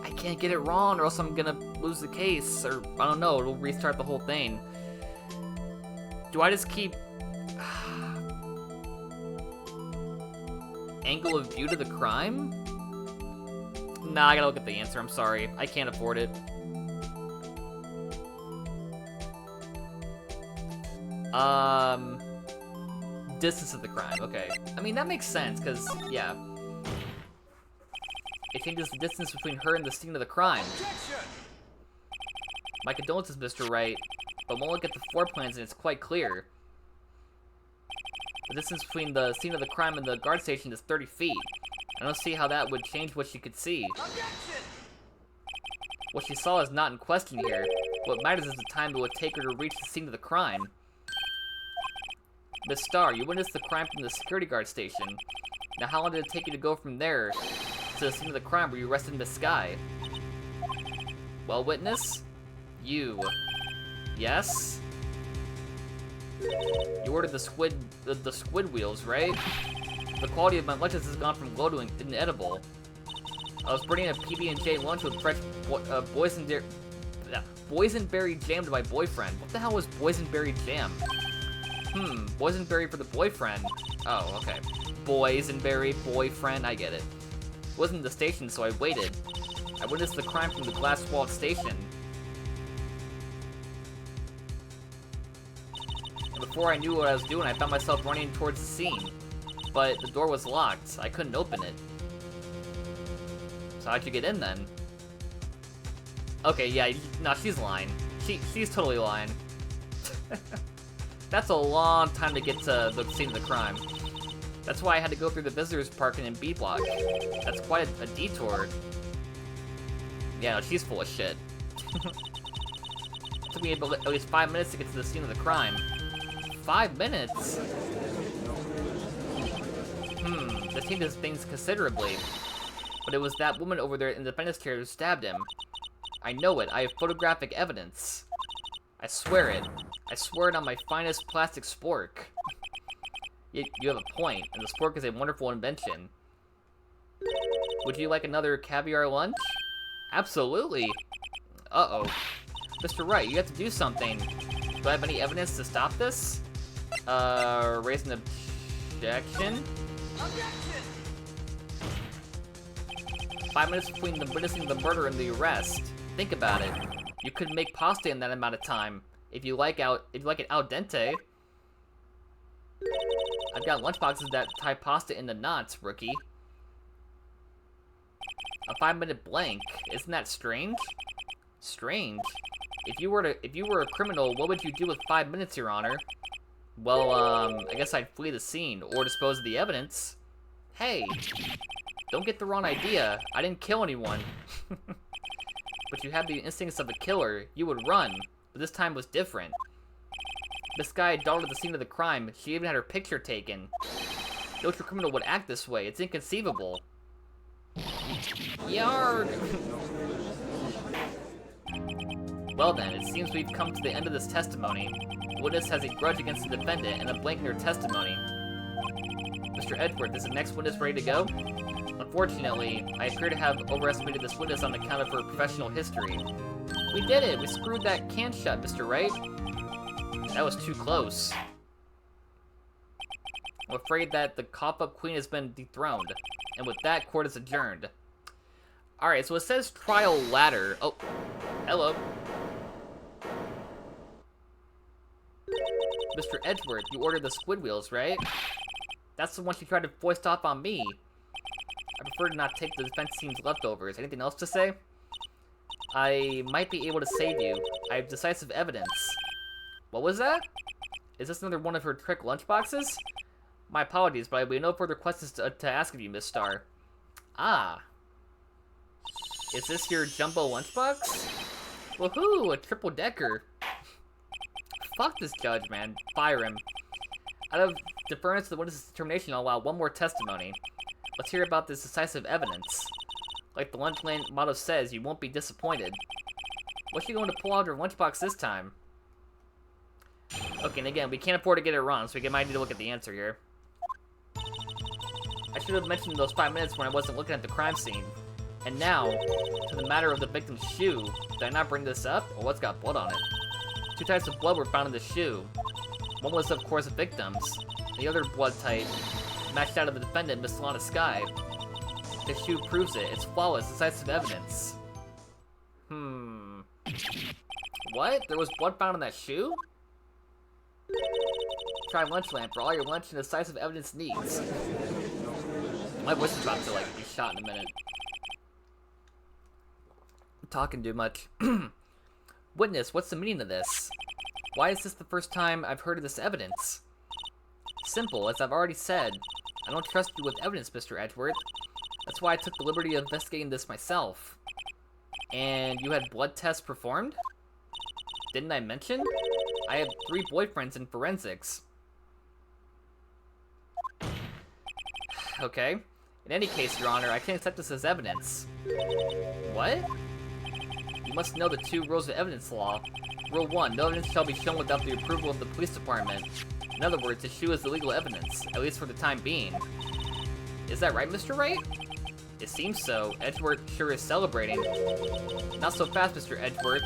I can't get it wrong, or else I'm gonna lose the case, or I don't know, it'll restart the whole thing. Do I just keep angle of view to the crime? Nah, I gotta look at the answer, I'm sorry. I can't afford it. Distance of the crime, okay. I mean, that makes sense, because, yeah. It changes the distance between her and the scene of the crime. My condolences, Mr. Wright, but one look at the floor plans and it's quite clear. The distance between the scene of the crime and the guard station is 30 feet. I don't see how that would change what she could see. What she saw is not in question here. What matters is the time it would take her to reach the scene of the crime. Miss Star, you witnessed the crime from the security guard station. Now how long did it take you to go from there to the scene of the crime where you arrested Miss Sky? Well, witness? You. Yes? You ordered the squid wheels, right? The quality of my lunches has gone low to inedible. I was bringing a PB&J lunch with fresh boysenberry jam to my boyfriend. What the hell was boysenberry jam? Boysenberry for the boyfriend. Oh, okay. Boysenberry, boyfriend, I get it. It wasn't the station, so I waited. I witnessed the crime from the glass-walled station. And before I knew what I was doing, I found myself running towards the scene. But the door was locked. I couldn't open it. So how'd you get in then? Okay, yeah, no, she's lying. She's totally lying. That's a long time to get to the scene of the crime. That's why I had to go through the visitors parking in B block. That's quite a detour. Yeah, no, she's full of shit. It took me at least 5 minutes to get to the scene of the crime. 5 minutes? This changes things considerably. But it was that woman over there in the dentist chair who stabbed him. I know it. I have photographic evidence. I swear it. I swear it on my finest plastic spork. You have a point, and the spork is a wonderful invention. Would you like another caviar lunch? Absolutely. Uh-oh. Mr. Wright, you have to do something. Do I have any evidence to stop this? Raise an objection? Objection! 5 minutes between the witnessing the murder and the arrest. Think about it. You could make pasta in that amount of time. If you like it al dente. I've got lunchboxes that tie pasta into knots, rookie. A 5-minute blank. Isn't that strange? Strange. If you were a criminal, what would you do with 5 minutes, Your Honor? Well, I guess I'd flee the scene or dispose of the evidence. Hey, don't get the wrong idea. I didn't kill anyone. But you have the instincts of a killer. You would run, but this time was different. This guy had dawned at the scene of the crime. She even had her picture taken. No true criminal would act this way. It's inconceivable. Yarg! Well then, it seems we've come to the end of this testimony. The witness has a grudge against the defendant and a blank in her testimony. Mr. Edward, is the next witness ready to go? Unfortunately, I appear to have overestimated this witness on account of her professional history. We did it! We screwed that can shut, Mr. Wright. That was too close. I'm afraid that the cough-up queen has been dethroned. And with that, court is adjourned. Alright, so it says trial ladder. Oh, hello. Mr. Edward, you ordered the squid wheels, right? That's the one she tried to foist off on me. I prefer to not take the defense team's leftovers. Anything else to say? I might be able to save you. I have decisive evidence. What was that? Is this another one of her trick lunchboxes? My apologies, but I have no further questions to ask of you, Miss Star. Ah. Is this your jumbo lunchbox? Woohoo, a triple-decker. Fuck this judge, man. Fire him. Out of deference to the witness's determination, I'll allow one more testimony. Let's hear about this decisive evidence. Like the Lunchland motto says, you won't be disappointed. What's she going to pull out of her lunchbox this time? Okay, and again, we can't afford to get it wrong, so we might need to look at the answer here. I should have mentioned those 5 minutes when I wasn't looking at the crime scene. And now, to the matter of the victim's shoe. Did I not bring this up? Well, what's got blood on it? 2 types of blood were found in the shoe. One was, of course, the victim's. The other blood type matched out of the defendant, Miss Lana Sky. The shoe proves it. It's flawless, decisive evidence. What? There was blood found in that shoe? Try lunch lamp for all your lunch and decisive evidence needs. My voice is about to, like, be shot in a minute. I'm talking too much. Witness, what's the meaning of this? Why is this the first time I've heard of this evidence? Simple, as I've already said. I don't trust you with evidence, Mr. Edgeworth. That's why I took the liberty of investigating this myself. And you had blood tests performed? Didn't I mention? I had 3 boyfriends in forensics. Okay. In any case, Your Honor, I can't accept this as evidence. What? You must know the 2 rules of evidence law. Rule 1, no evidence shall be shown without the approval of the police department. In other words, the shoe is illegal evidence, at least for the time being. Is that right, Mr. Wright? It seems so. Edgeworth sure is celebrating. Not so fast, Mr. Edgeworth.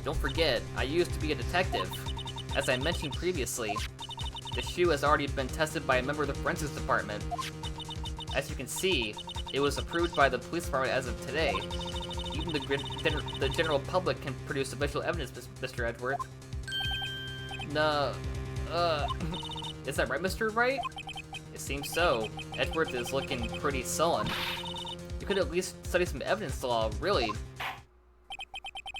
Don't forget, I used to be a detective. As I mentioned previously, the shoe has already been tested by a member of the forensics department. As you can see, it was approved by the police department as of today. Even the general public can produce official evidence, Mr. Edgeworth. No, is that right, Mr. Wright? It seems so. Edgeworth is looking pretty sullen. You could at least study some evidence law, really.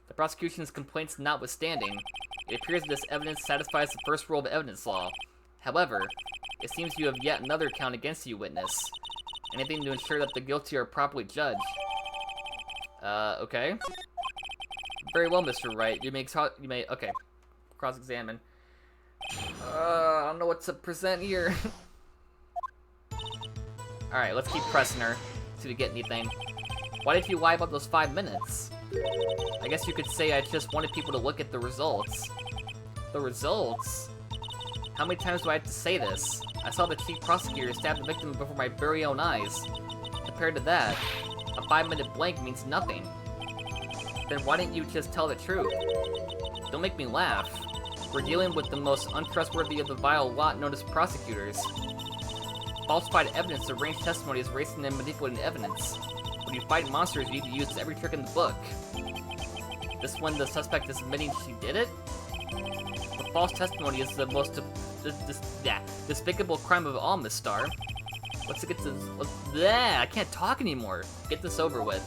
The prosecution's complaints notwithstanding, it appears that this evidence satisfies the first rule of evidence law. However, it seems you have yet another count against you, witness. Anything to ensure that the guilty are properly judged. Okay. Very well, Mr. Wright. You may, okay. Cross-examine. I don't know what to present here. Alright, let's keep pressing her. See if we get anything. Why did you lie about those 5 minutes? I guess you could say I just wanted people to look at the results. The results? How many times do I have to say this? I saw the chief prosecutor stab the victim before my very own eyes. Compared to that, a 5-minute blank means nothing. Then why didn't you just tell the truth? Don't make me laugh. We're dealing with the most untrustworthy of the vile lot known as prosecutors. Falsified evidence, arranged testimony is racing and manipulating evidence. When you fight monsters, you need to use every trick in the book. This when the suspect is admitting she did it? The false testimony is the most despicable crime of all, Miss Starr. Let's get this. I can't talk anymore. Get this over with.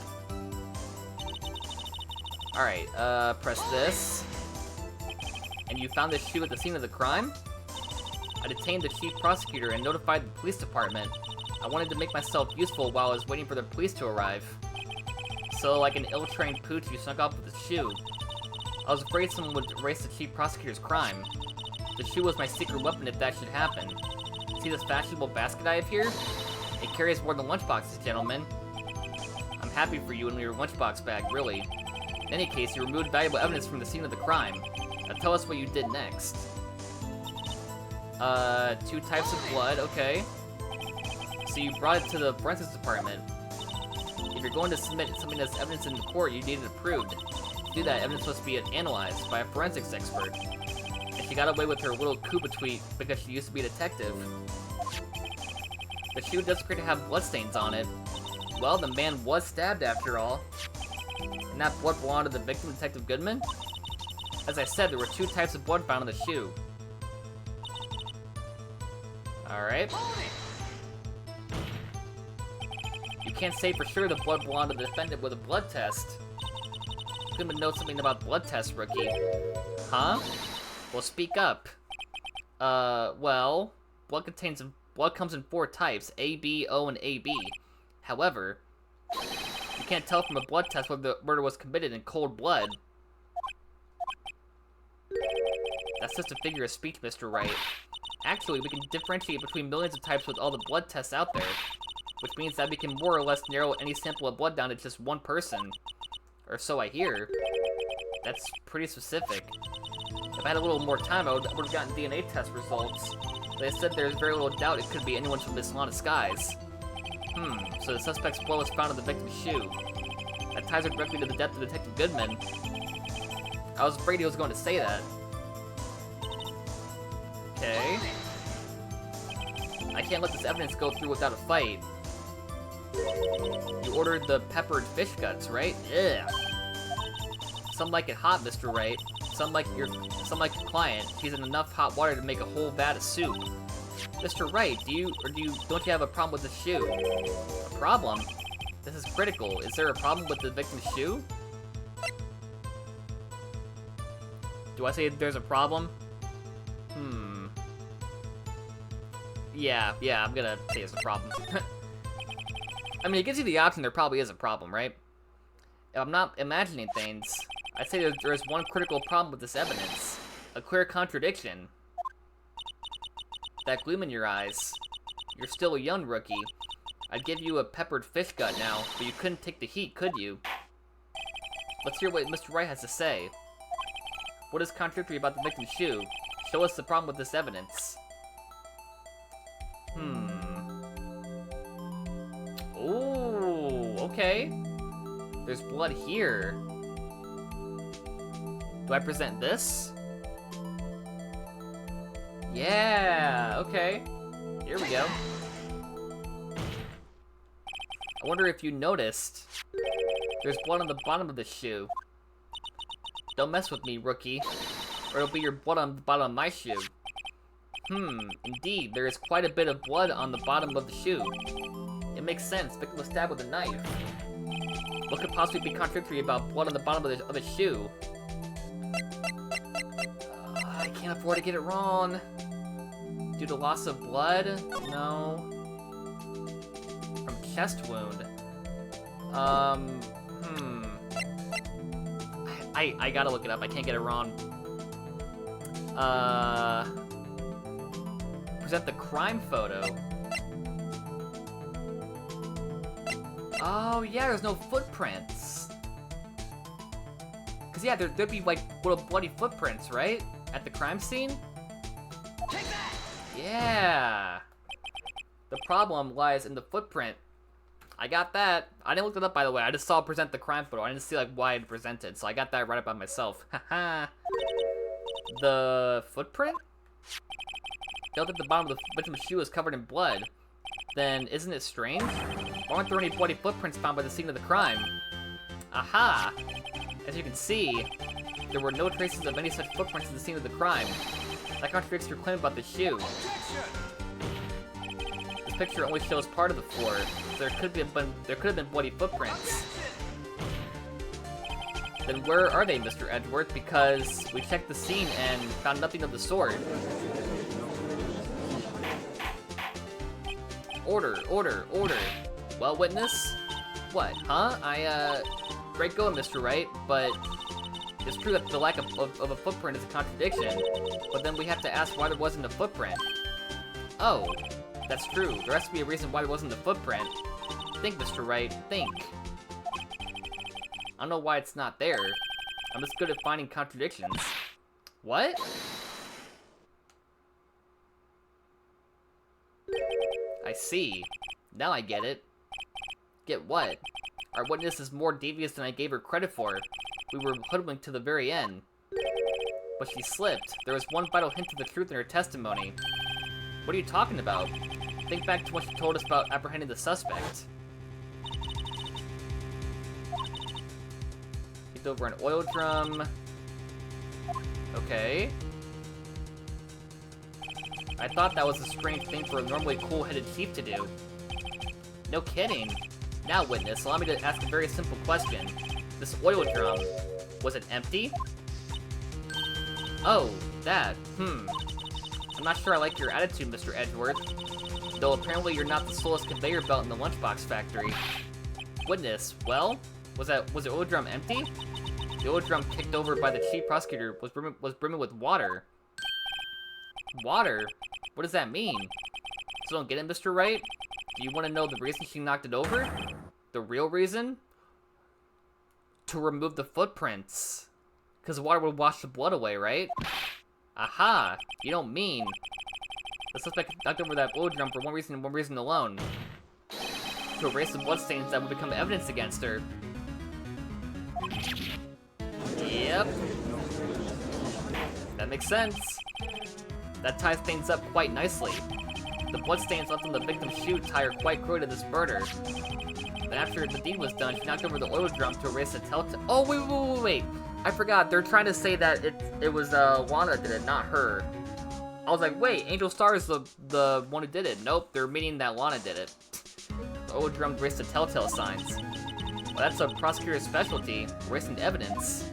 Alright, press this. And you found this shoe at the scene of the crime? I detained the chief prosecutor and notified the police department. I wanted to make myself useful while I was waiting for the police to arrive. So, like an ill-trained pooch, you snuck off with the shoe. I was afraid someone would erase the chief prosecutor's crime. The shoe was my secret weapon if that should happen. See this fashionable basket I have here? It carries more than lunchboxes, gentlemen. I'm happy for you in your lunchbox bag, really. In any case, you removed valuable evidence from the scene of the crime. Now tell us what you did next. 2 types of blood, okay. So you brought it to the forensics department. If you're going to submit something as evidence in the court, you need it approved. To do that, evidence must be analyzed by a forensics expert. And she got away with her little Koopa tweet because she used to be a detective. The shoe does appear to have bloodstains on it. Well, the man was stabbed after all. And that blood belonged to the victim, Detective Goodman? As I said, there were 2 types of blood found on the shoe. Alright. You can't say for sure the blood belonged to the defendant with a blood test. Goodman knows something about blood tests, rookie. Huh? Well, speak up. Well, blood comes in 4 types, A, B, O, and AB. However, you can't tell from a blood test whether the murder was committed in cold blood. That's just a figure of speech, Mr. Wright. Actually, we can differentiate between millions of types with all the blood tests out there, which means that we can more or less narrow any sample of blood down to just one person. Or so I hear. That's pretty specific. If I had a little more time, I would have gotten DNA test results. They said there's very little doubt it could be anyone from this Lana Skies. So the suspect's blood was found on the victim's shoe. That ties her directly to the death of Detective Goodman. I was afraid he was going to say that. Okay. I can't let this evidence go through without a fight. You ordered the peppered fish guts, right? Ugh. Some like it hot, Mr. Wright. Some like your client. He's in enough hot water to make a whole vat of soup. Mr. Wright, don't you have a problem with the shoe? A problem? This is critical. Is there a problem with the victim's shoe? Do I say there's a problem? Yeah, I'm gonna say it's a problem. I mean, it gives you the option there probably is a problem, right? If I'm not imagining things, I'd say there's one critical problem with this evidence. A clear contradiction. That gleam in your eyes. You're still a young rookie. I'd give you a peppered fish gut now, but you couldn't take the heat, could you? Let's hear what Mr. Wright has to say. What is contradictory about the victim's shoe? Show us the problem with this evidence. Ooh, okay. There's blood here. Do I present this? Yeah, okay. Here we go. I wonder if you noticed. There's blood on the bottom of the shoe. Don't mess with me, rookie, or it'll be your blood on the bottom of my shoe. Indeed, there is quite a bit of blood on the bottom of the shoe. It makes sense. Victim was stabbed with a knife. What could possibly be contradictory about blood on the bottom of the shoe? I can't afford to get it wrong. Due to loss of blood? No. From chest wound. I gotta look it up. I can't get it wrong. Present the crime photo. Oh, yeah, there's no footprints. Because, yeah, there'd be, like, little bloody footprints, right? At the crime scene? Take that! Yeah! The problem lies in the footprint. I got that. I didn't look it up, by the way. I just saw present the crime photo. I didn't see, like, why it presented, so I got that right up by myself. Haha. The footprint? Note that the bottom of the victim's shoe is covered in blood. Then, isn't it strange? Why aren't there any bloody footprints found by the scene of the crime? Aha! As you can see, there were no traces of any such footprints at the scene of the crime. That contradicts your claim about the shoe. This picture only shows part of the floor, so there could have been bloody footprints. Then where are they, Mr. Edgeworth? Because we checked the scene and found nothing of the sort. Order, order, order. Well, witness? What, huh? Great going, Mr. Wright, but it's true that the lack of a footprint is a contradiction, but then we have to ask why there wasn't a footprint. Oh, that's true. There has to be a reason why there wasn't a footprint. Think, Mr. Wright, think. I don't know why it's not there. I'm just good at finding contradictions. What? I see. Now I get it. Get what? Our witness is more devious than I gave her credit for. We were hoodwinked to the very end. But she slipped. There was one vital hint of the truth in her testimony. What are you talking about? Think back to what she told us about apprehending the suspect. Kicked over an oil drum. Okay. I thought that was a strange thing for a normally cool-headed chief to do. No kidding. Now, witness, allow me to ask a very simple question. This oil drum, was it empty? Oh, that. I'm not sure I like your attitude, Mr. Edgeworth. Though apparently you're not the slowest conveyor belt in the lunchbox factory. Witness, well, was the oil drum empty? The oil drum kicked over by the chief prosecutor was brimming with water. Water? What does that mean? So don't get it, Mr. Wright? Do you want to know the reason she knocked it over? The real reason? To remove the footprints. Because water would wash the blood away, right? Aha! You don't mean. The suspect knocked over that oil drum for one reason and one reason alone. To erase the bloodstains that would become evidence against her. Yep. That makes sense. That ties things up quite nicely. The bloodstains left on the victim's shoe tie her quite cruel to this murder. Then after the deed was done, she knocked over the oil drum to erase the telltale. Oh, wait. I forgot. They're trying to say that it was Lana did it, not her. I was like, wait, Angel Star is the one who did it. Nope, they're meaning that Lana did it. The oil drum erased the telltale signs. Well, that's a prosecutor's specialty, erasing evidence.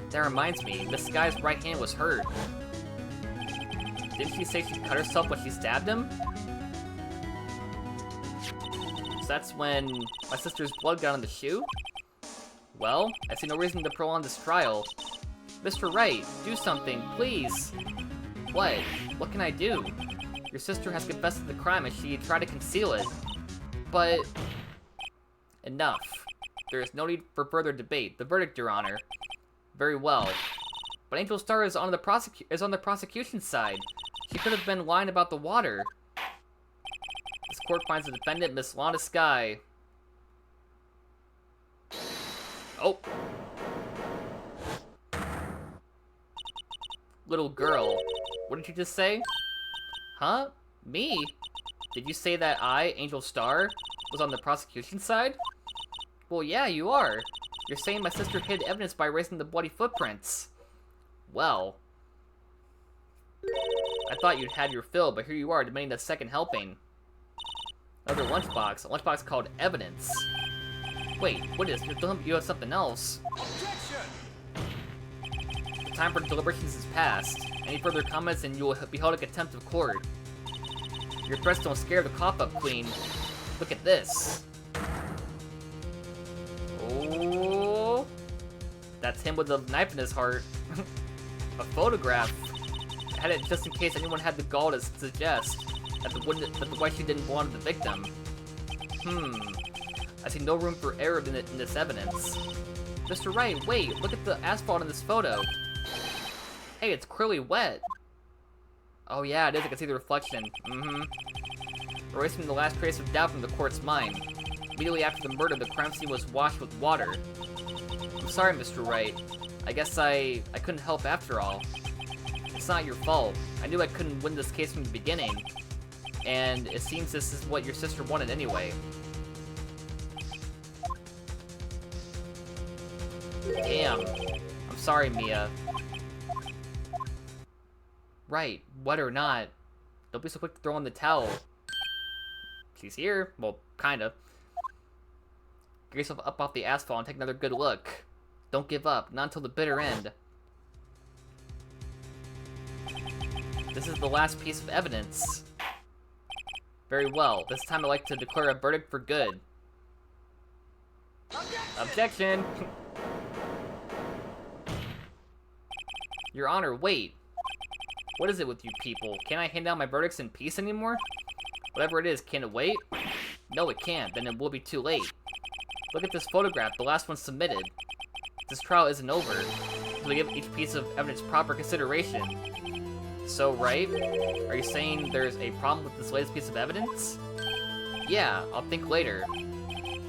That reminds me, Miss Sky's right hand was hurt. Didn't she say she cut herself when she stabbed him? So that's when my sister's blood got on the shoe? Well, I see no reason to prolong this trial. Mr. Wright, do something, please! What? What can I do? Your sister has confessed to the crime and she tried to conceal it. But... enough. There is no need for further debate. The verdict, Your Honor. Very well. But Angel Star is on the prosecution's side. She could have been lying about the water. This court finds the defendant, Miss Lana Sky. Oh. Little girl. What did you just say? Huh? Me? Did you say that I, Angel Star, was on the prosecution side? Well, yeah, you are. You're saying my sister hid evidence by erasing the bloody footprints. Well. I thought you'd had your fill, but here you are, demanding a second helping. Another lunchbox. A lunchbox called evidence. Wait, what is? You have something else. The time for deliberations is past. Any further comments and you will be held in contempt of court. Your threats don't scare the cop-up queen. Look at this. Oh, that's him with a knife in his heart. A photograph. I had it just in case anyone had the gall to suggest that the wife she didn't belong to the victim. I see no room for error in this evidence. Mr. Wright, wait, look at the asphalt in this photo. Hey, it's clearly wet. Oh yeah, it is, I can see the reflection. Erasing the last trace of doubt from the court's mind. Immediately after the murder, the crime scene was washed with water. I'm sorry, Mr. Wright. I guess I couldn't help after all. It's not your fault. I knew I couldn't win this case from the beginning. And it seems this is what your sister wanted anyway. Damn. I'm sorry, Mia. Right, wet or not. Don't be so quick to throw in the towel. She's here. Well, kinda. Get yourself up off the asphalt and take another good look. Don't give up, not until the bitter end. This is the last piece of evidence. Very well, this time I'd like to declare a verdict for good. Objection! Your Honor, wait. What is it with you people? Can't I hand down my verdicts in peace anymore? Whatever it is, can it wait? No, it can't, then it will be too late. Look at this photograph, the last one submitted. This trial isn't over, so we give each piece of evidence proper consideration. So, right? Are you saying there's a problem with this latest piece of evidence? Yeah, I'll think later.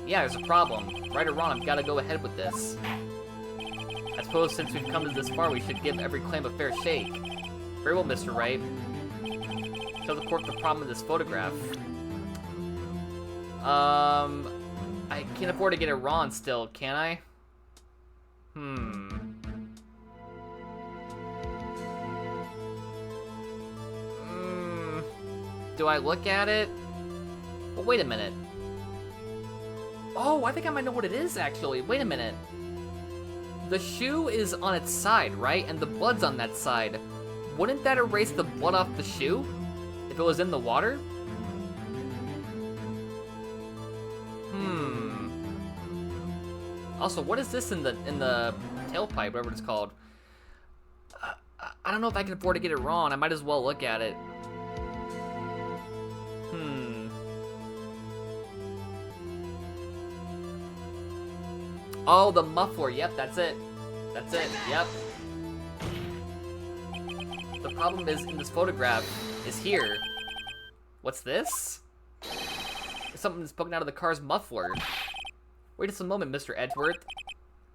Yeah, there's a problem. Right or wrong, I've got to go ahead with this. I suppose since we've come to this far, we should give every claim a fair shake. Very well, Mr. Wright. Show the court the problem with this photograph. I can't afford to get it wrong still, can I? Do I look at it? Well, wait a minute. Oh, I think I might know what it is, actually. Wait a minute. The shoe is on its side, right? And the blood's on that side. Wouldn't that erase the blood off the shoe? If it was in the water? Also, what is this in the tailpipe, whatever it's called? I don't know if I can afford to get it wrong. I might as well look at it. Oh, the muffler. Yep, that's it. That's it. Yep. The problem is, in this photograph, is here. What's this? There's something that's poking out of the car's muffler. Wait just a moment, Mr. Edgeworth.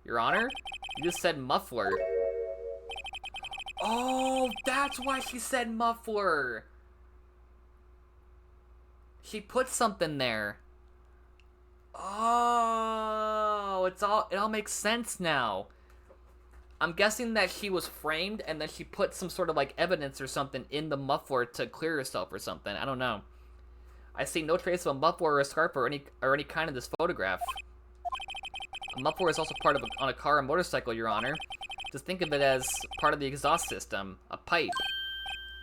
Your Honor? You just said muffler. Oh, that's why she said muffler. She put something there. Oh, it all makes sense now. I'm guessing that she was framed and then she put some sort of like evidence or something in the muffler to clear herself or something. I don't know. I see no trace of a muffler or a scarf or any kind of this photograph. A muffler is also part of on a car or motorcycle, Your Honor. Just think of it as part of the exhaust system, a pipe.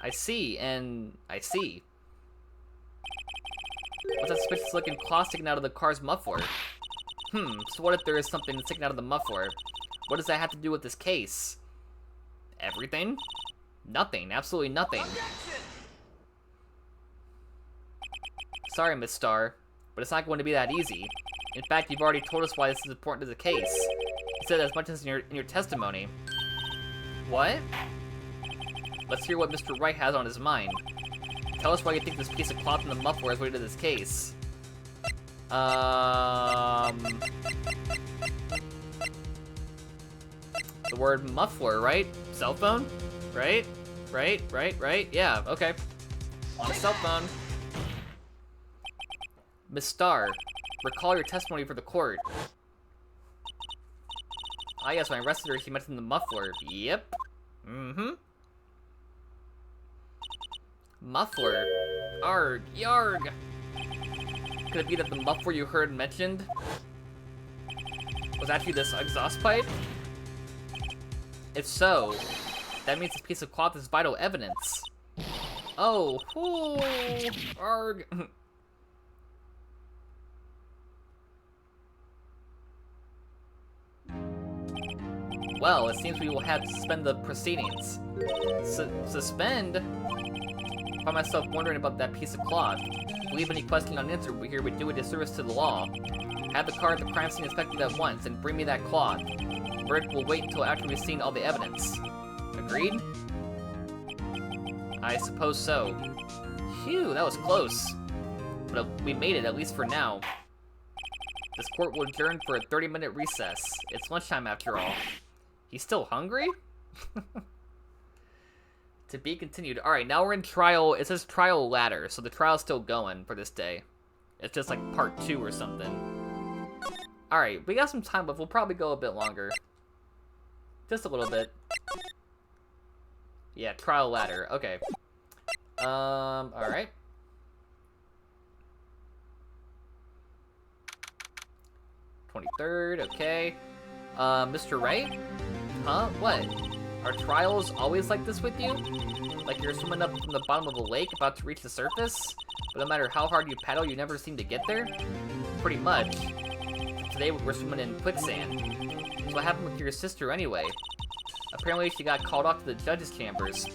I see, and I see. What's that suspicious looking claw sticking out of the car's muffler? So what if there is something sticking out of the muffler? What does that have to do with this case? Everything? Nothing, absolutely nothing. Sorry, Miss Starr, but it's not going to be that easy. In fact, you've already told us why this is important to the case. You said as much as in your testimony. What? Let's hear what Mr. Wright has on his mind. Tell us why you think this piece of cloth in the muffler is related to this case. The word muffler, right? Cell phone? Right? Right? Yeah, okay. On a cell phone. Miss Starr, recall your testimony for the court. Ah yes, when I arrested her, she mentioned the muffler. Yep. Muffler. Arg, yarg. Could it be that the muffler you heard mentioned was actually this exhaust pipe? If so, that means this piece of cloth is vital evidence. Oh, whoo, arg. Well, it seems we will have to suspend the proceedings. Suspend? I find myself wondering about that piece of cloth. Leave any question unanswered here would do a disservice to the law. Have the car at the crime scene inspected at once, and bring me that cloth. The verdict will wait until after we've seen all the evidence. Agreed? I suppose so. Phew, that was close. But we made it, at least for now. This court will adjourn for a 30-minute recess. It's lunchtime after all. He's still hungry? To be continued. Alright, now we're in trial. It says trial ladder, so the trial's still going for this day. It's just like part 2 or something. Alright, we got some time, but we'll probably go a bit longer. Just a little bit. Yeah, trial ladder. Okay. Alright. Okay. Mr. Wright? Huh? What? Are trials always like this with you? Like you're swimming up from the bottom of a lake about to reach the surface, but no matter how hard you paddle, you never seem to get there? Pretty much. Today we're swimming in quicksand. So what happened with your sister anyway? Apparently she got called off to the judge's chambers.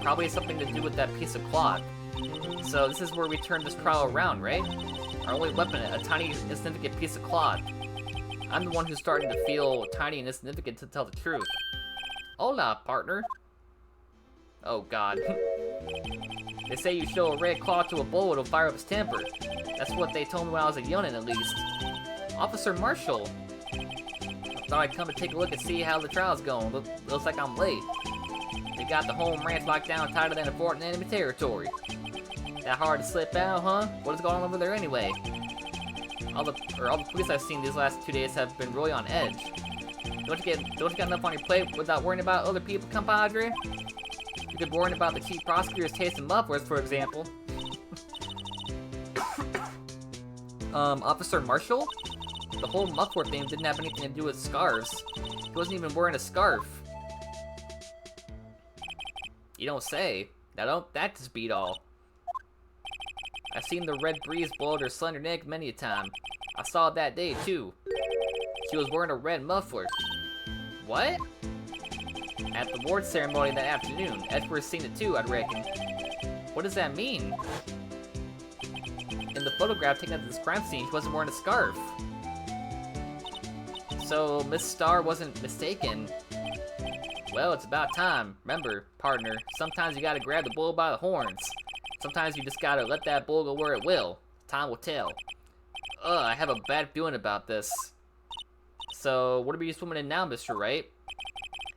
Probably something to do with that piece of cloth. So this is where we turn this trial around, right? Our only weapon, a tiny, insignificant piece of cloth. I'm the one who's starting to feel tiny and insignificant, to tell the truth. Hola, partner. Oh god. They say you show a red cloth to a bull, it'll fire up his temper. That's what they told me when I was a youngin', at least. Officer Marshall. I thought I'd come and take a look and see how the trial's going. Looks like I'm late. They got the home ranch locked down tighter than a fort in enemy territory. That hard to slip out, huh? What is going on over there anyway? All the police I've seen these last 2 days have been really on edge. Don't you got enough on your plate without worrying about other people, compadre? You could worry about the chief prosecutor's taste in mufflers, for example. Officer Marshall? The whole muffler thing didn't have anything to do with scarves. He wasn't even wearing a scarf. You don't say. That just beat all. I've seen the red breeze blow her slender neck many a time. I saw it that day, too. She was wearing a red muffler. What? At the award ceremony that afternoon. Edward's seen it too, I'd reckon. What does that mean? In the photograph taken at this crime scene, she wasn't wearing a scarf. So, Miss Star wasn't mistaken. Well, it's about time. Remember, partner, sometimes you gotta grab the bull by the horns. Sometimes you just gotta let that bull go where it will. Time will tell. I have a bad feeling about this. So, what are we swimming in now, Mr. Wright?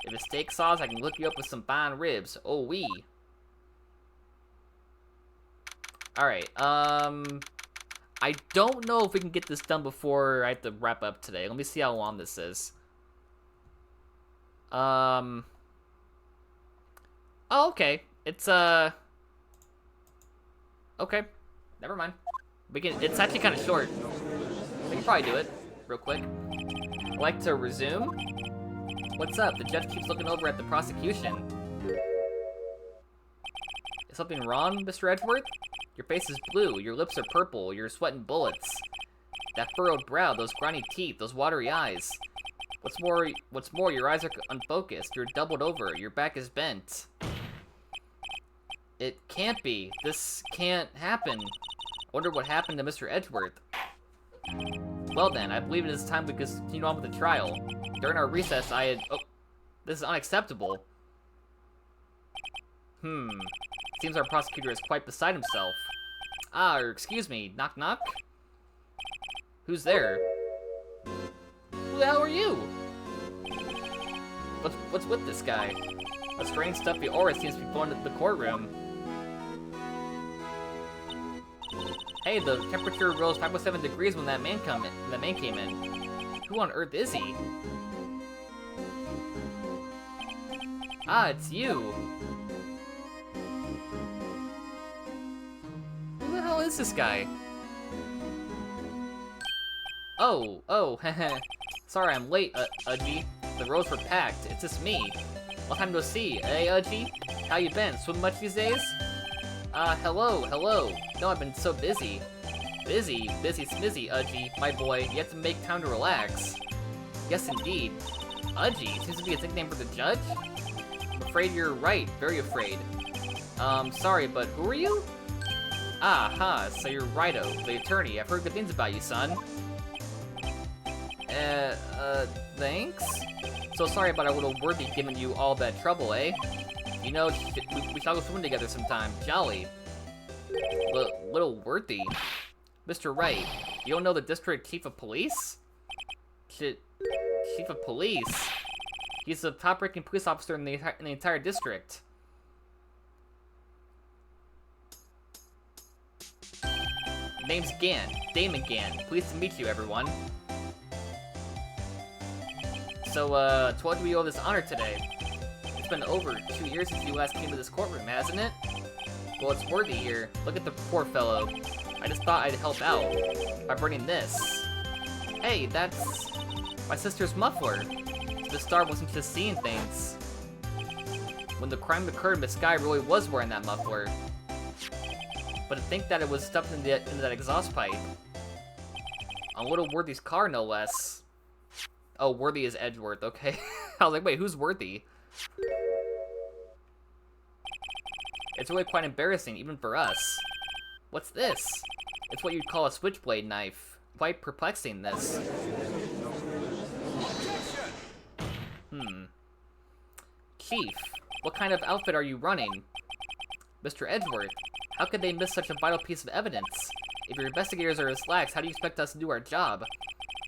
If it's steak sauce, I can look you up with some fine ribs. Oh, wee. Alright, I don't know if we can get this done before I have to wrap up today. Let me see how long this is. Oh, okay. It's, okay. Never mind. It's actually kind of short. We can probably do it real quick. Like to resume? What's up? The judge keeps looking over at the prosecution. Is something wrong, Mr. Edgeworth? Your face is blue, your lips are purple, you're sweating bullets. That furrowed brow, those grimy teeth, those watery eyes. What's more, your eyes are unfocused, you're doubled over, your back is bent. It can't be. This can't happen. Wonder what happened to Mr. Edgeworth. Well then, I believe it is time we continue on with the trial. During our recess, I had... Oh, this is unacceptable. Seems our prosecutor is quite beside himself. Excuse me, knock knock? Who's there? Who the hell are you? What's with this guy? A strange stuffy aura seems to be flowing into the courtroom. Hey, the temperature rose 5.7 degrees when that man came in. Who on earth is he? It's you. Who the hell is this guy? Oh, sorry I'm late, Udgy. The roads were packed. It's just me. Long time no see. Hey, Udgy? How you been? Swim much these days? Hello. No, I've been so busy. Busy smizzy, Udgy. My boy, you have to make time to relax. Yes, indeed. Udgy seems to be a nickname for the judge? I'm afraid you're right. Very afraid. Sorry, but who are you? So you're Wright, the attorney. I've heard good things about you, son. Thanks? So sorry about our little Worthy giving you all that trouble, eh? You know, we shall go swimming together sometime. Jolly. Little Worthy? Mr. Wright, you don't know the district chief of police? Chief of police? He's the top-ranking police officer in the entire district. Name's Gann. Damon Gann. Pleased to meet you, everyone. So, to what do we owe this honor today? It's been over 2 years since you last came to this courtroom, hasn't it? Well, it's Worthy here. Look at the poor fellow. I just thought I'd help out by bringing this. Hey, that's my sister's muffler. The Star wasn't just seeing things. When the crime occurred, Miss Sky really was wearing that muffler. But to think that it was stuffed into that exhaust pipe. On little Worthy's car, no less. Oh, Worthy is Edgeworth, okay. I was like, wait, who's Worthy? It's really quite embarrassing, even for us. What's this? It's what you'd call a switchblade knife. Quite perplexing, this. Chief, what kind of outfit are you running? Mr. Edgeworth, how could they miss such a vital piece of evidence? If your investigators are as lax, how do you expect us to do our job?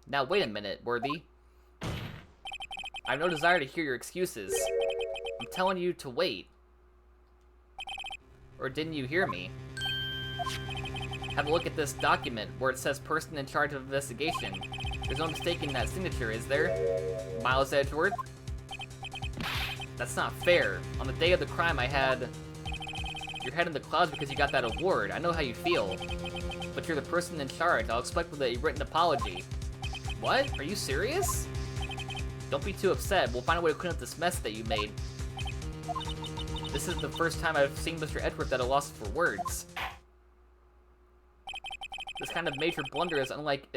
Now wait a minute, Worthy. I have no desire to hear your excuses. I'm telling you to wait. Or didn't you hear me? Have a look at this document where it says person in charge of investigation. There's no mistaking that signature, is there? Miles Edgeworth? That's not fair. On the day of the crime, I had your head in the clouds because you got that award. I know how you feel. But you're the person in charge. I'll expect with a written apology. What? Are you serious? Don't be too upset. We'll find a way to clean up this mess that you made. This is the first time I've seen Mr. Edgeworth at a loss for words. This kind of major blunder is unlike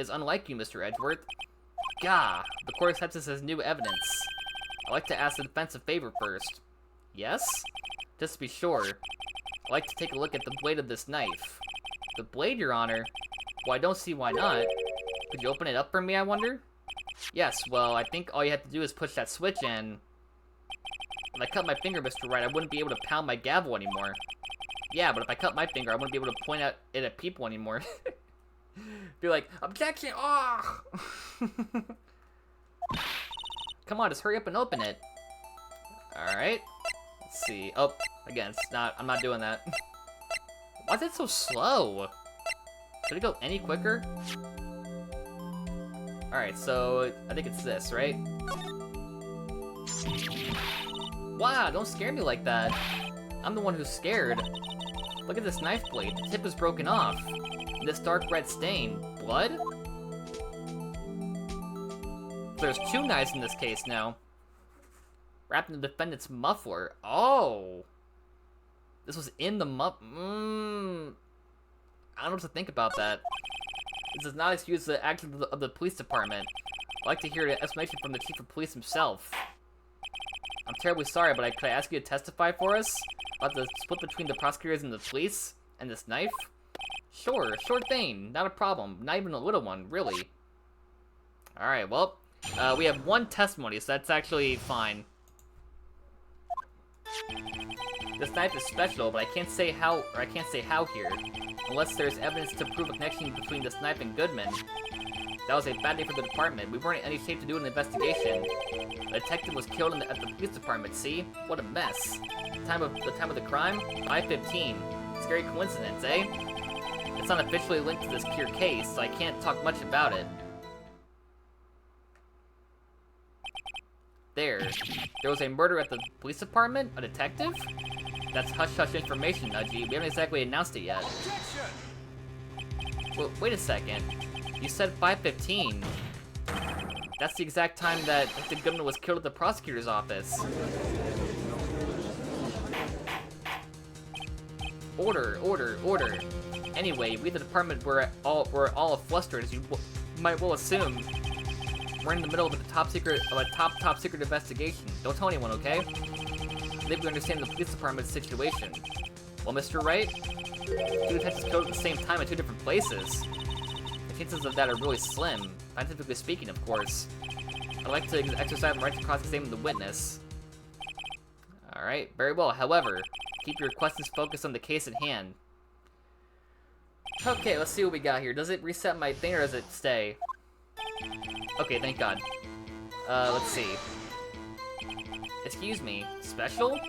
you, Mr. Edgeworth. Gah! The court accepts this as new evidence. I'd like to ask a defensive favor first. Yes? Just to be sure, I'd like to take a look at the blade of this knife. The blade, Your Honor? Well, I don't see why not. Could you open it up for me, I wonder? Yes, well, I think all you have to do is push that switch and... If I cut my finger, Mr. Wright, I wouldn't be able to pound my gavel anymore. Yeah, but if I cut my finger, I wouldn't be able to point at it at people anymore. Be like, objection! Oh! Come on, just hurry up and open it. Alright. Let's see. Oh, again, it's not... I'm not doing that. Why is it so slow? Could it go any quicker? Alright, so I think it's this, right? Wow, don't scare me like that. I'm the one who's scared. Look at this knife blade. The tip is broken off. And this dark red stain. Blood? There's two knives in this case now. Wrapped in the defendant's muffler. Oh! This was in the I don't know what to think about that. This does not excuse the actions of the police department. I'd like to hear an explanation from the chief of police himself. I'm terribly sorry, but could I ask you to testify for us? About the split between the prosecutors and the police? And this knife? Sure thing. Not a problem. Not even a little one, really. Alright, well, we have one testimony, so that's actually fine. This knife is special, but I can't say how here. Unless there's evidence to prove a connection between this knife and Goodman. That was a bad day for the department. We weren't in any shape to do an investigation. The detective was killed at the police department, see? What a mess. The time of the crime? 5:15. Scary coincidence, eh? It's not officially linked to this pure case, so I can't talk much about it. There was a murder at the police department? A detective? That's hush-hush information, Nudgy. We haven't exactly announced it yet. Well, wait a second. You said 5:15. That's the exact time that the Goodman was killed at the prosecutor's office. Order. Anyway, we the department were all flustered, as you might well assume. We're in the middle of a top secret investigation. Don't tell anyone, okay? I think we understand the police department's situation. Well, Mr. Wright, two detectives killed at the same time at two different places. The chances of that are really slim, scientifically speaking, of course. I'd like to exercise my right to cross-examine the witness. Alright, very well. However, keep your questions focused on the case at hand. Okay, let's see what we got here. Does it reset my thing or does it stay? Okay, thank God. Let's see. Excuse me, special?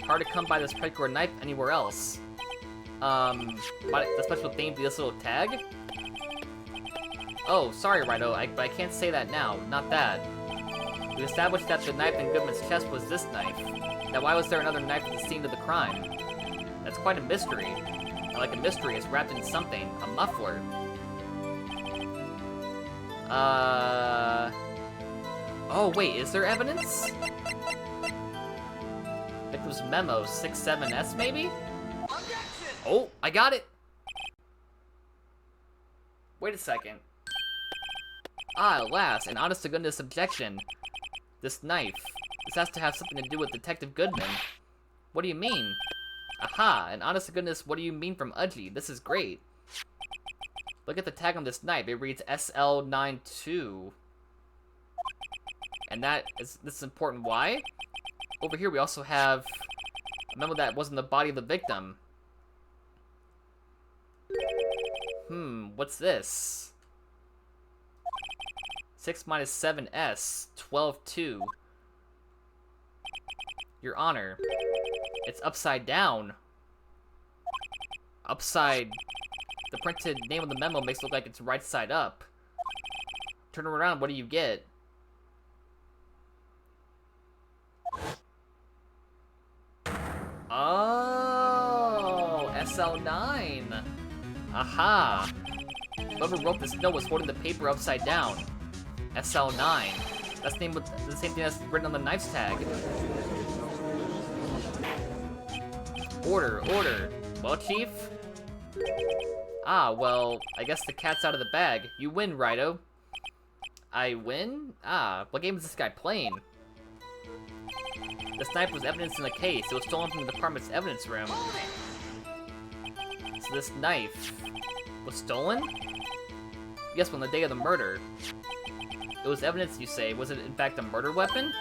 Hard to come by this particular knife anywhere else. The special thing be this little tag? Oh, sorry, Righto, but I can't say that now. Not that. We established that the knife in Goodman's chest was this knife. Now why was there another knife at the scene of the crime? That's quite a mystery. And like a mystery, it's wrapped in something. A muffler. Oh, wait, is there evidence? Victim's memo, 67S, maybe? Oh, I got it! Wait a second. Ah, alas, an honest-to-goodness objection. This knife. This has to have something to do with Detective Goodman. What do you mean? Aha, an honest-to-goodness what do you mean from Udgy? This is great. Look at the tag on this knife. It reads SL92. And this is important. Why? Over here we also have a memo that wasn't the body of the victim. What's this? 6 minus 7S, 12-2. Your Honor, it's upside down. The printed name of the memo makes it look like it's right side up. Turn it around, what do you get? Oh, SL9. Aha. Whoever wrote this note was holding the paper upside down. SL9. That's the same thing that's written on the knife's tag. Order. Well, Chief? Ah, well, I guess the cat's out of the bag. You win, Righto. I win? Ah, what game is this guy playing? This knife was evidence in the case. It was stolen from the department's evidence room. So this knife was stolen? Yes, on the day of the murder. It was evidence, you say. Was it in fact a murder weapon?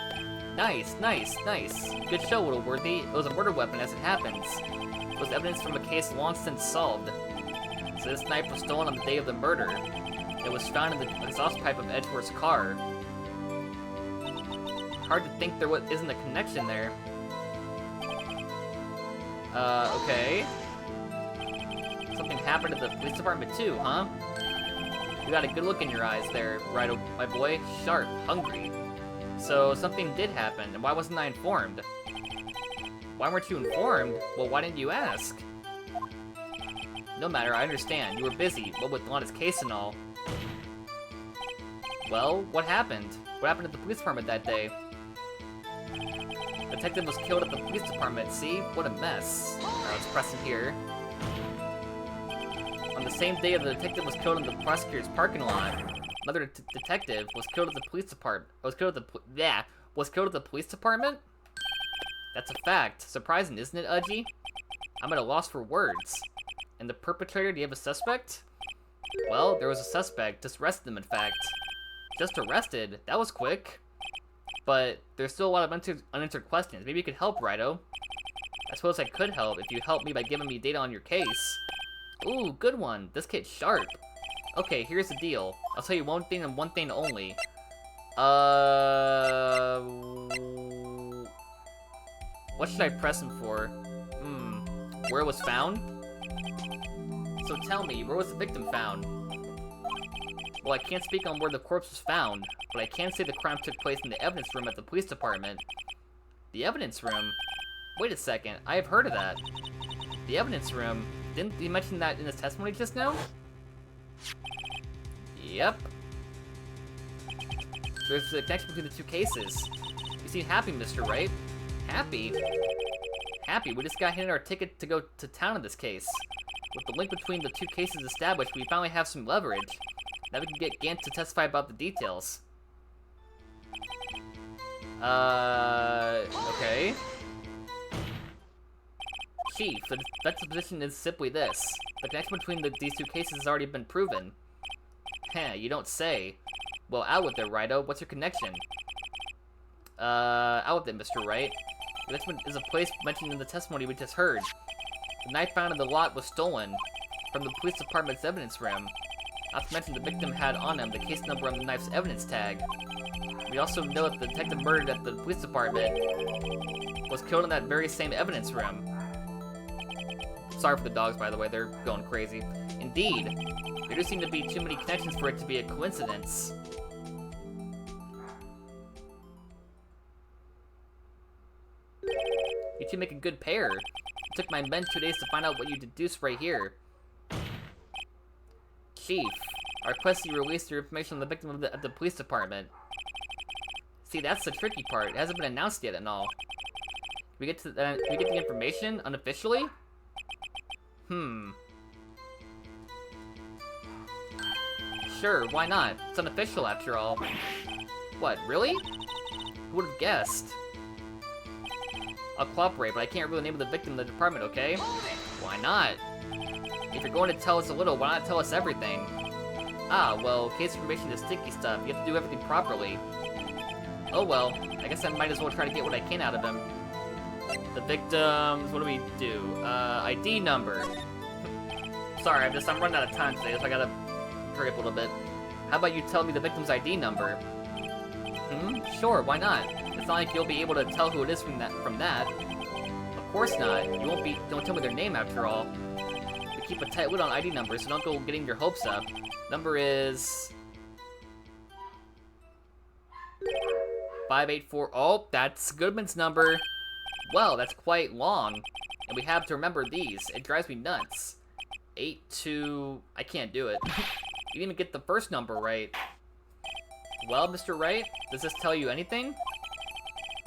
Nice, nice, nice. Good show, Little Worthy. It was a murder weapon as it happens. It was evidence from a case long since solved. So this knife was stolen on the day of the murder. It was found in the exhaust pipe of Edgeworth's car. Hard to think there isn't a connection there. Okay. Something happened at the police department too, huh? You got a good look in your eyes there, Wright, my boy. Sharp, hungry. So something did happen, and why wasn't I informed? Why weren't you informed? Well, why didn't you ask? No matter, I understand. You were busy, what with Lana's case and all. Well, what happened? What happened at the police department that day? The detective was killed at the police department, see? What a mess. Alright, let's press it here. On the same day the detective was killed in the prosecutor's parking lot, another detective was killed at the police department. Was killed at the police department? That's a fact. Surprising, isn't it, Udgy? I'm at a loss for words. And the perpetrator, do you have a suspect? Well, there was a suspect. Just arrested him, in fact. Just arrested? That was quick. But there's still a lot of unanswered questions. Maybe you could help, Righto. I suppose I could help if you help me by giving me data on your case. Ooh, good one. This kid's sharp. Okay, here's the deal. I'll tell you one thing and one thing only. What should I press him for? Where it was found? So tell me, where was the victim found? Well, I can't speak on where the corpse was found, but I can say the crime took place in the evidence room at the police department. The evidence room? Wait a second, I have heard of that. The evidence room? Didn't you mention that in his testimony just now? Yep. There's a connection between the two cases. You seem happy, Mr. Wright. Happy? Happy? We just got handed our ticket to go to town in this case. With the link between the two cases established, we finally have some leverage. Now we can get Gant to testify about the details. Okay. Chief, the defense's position is simply this. The connection between these two cases has already been proven. Heh, you don't say. Well, out with it, Righto. What's your connection? Out with it, Mr. Wright. The connection is a place mentioned in the testimony we just heard. The knife found in the lot was stolen from the police department's evidence room. Not to mention the victim had on him the case number on the knife's evidence tag. We also know that the detective murdered at the police department was killed in that very same evidence room. Sorry for the dogs, by the way, they're going crazy. Indeed, there do seem to be too many connections for it to be a coincidence. You two make a good pair. It took my men 2 days to find out what you deduced right here. Chief, I request you release your information on the victim at the police department. See, that's the tricky part. It hasn't been announced yet and all. We get the information unofficially? Sure, why not? It's unofficial after all. What, really? Who would have guessed? I'll cooperate, but I can't reveal the name of the victim in the department, okay? Why not? If you're going to tell us a little, why not tell us everything? Ah, well, case information is sticky stuff. You have to do everything properly. Oh well, I guess I might as well try to get what I can out of him. The victims, what do we do? ID number. Sorry, I'm running out of time today, so I gotta hurry up a little bit. How about you tell me the victim's ID number? Sure, why not? It's not like you'll be able to tell who it is from that. Of course not. Don't tell me their name after all. We keep a tight lid on ID numbers, so don't go getting your hopes up. Number is 584. Oh, that's Goodman's number. Well, that's quite long, and we have to remember these. It drives me nuts. 82. I can't do it. You didn't even get the first number right. Well, Mr. Wright, does this tell you anything?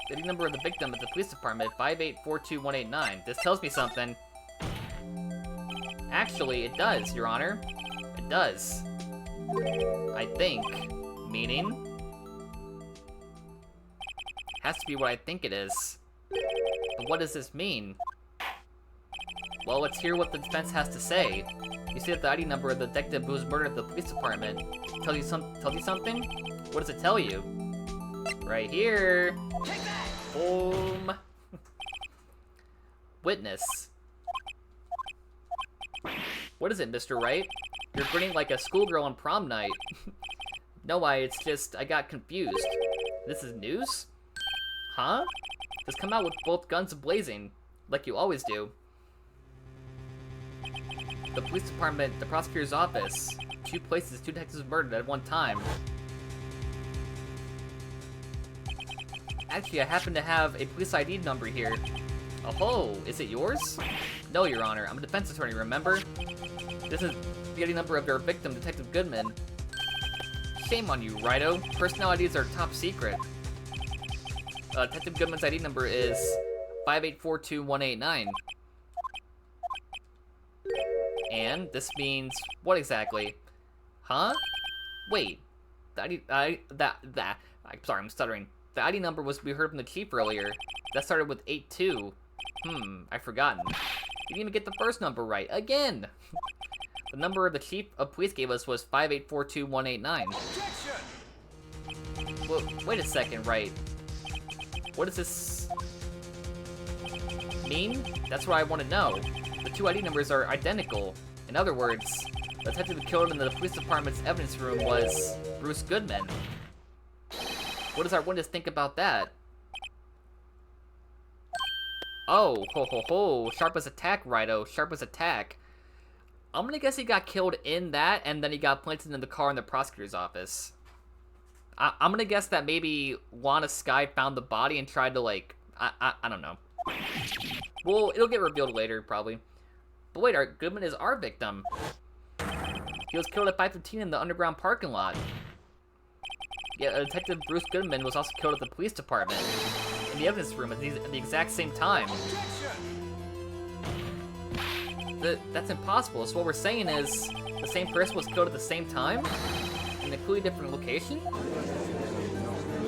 The ID number of the victim at the police department, 5842189. This tells me something. Actually, it does, Your Honor. It does. I think. Meaning? Has to be what I think it is. But what does this mean? Well, let's hear what the defense has to say. You see that the ID number of the detective who was murdered at the police department tells you something? What does it tell you? Right here. Boom. Witness. What is it, Mr. Wright? You're grinning like a schoolgirl on prom night. No, it's just, I got confused. This is news? Huh? Just come out with both guns blazing, like you always do. The police department, the prosecutor's office. 2 places, 2 detectives murdered at one time. Actually, I happen to have a police ID number here. Oh, is it yours? No, Your Honor. I'm a defense attorney, remember? This is the ID number of your victim, Detective Goodman. Shame on you, Righto. Personnel IDs are top secret. Detective Goodman's ID number is 5842189. And this means what exactly? Huh? Wait. The ID, I'm sorry, I'm stuttering. The ID number was we heard from the chief earlier. That started with 82. I've forgotten. You didn't even get the first number right. Again! The number the chief of police gave us was 5842189. Well, wait a second, Wright. What does this mean? That's what I want to know. The 2 ID numbers are identical. In other words, the detective who killed in the police department's evidence room was Bruce Goodman. What does our witness think about that? Oh, ho ho ho, sharp as attack, Righto, sharp as attack. I'm gonna guess he got killed in that, and then he got planted in the car in the prosecutor's office. I'm gonna guess that maybe Lana Skye found the body and tried to, like, I don't know. Well, it'll get revealed later, probably. But wait, Goodman is our victim. He was killed at 5:15 in the underground parking lot. Yeah, Detective Bruce Goodman was also killed at the police department, in the evidence room at the exact same time. That's impossible. So what we're saying is, the same person was killed at the same time? In a completely different location?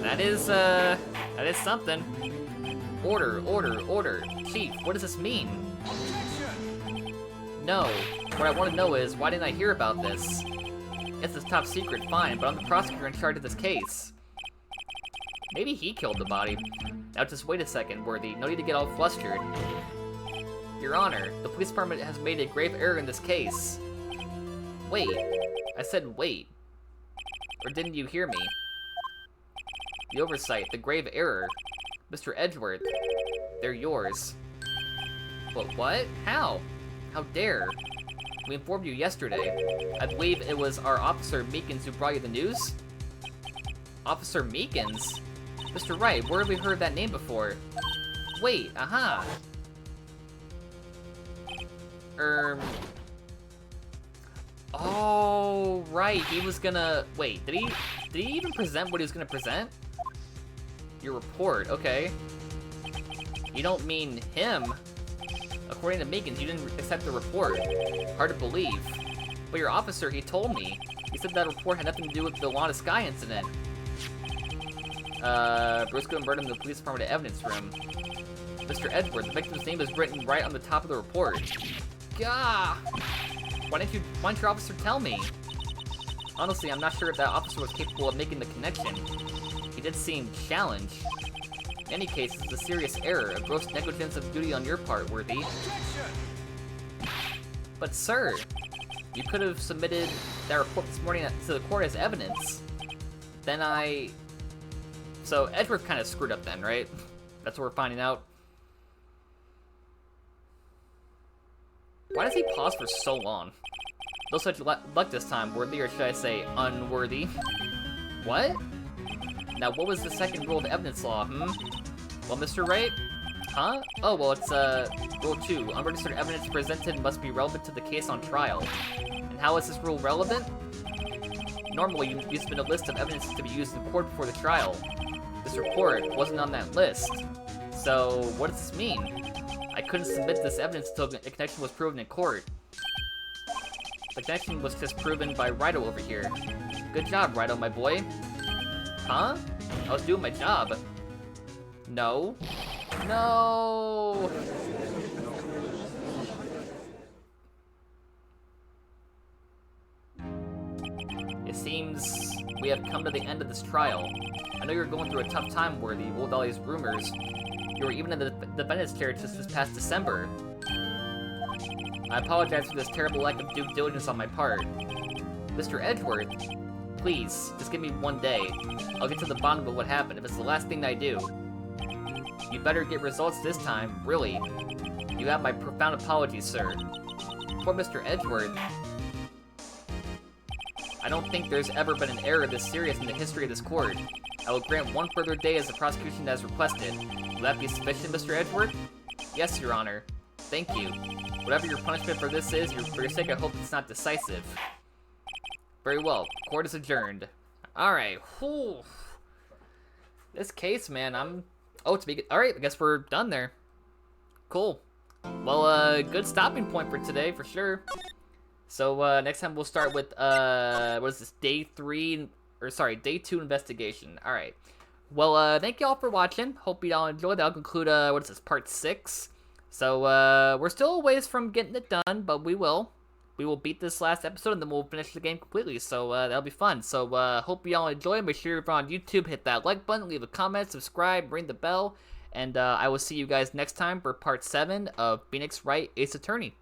That is something. Order. Chief, what does this mean? No. What I want to know is, why didn't I hear about this? It's a top secret, fine, but I'm the prosecutor in charge of this case. Maybe he killed the body. Now just wait a second, Worthy. No need to get all flustered. Your Honor, the police department has made a grave error in this case. Wait. I said wait. Or didn't you hear me? The oversight, the grave error. Mr. Edgeworth, they're yours. But what? How? How dare? We informed you yesterday. I believe it was our Officer Meekins who brought you the news? Officer Meekins? Mr. Wright, where have we heard that name before? Wait, aha! Oh, right, he was gonna... Wait, did he even present what he was gonna present? Your report, okay. You don't mean him. According to Meekins, you didn't accept the report. Hard to believe. But your officer, he told me. He said that report had nothing to do with the Lana Skye incident. Bruce Goodman murdered in the police department evidence room. Mr. Edward, the victim's name is written right on the top of the report. Gah! Why didn't your officer tell me? Honestly, I'm not sure if that officer was capable of making the connection. He did seem challenged. In any case, it's a serious error, a gross negligence of duty on your part, Worthy. But sir, you could have submitted that report this morning to the court as evidence. Then So Edgeworth kind of screwed up then, right? That's what we're finding out. Why does he pause for so long? No such luck this time, Worthy, or should I say unworthy? What? Now, what was the second rule of evidence law, Well, Mr. Wright? Huh? Oh, well, it's, Rule 2. Unregistered evidence presented must be relevant to the case on trial. And how is this rule relevant? Normally, you submit a list of evidence to be used in court before the trial. This report wasn't on that list. So, what does this mean? I couldn't submit this evidence until a connection was proven in court. The connection was just proven by Righto over here. Good job, Righto, my boy. Huh? I was doing my job. No. No! It seems we have come to the end of this trial. I know you're going through a tough time, Worthy, with all these rumors. You were even in the defendant's chair just this past December. I apologize for this terrible lack of due diligence on my part. Mr. Edgeworth, please, just give me one day. I'll get to the bottom of what happened if it's the last thing I do. You better get results this time, really. You have my profound apologies, sir. Poor Mr. Edgeworth. I don't think there's ever been an error this serious in the history of this court. I will grant one further day as the prosecution has requested. Will that be sufficient, Mr. Edgeworth? Yes, Your Honor. Thank you. Whatever your punishment for this is, for your sake, I hope it's not decisive. Very well. Court is adjourned. Alright. This case, man, alright, I guess we're done there. Cool. Well, good stopping point for today, for sure. So, next time we'll start with, what is this, day 2 investigation. Alright. Well, thank you all for watching. Hope you all enjoyed. That'll conclude, what is this, part 6. So, we're still a ways from getting it done, but we will. We will beat this last episode, and then we'll finish the game completely, so, that'll be fun. So, hope you all enjoy. Make sure if you're on YouTube, hit that like button, leave a comment, subscribe, ring the bell, and, I will see you guys next time for part 7 of Phoenix Wright Ace Attorney.